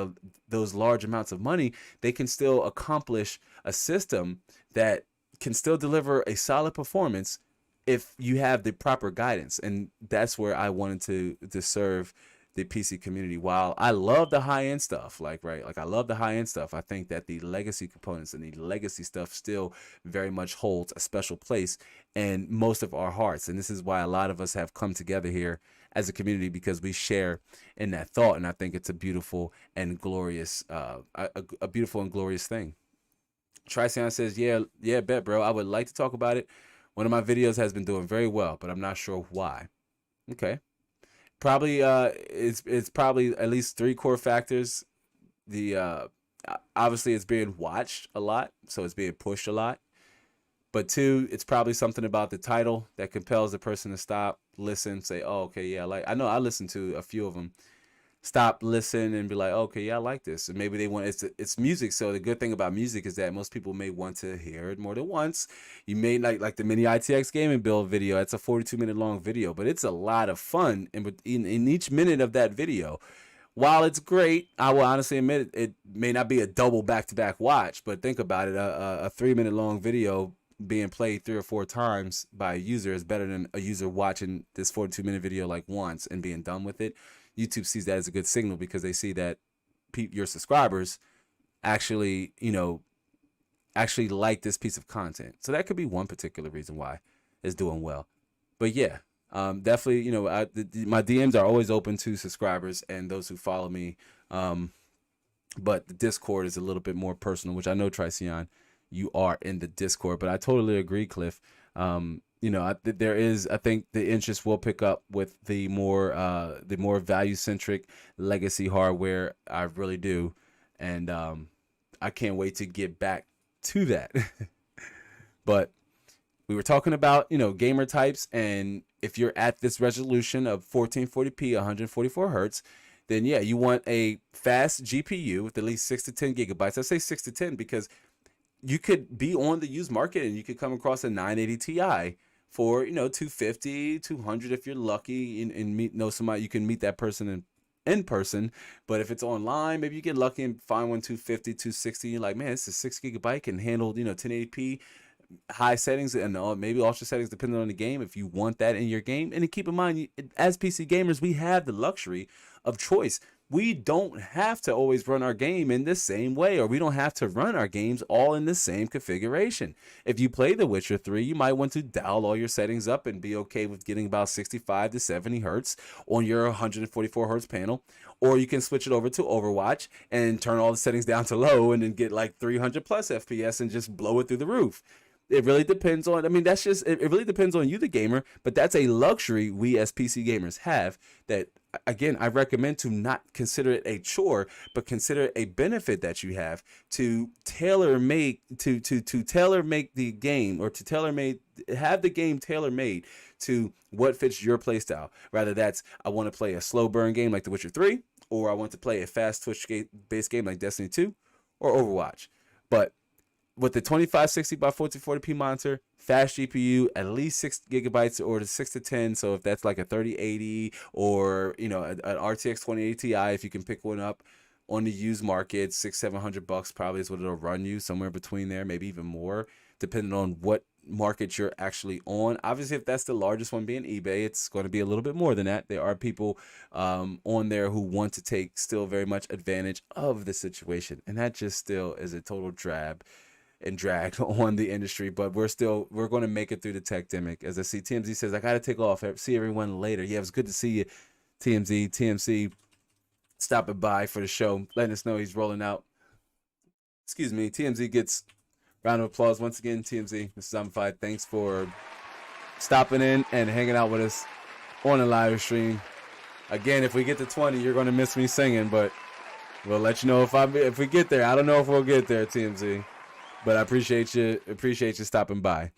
those large amounts of money, they can still accomplish a system that can still deliver a solid performance if you have the proper guidance. And that's where I wanted to serve the PC community. While I love the high-end stuff, like I love the high-end stuff, I think that the legacy components and the legacy stuff still very much holds a special place in most of our hearts. And this is why a lot of us have come together here as a community, because we share in that thought. And I think it's a beautiful and glorious, a beautiful and glorious thing. Triceon says, yeah, bet, bro. I would like to talk about it. One of my videos has been doing very well, but I'm not sure why. Okay. Probably it's probably at least 3 core factors. The obviously it's being watched a lot, so it's being pushed a lot. But 2, it's probably something about the title that compels the person to stop, listen, say, oh, okay, yeah, I know I listened to a few of them. Stop, listen, and be like, okay, yeah, I like this. And maybe they want it's music. So the good thing about music is that most people may want to hear it more than once. You may like the mini ITX gaming build video. It's a 42-minute long video, but it's a lot of fun. And in each minute of that video, while it's great, I will honestly admit it may not be a double back-to-back watch. But think about it: a 3-minute long video being played 3 or 4 times by a user is better than a user watching this 42-minute video like once and being done with it. YouTube sees that as a good signal, because they see that your subscribers actually like this piece of content. So that could be one particular reason why it's doing well. But yeah, definitely, my DMs are always open to subscribers and those who follow me. But the Discord is a little bit more personal, which I know, Triceon, you are in the Discord. But I totally agree, Cliff. I think the interest will pick up with the more value-centric legacy hardware. I really do. And I can't wait to get back to that. But we were talking about, gamer types, and if you're at this resolution of 1440p, 144 hertz, then yeah, you want a fast GPU with at least 6 to 10 gigabytes. I say 6 to 10 because you could be on the used market and you could come across a 980 Ti for, 250, 200 if you're lucky, and know somebody. You can meet that person in person. But if it's online, maybe you get lucky and find one 250, 260. You're like, man, this is 6 gigabyte, can handle 1080p, high settings, and maybe ultra settings depending on the game if you want that in your game. And keep in mind, as PC gamers, we have the luxury of choice. we don't have to always run our game in the same way, or we don't have to run our games all in the same configuration. If you play The Witcher 3, you might want to dial all your settings up and be okay with getting about 65 to 70 hertz on your 144 hertz panel, or you can switch it over to Overwatch and turn all the settings down to low and then get like 300 plus FPS and just blow it through the roof. It really depends on, I mean, that's just, it really depends on you, the gamer, but that's a luxury we as PC gamers have that, again, I recommend to not consider it a chore, but consider it a benefit that you have to tailor make, to tailor make the game, or to have the game tailor made to what fits your playstyle. Rather that's, I want to play a slow burn game like The Witcher 3, or I want to play a fast Twitch based game like Destiny 2 or Overwatch. But with the 2560 by 1440p monitor, fast GPU, at least 6 gigabytes or the 6 to 10. So if that's like a 3080 or, you know, an RTX 2080 Ti, if you can pick one up on the used market, $600-700 probably is what it'll run you, somewhere between there, maybe even more, depending on what market you're actually on. Obviously, if that's the largest one being eBay, it's going to be a little bit more than that. There are people on there who want to take still very much advantage of the situation, and that just still is a total drag on the industry. But we're going to make it through the tech demic. As I see TMZ says, I gotta take off, see everyone later. Yeah, it was good to see you, TMC stopping by for the show, letting us know he's rolling out. Excuse me. TMZ gets round of applause once again. TMZ, Mr. Zombified, thanks for stopping in and hanging out with us on the live stream. Again, if we get to 20, you're going to miss me singing, but we'll let you know if we get there. I don't know if we'll get there, TMZ. But I appreciate you stopping by.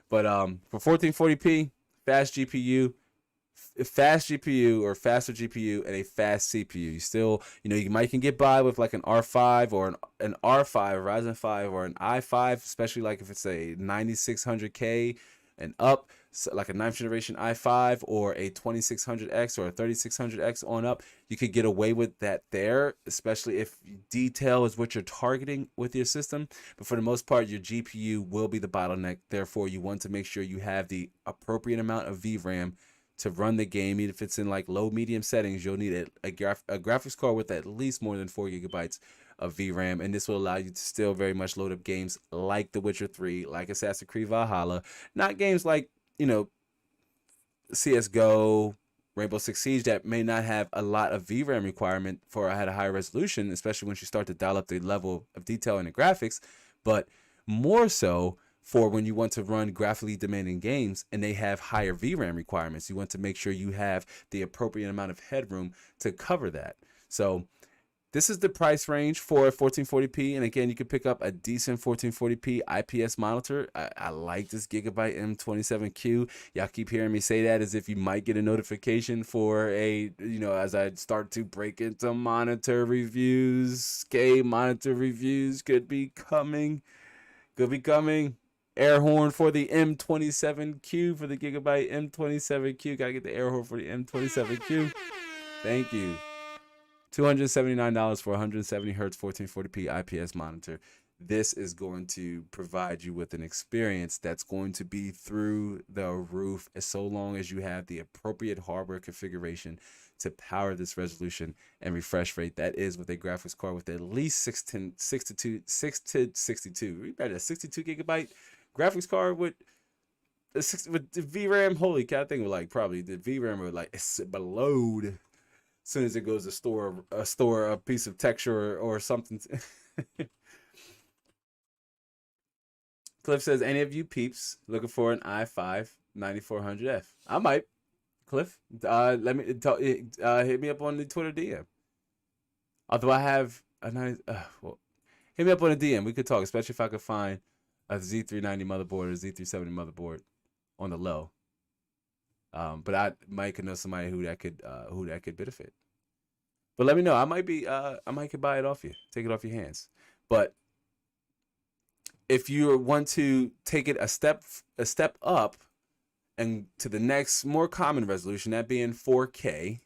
But for 1440p, fast GPU or faster GPU and a fast CPU, you still, you know, you can get by with like an R5 or an R5, Ryzen 5 or an i5, especially like if it's a 9600K and up, so like a 9th generation i5 or a 2600X or a 3600X on up, you could get away with that there, especially if detail is what you're targeting with your system. But for the most part, your GPU will be the bottleneck. Therefore, you want to make sure you have the appropriate amount of VRAM to run the game. Even if it's in like low medium settings, you'll need a graphics card with at least more than 4 gigabytes of VRAM, and this will allow you to still very much load up games like The Witcher 3, like Assassin's Creed Valhalla, not games like, you know, CSGO, Rainbow Six Siege that may not have a lot of VRAM requirement for at a higher resolution, especially once you start to dial up the level of detail in the graphics, but more so for when you want to run graphically demanding games and they have higher VRAM requirements. You want to make sure you have the appropriate amount of headroom to cover that. So this is the price range for 1440p, and again, you can pick up a decent 1440p IPS monitor. I like this Gigabyte M27Q. Y'all keep hearing me say that as if you might get a notification for a, you know, as I start to break into monitor reviews. Monitor reviews could be coming. Air horn for the M27Q, for the Gigabyte M27Q. Gotta get the air horn for the M27Q. Thank you. $279 for 170 hertz 1440p IPS monitor. This is going to provide you with an experience that's going to be through the roof, as so long as you have the appropriate hardware configuration to power this resolution and refresh rate. That is with a graphics card with at least 6 to 62. We better a 62 gigabyte graphics card with the VRAM. Holy cow! I think we're like probably the VRAM would like explode as soon as it goes to store a piece of texture or something. Cliff says, any of you peeps looking for an i5 9400F? I might. Cliff, let me hit me up on the Twitter DM. Although I have a nice, hit me up on the DM. We could talk, especially if I could find a Z390 motherboard or a Z370 motherboard on the low. But I might know somebody who that could benefit. But let me know. I might could buy it off you, take it off your hands. But if you want to take it a step up and to the next more common resolution, that being 4K,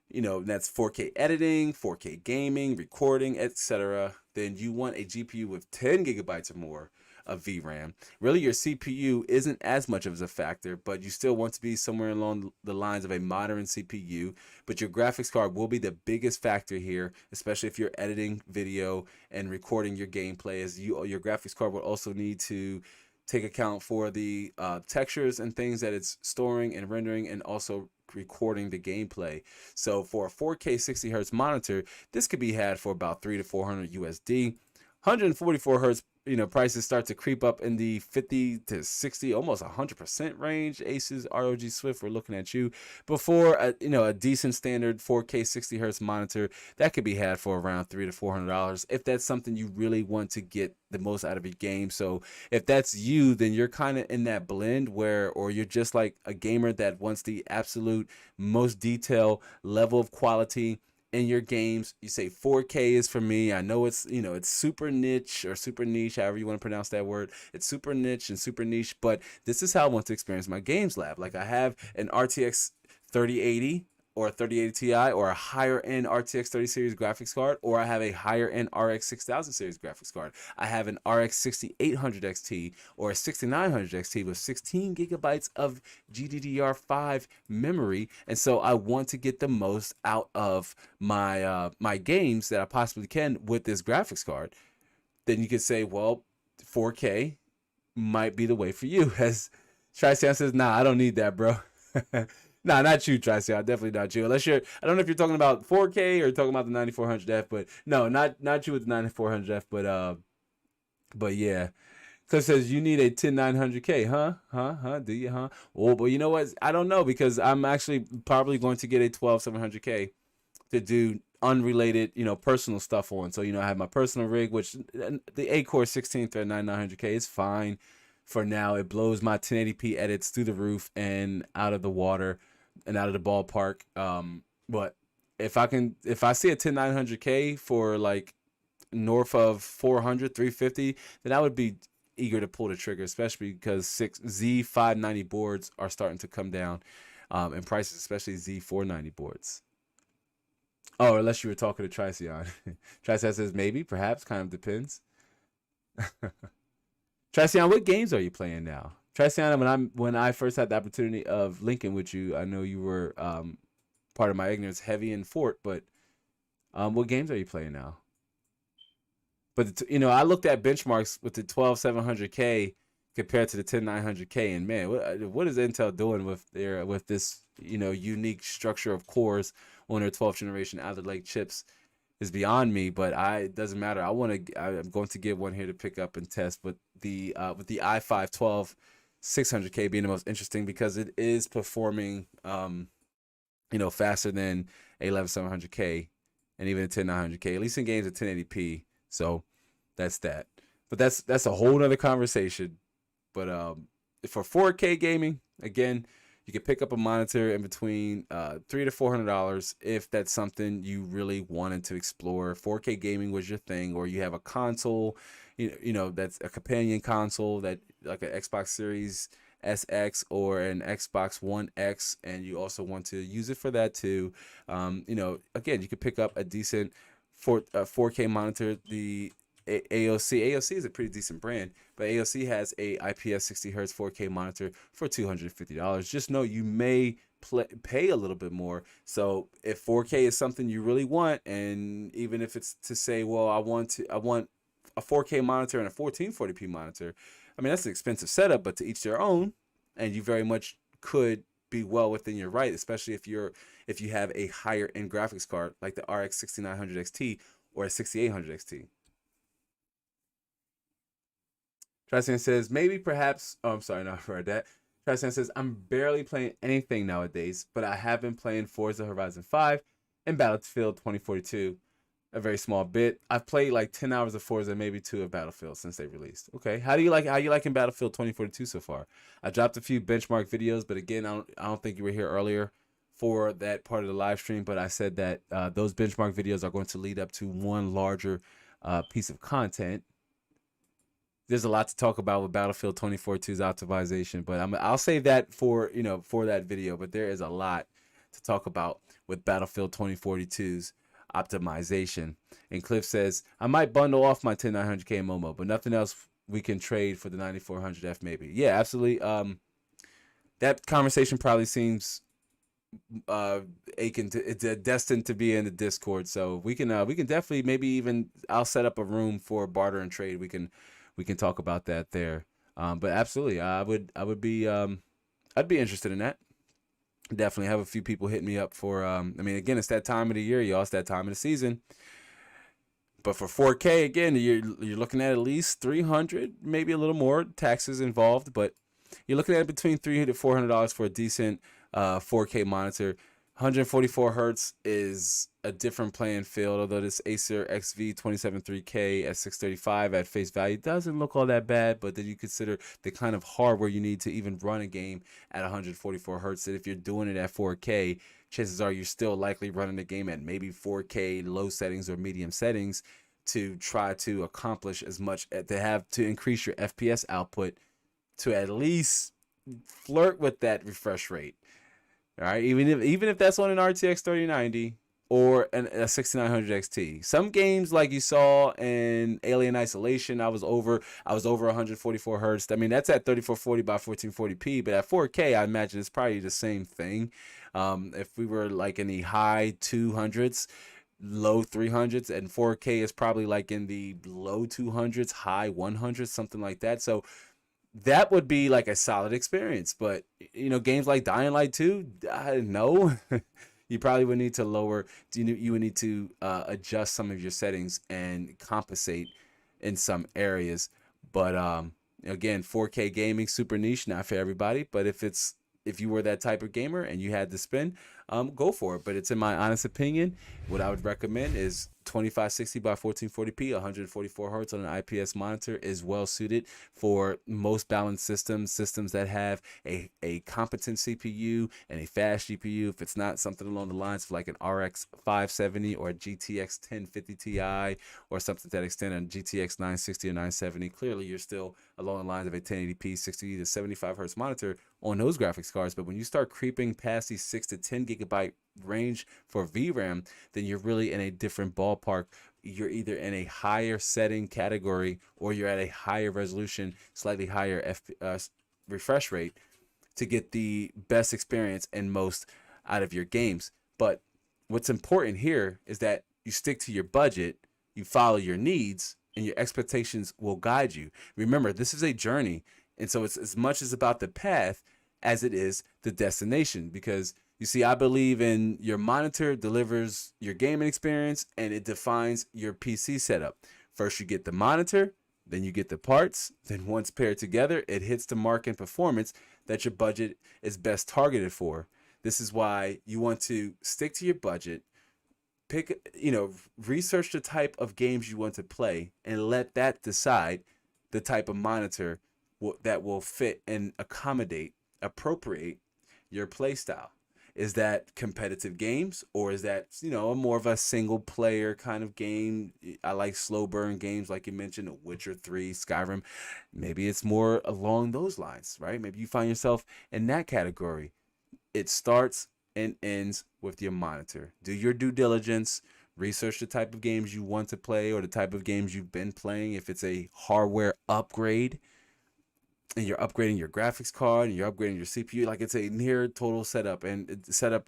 you know, that's 4K editing, 4K gaming, recording, etc., then you want a GPU with 10 gigabytes or more of VRAM. Really, your CPU isn't as much of a factor, but you still want to be somewhere along the lines of a modern CPU. But your graphics card will be the biggest factor here, especially if you're editing video and recording your gameplay. As your graphics card will also need to take account for the textures and things that it's storing and rendering, and also recording the gameplay. So for a 4K 60 hertz monitor, this could be had for about 300 to 400 USD. 144 hertz, prices start to creep up in the 50 to 60, almost 100% range. Asus ROG Swift, we're looking at you. Before a decent standard 4K 60 hertz monitor, that could be had for around $300 to $400 if that's something you really want to get the most out of your game. So if that's you, then you're kind of in that blend or you're just like a gamer that wants the absolute most detailed level of quality in your games. You say 4K is for me. I know it's super niche or super niche, however you want to pronounce that word. It's super niche and super niche, but this is how I want to experience my games lab. Like I have an RTX 3080 or a 3080 Ti or a higher end RTX 30 series graphics card, or I have a higher end RX 6000 series graphics card. I have an RX 6800 XT or a 6900 XT with 16 gigabytes of GDDR5 memory, and so I want to get the most out of my my games that I possibly can with this graphics card. Then you could say, well, 4K might be the way for you. As Tricean says, nah, I don't need that, bro. Nah, not you, Tricean. Definitely not you. Unless I don't know if you're talking about 4K or talking about the 9400F, but no, not you with the 9400F, but yeah. Cliff says you need a 10900K, huh? Do you, huh? Well, but you know what? I don't know, because I'm actually probably going to get a 12700K to do unrelated, personal stuff on. So, I have my personal rig, which the 8-core 16-thread 9900K is fine for now. It blows my 1080p edits through the roof and out of the water and out of the ballpark. But if I see a 10900K for like north of 400, 350, then I would be eager to pull the trigger, especially because Z590 boards are starting to come down in prices, especially Z490 boards. Oh, unless you were talking to Tricean. Tricean says maybe, perhaps, kind of depends. Tricean, what games are you playing now? Tricean, when I first had the opportunity of linking with you, I know you were part of my ignorance, heavy in Fort, but what games are you playing now? But I looked at benchmarks with the 12700K compared to the 10900K, and man, what is Intel doing with this unique structure of cores on their 12th generation Alder Lake chips is beyond me. But it doesn't matter. I'm going to get one here to pick up and test. But the i5 12 600K being the most interesting, because it is performing faster than a 11700K and even a 10900K, at least in games at 1080p. So that's that. But that's a whole nother conversation. But for 4K gaming, again, you can pick up a monitor in between $300 to $400 if that's something you really wanted to explore. 4K gaming was your thing, or you have a console, that's a companion console, that like an Xbox Series SX or an Xbox One X, and you also want to use it for that too. Again, you could pick up a decent 4K monitor. The AOC is a pretty decent brand, but AOC has a IPS 60 hertz 4K monitor for $250. Just know you may pay a little bit more. So if 4K is something you really want, and even if it's to say, well, I want a 4K monitor and a 1440p monitor, I mean, that's an expensive setup, but to each their own, and you very much could be well within your right, especially if you have a higher end graphics card like the RX 6900 XT or a 6800 XT. Tricean says, maybe, perhaps, oh, I'm sorry, not for that. Tricean says, I'm barely playing anything nowadays, but I have been playing Forza Horizon 5 and Battlefield 2042 a very small bit. I've played like 10 hours of Forza, maybe 2 of Battlefield since they released. Okay, how you liking Battlefield 2042 so far? I dropped a few benchmark videos, but again, I don't think you were here earlier for that part of the live stream, but I said that those benchmark videos are going to lead up to one larger piece of content. There's a lot to talk about with Battlefield 2042's optimization, but I'll save that for that video. But there is a lot to talk about with Battlefield 2042's optimization. And Cliff says, I might bundle off my 10900K Momo, but nothing else we can trade for the 9400F maybe. Yeah, absolutely. That conversation probably seems aching to, it's destined to be in the Discord. So we can definitely, maybe even I'll set up a room for barter and trade. We can talk about that there. But absolutely, I'd be interested in that. Definitely have a few people hitting me up for. I mean, again, it's that time of the year, y'all. It's that time of the season. But for 4K, again, you're looking at least 300, maybe a little more, taxes involved, but you're looking at between $300 to $400 for a decent 4K monitor. 144 hertz is a different playing field, although this Acer XV273K at 635 at face value doesn't look all that bad, but then you consider the kind of hardware you need to even run a game at 144 hertz, that if you're doing it at 4K, chances are you're still likely running the game at maybe 4K low settings or medium settings to try to accomplish as much, to increase your FPS output to at least flirt with that refresh rate. All right, even if that's on an RTX 3090 or a 6900 XT. Some games, like you saw in Alien Isolation, I was over 144 hertz. I mean, that's at 3440 by 1440p, but at 4K, I imagine it's probably the same thing. If we were like in the high 200s, low 300s, and 4K is probably like in the low 200s, high 100s, something like that. So that would be like a solid experience. But games like Dying Light 2, I don't know. You probably would need to you would need to adjust some of your settings and compensate in some areas. But again, 4K gaming, super niche, not for everybody. But if you were that type of gamer and you had to spend, go for it. But it's in my honest opinion, what I would recommend is 2560 by 1440p, 144 hertz on an IPS monitor is well suited for most balanced systems that have a competent CPU and a fast GPU. If it's not something along the lines of like an RX 570 or a GTX 1050 Ti or something to that extent, a GTX 960 or 970, clearly you're still along the lines of a 1080p 60 to 75 hertz monitor on those graphics cards. But when you start creeping past these 6 to 10 gigabyte range for VRAM, then you're really in a different ballpark. You're either in a higher setting category or you're at a higher resolution, slightly higher refresh rate to get the best experience and most out of your games. But what's important here is that you stick to your budget, you follow your needs, and your expectations will guide you. Remember, this is a journey, and so it's as much as about the path as it is the destination. Because you see, I believe in your monitor delivers your gaming experience and it defines your PC setup. First, you get the monitor, then you get the parts. Then once paired together, it hits the mark in performance that your budget is best targeted for. This is why you want to stick to your budget, research the type of games you want to play and let that decide the type of monitor that will fit and appropriate your play style. Is that competitive games, or is that more of a single player kind of game? I like slow burn games like you mentioned, Witcher 3, Skyrim. Maybe it's more along those lines, right? Maybe you find yourself in that category. It starts and ends with your monitor. Do your due diligence, research the type of games you want to play or the type of games you've been playing. If it's a hardware upgrade and you're upgrading your graphics card and you're upgrading your CPU, like it's a near total setup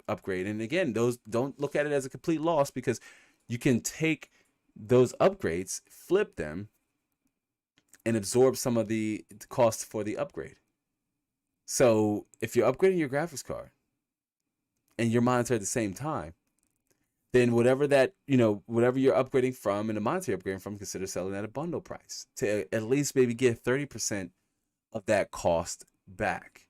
upgrade. And again, those, don't look at it as a complete loss, because you can take those upgrades, flip them, and absorb some of the cost for the upgrade. So if you're upgrading your graphics card and your monitor at the same time, then whatever you're upgrading from and the monitor you're upgrading from, consider selling at a bundle price to at least maybe get 30% of that cost back.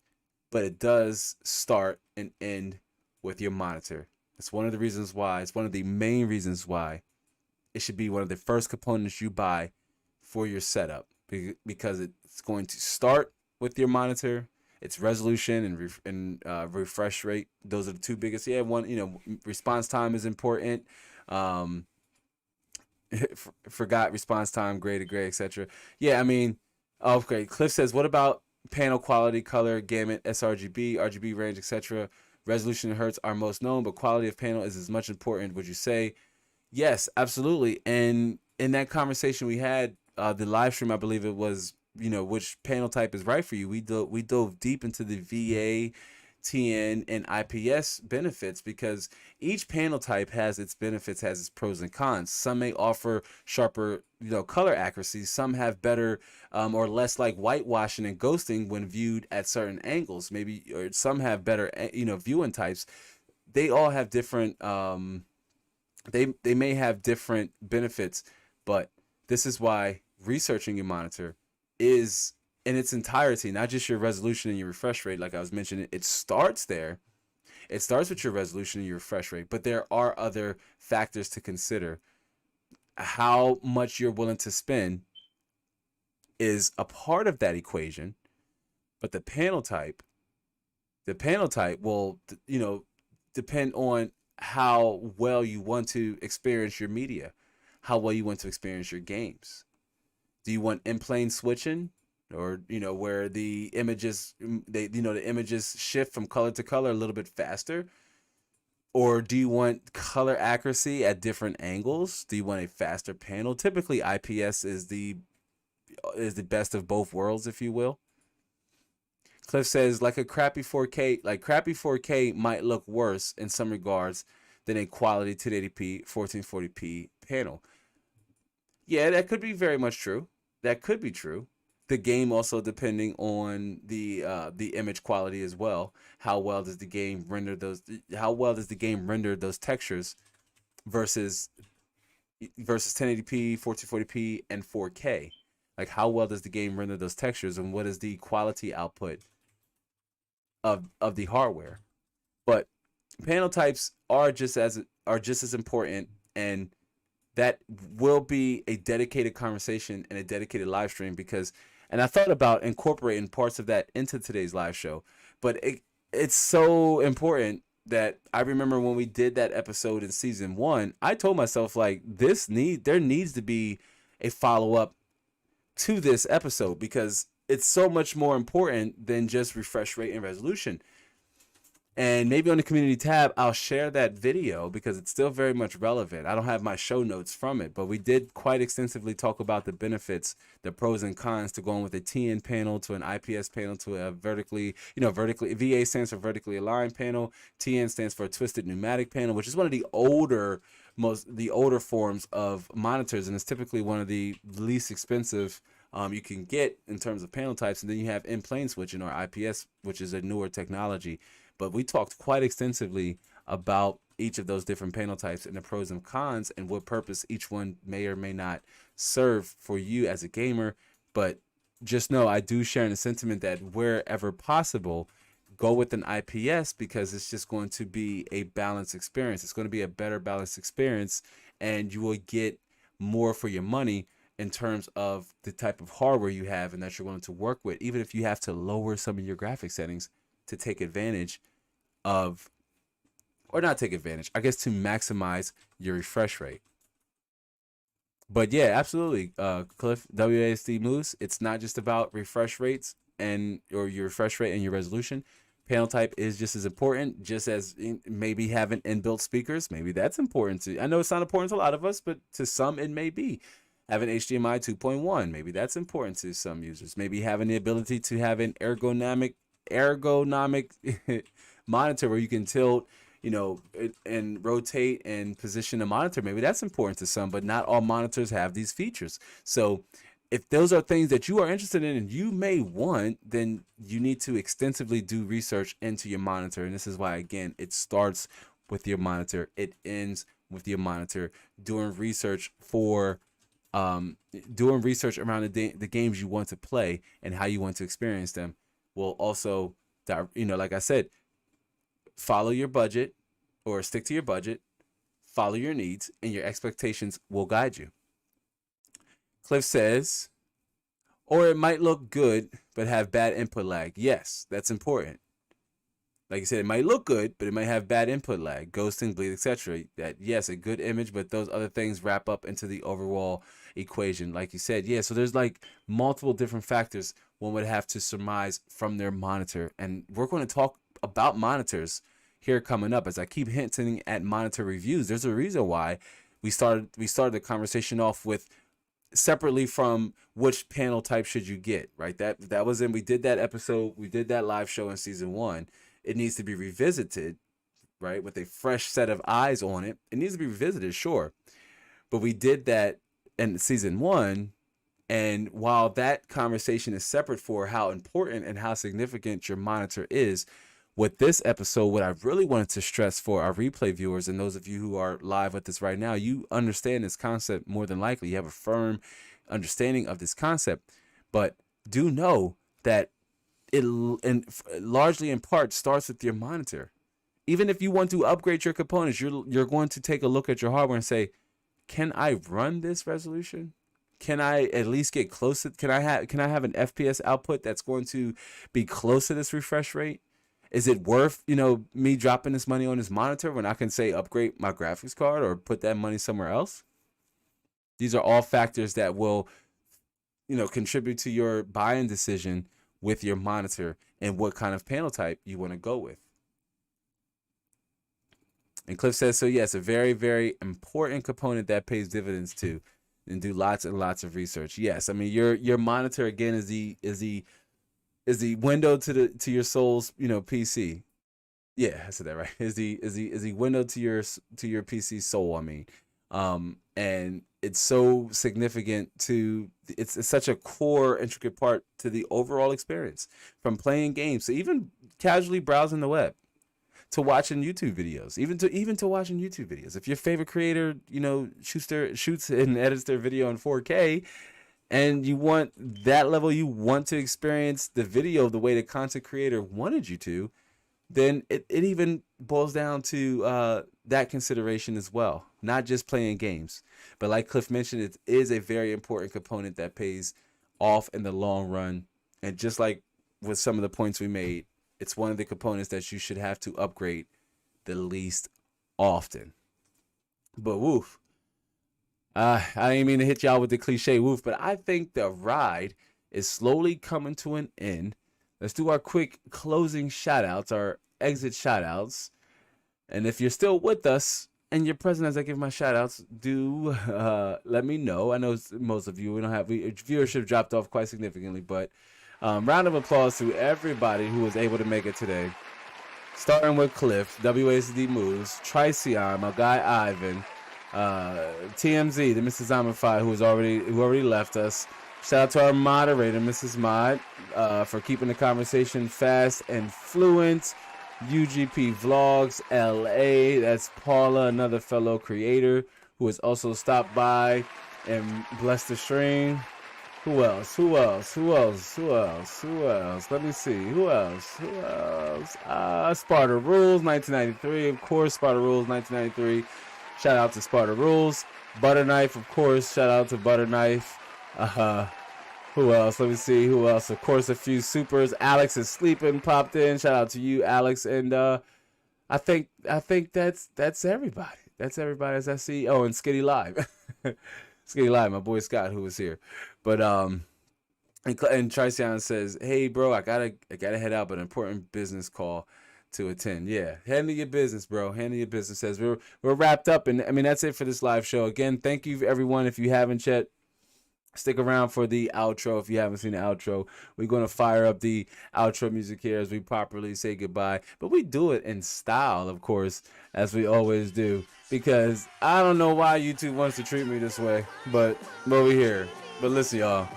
But it does start and end with your monitor. It's one of the main reasons why it should be one of the first components you buy for your setup, because it's going to start with your monitor, its resolution and refresh rate. Those are the two biggest. Yeah, response time is important. Forgot response time, gray to gray, etc. Yeah, I mean, okay. Cliff says, what about panel quality, color, gamut, sRGB, RGB range, etc.? Resolution and hertz are most known, but quality of panel is as much important, would you say? Yes, absolutely. And in that conversation we had, the live stream, I believe it was which panel type is right for you, we dove deep into the VA, TN, and IPS benefits, because each panel type has its benefits, has its pros and cons. Some may offer sharper, color accuracy. Some have better or less like whitewashing and ghosting when viewed at certain angles. Maybe, or some have better, viewing types. They all have different. They may have different benefits, but this is why researching your monitor is in its entirety, not just your resolution and your refresh rate. Like I was mentioning, it starts there. It starts with your resolution and your refresh rate, but there are other factors to consider. How much you're willing to spend is a part of that equation, but the panel type will, depend on how well you want to experience your media, how well you want to experience your games. Do you want in-plane switching, or where the images the images shift from color to color a little bit faster? Or do you want color accuracy at different angles? Do you want a faster panel? Typically IPS is the best of both worlds, if you will. Cliff says, like crappy 4K might look worse in some regards than a quality 1080p 1440p panel. Yeah, that could be very much true. That could be true. The game also depending on the image quality as well. How well does the game render those? How well does the game render those textures versus 1080p, 1440p, and 4K? Like, how well does the game render those textures, and what is the quality output of the hardware? But panel types are just as important, and that will be a dedicated conversation and a dedicated live stream, because, and I thought about incorporating parts of that into today's live show, but it's so important that I remember when we did that episode in season 1, I told myself, like, there needs to be a follow-up to this episode, because it's so much more important than just refresh rate and resolution. And maybe on the community tab, I'll share that video because it's still very much relevant. I don't have my show notes from it, but we did quite extensively talk about the benefits, the pros and cons to going with a TN panel to an IPS panel to a vertically, VA stands for vertically aligned panel. TN stands for a twisted pneumatic panel, which is one of the older forms of monitors, and it's typically one of the least expensive you can get in terms of panel types. And then you have in-plane switching, or IPS, which is a newer technology. But we talked quite extensively about each of those different panel types and the pros and cons and what purpose each one may or may not serve for you as a gamer. But just know I do share in the sentiment that wherever possible, go with an IPS, because it's just going to be a balanced experience. It's going to be a better balanced experience, and you will get more for your money in terms of the type of hardware you have and that you're willing to work with, even if you have to lower some of your graphic settings to take advantage of, or not take advantage, I guess, to maximize your refresh rate. But yeah, absolutely, Cliff, WASD Moose, it's not just about refresh rates or your refresh rate and your resolution. Panel type is just as important, just as maybe having inbuilt speakers. Maybe that's important to, I know it's not important to a lot of us, but to some it may be. Having HDMI 2.1, maybe that's important to some users. Maybe having the ability to have an ergonomic monitor where you can tilt, and rotate and position the monitor. Maybe that's important to some, but not all monitors have these features. So if those are things that you are interested in and you may want, then you need to extensively do research into your monitor. And this is why, again, it starts with your monitor. It ends with your monitor. Doing research around the games you want to play and how you want to experience them will also, like I said, follow your budget, or stick to your budget, follow your needs, and your expectations will guide you. Cliff says, or it might look good but have bad input lag. Yes, that's important. Like I said, it might look good, but it might have bad input lag, ghosting, bleed, etc. That, yes, a good image, but those other things wrap up into the overall equation. Like you said, yeah, so there's like multiple different factors one would have to surmise from their monitor. And we're going to talk about monitors here coming up. As I keep hinting at monitor reviews, there's a reason why we started the conversation off with separately from which panel type should you get, right? That was in, we did that episode, we did that live show in season 1. It needs to be revisited, right, with a fresh set of eyes on it. It needs to be revisited, sure, but we did that in season 1. And while that conversation is separate for how important and how significant your monitor is, with this episode, what I really wanted to stress for our replay viewers and those of you who are live with us right now, you understand this concept more than likely. You have a firm understanding of this concept, but do know that it largely in part starts with your monitor. Even if you want to upgrade your components, you're going to take a look at your hardware and say, can I run this resolution? Can I at least get close to, can I have an FPS output that's going to be close to this refresh rate? Is it worth, me dropping this money on this monitor when I can say upgrade my graphics card or put that money somewhere else? These are all factors that will, contribute to your buying decision with your monitor and what kind of panel type you want to go with. And Cliff says, so yes, a very, very important component that pays dividends too. And do lots and lots of research. Yes, I mean your monitor again is the window to your soul's PC. Yeah, I said that right. Is the window to your PC soul. I mean, and it's so significant to it's such a core intricate part to the overall experience, from playing games to even casually browsing the web, to watching YouTube videos, even to watching YouTube videos. If your favorite creator, shoots and edits their video in 4K, and you want that level, you want to experience the video the way the content creator wanted you to, then it even boils down to that consideration as well. Not just playing games, but like Cliff mentioned, it is a very important component that pays off in the long run. And just like with some of the points we made, it's one of the components that you should have to upgrade the least often. But woof. I didn't mean to hit y'all with the cliche woof, but I think the ride is slowly coming to an end. Let's do our quick closing shout outs, our exit shout outs. And if you're still with us and you're present as I give my shout outs, do let me know. I know most of you, viewership dropped off quite significantly, but round of applause to everybody who was able to make it today. Starting with Cliff, WACD Moves, Tricion, my guy Ivan, TMZ, the Mrs. Zamify, who already left us. Shout out to our moderator, Mrs. Mod, for keeping the conversation fast and fluent. UGP Vlogs LA, that's Paula, another fellow creator who has also stopped by and blessed the stream. Who else? Let me see. Who else? Sparta Rules 1993. Of course, Sparta Rules 1993. Shout out to Sparta Rules. Butterknife, of course. Shout out to Butterknife. Who else? Let me see. Who else? Of course, a few supers. Alex is sleeping. Popped in. Shout out to you, Alex. And I think that's everybody. That's everybody as I see. Oh, and Skitty Live. Skitty Live, my boy Scott, who was here. But and Tricion says, "Hey, bro, I gotta head out, but an important business call to attend." Yeah, handle your business, bro. Handle your business. Says we're wrapped up, and I mean that's it for this live show. Again, thank you everyone. If you haven't yet, stick around for the outro. If you haven't seen the outro, we're gonna fire up the outro music here as we properly say goodbye. But we do it in style, of course, as we always do. Because I don't know why YouTube wants to treat me this way, but we're here. But listen, y'all,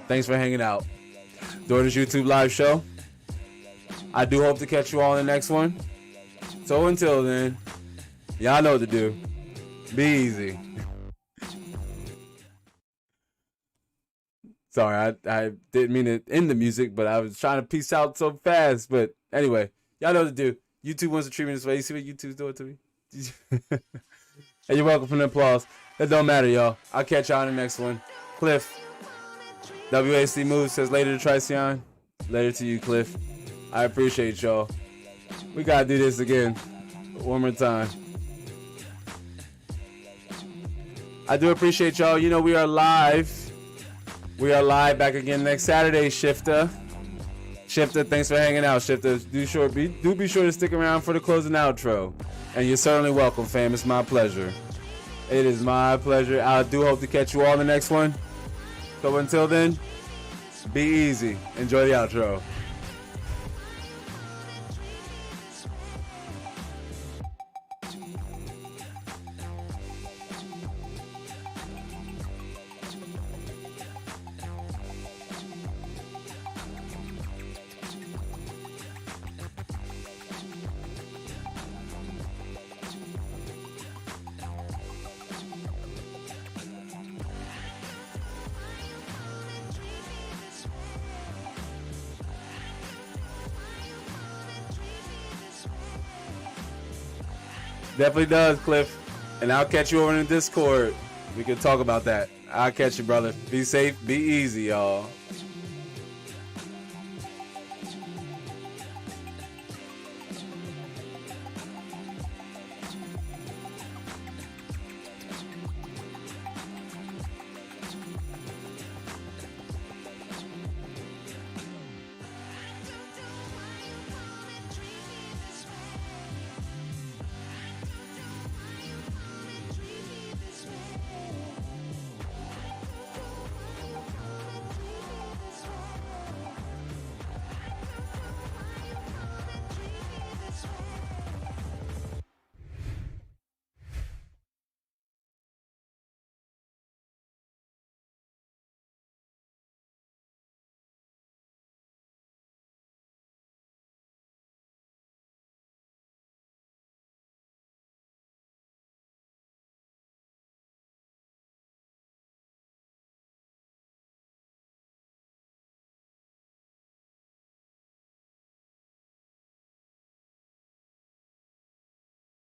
thanks for hanging out during this YouTube live show. I do hope to catch you all in the next one. So until then, y'all know what to do. Be easy. Sorry, I didn't mean to end the music, but I was trying to peace out so fast. But anyway, y'all know what to do. YouTube wants to treat me this way. You see what YouTube's doing to me? And you're welcome for the applause. That don't matter, y'all. I'll catch y'all in the next one. Cliff, WAC Moves says later to Tricion. Later to you, Cliff. I appreciate y'all. We gotta do this again. One more time. I do appreciate y'all. You know we are live. We are live back again next Saturday, Shifter. Shifter, thanks for hanging out, Shifter. Do be sure to stick around for the closing outro. And you're certainly welcome, fam. It's my pleasure. It is my pleasure. I do hope to catch you all in the next one. So until then, be easy. Enjoy the outro. Definitely does, Cliff. And I'll catch you over in the Discord. We can talk about that. I'll catch you, brother. Be safe. Be easy, y'all.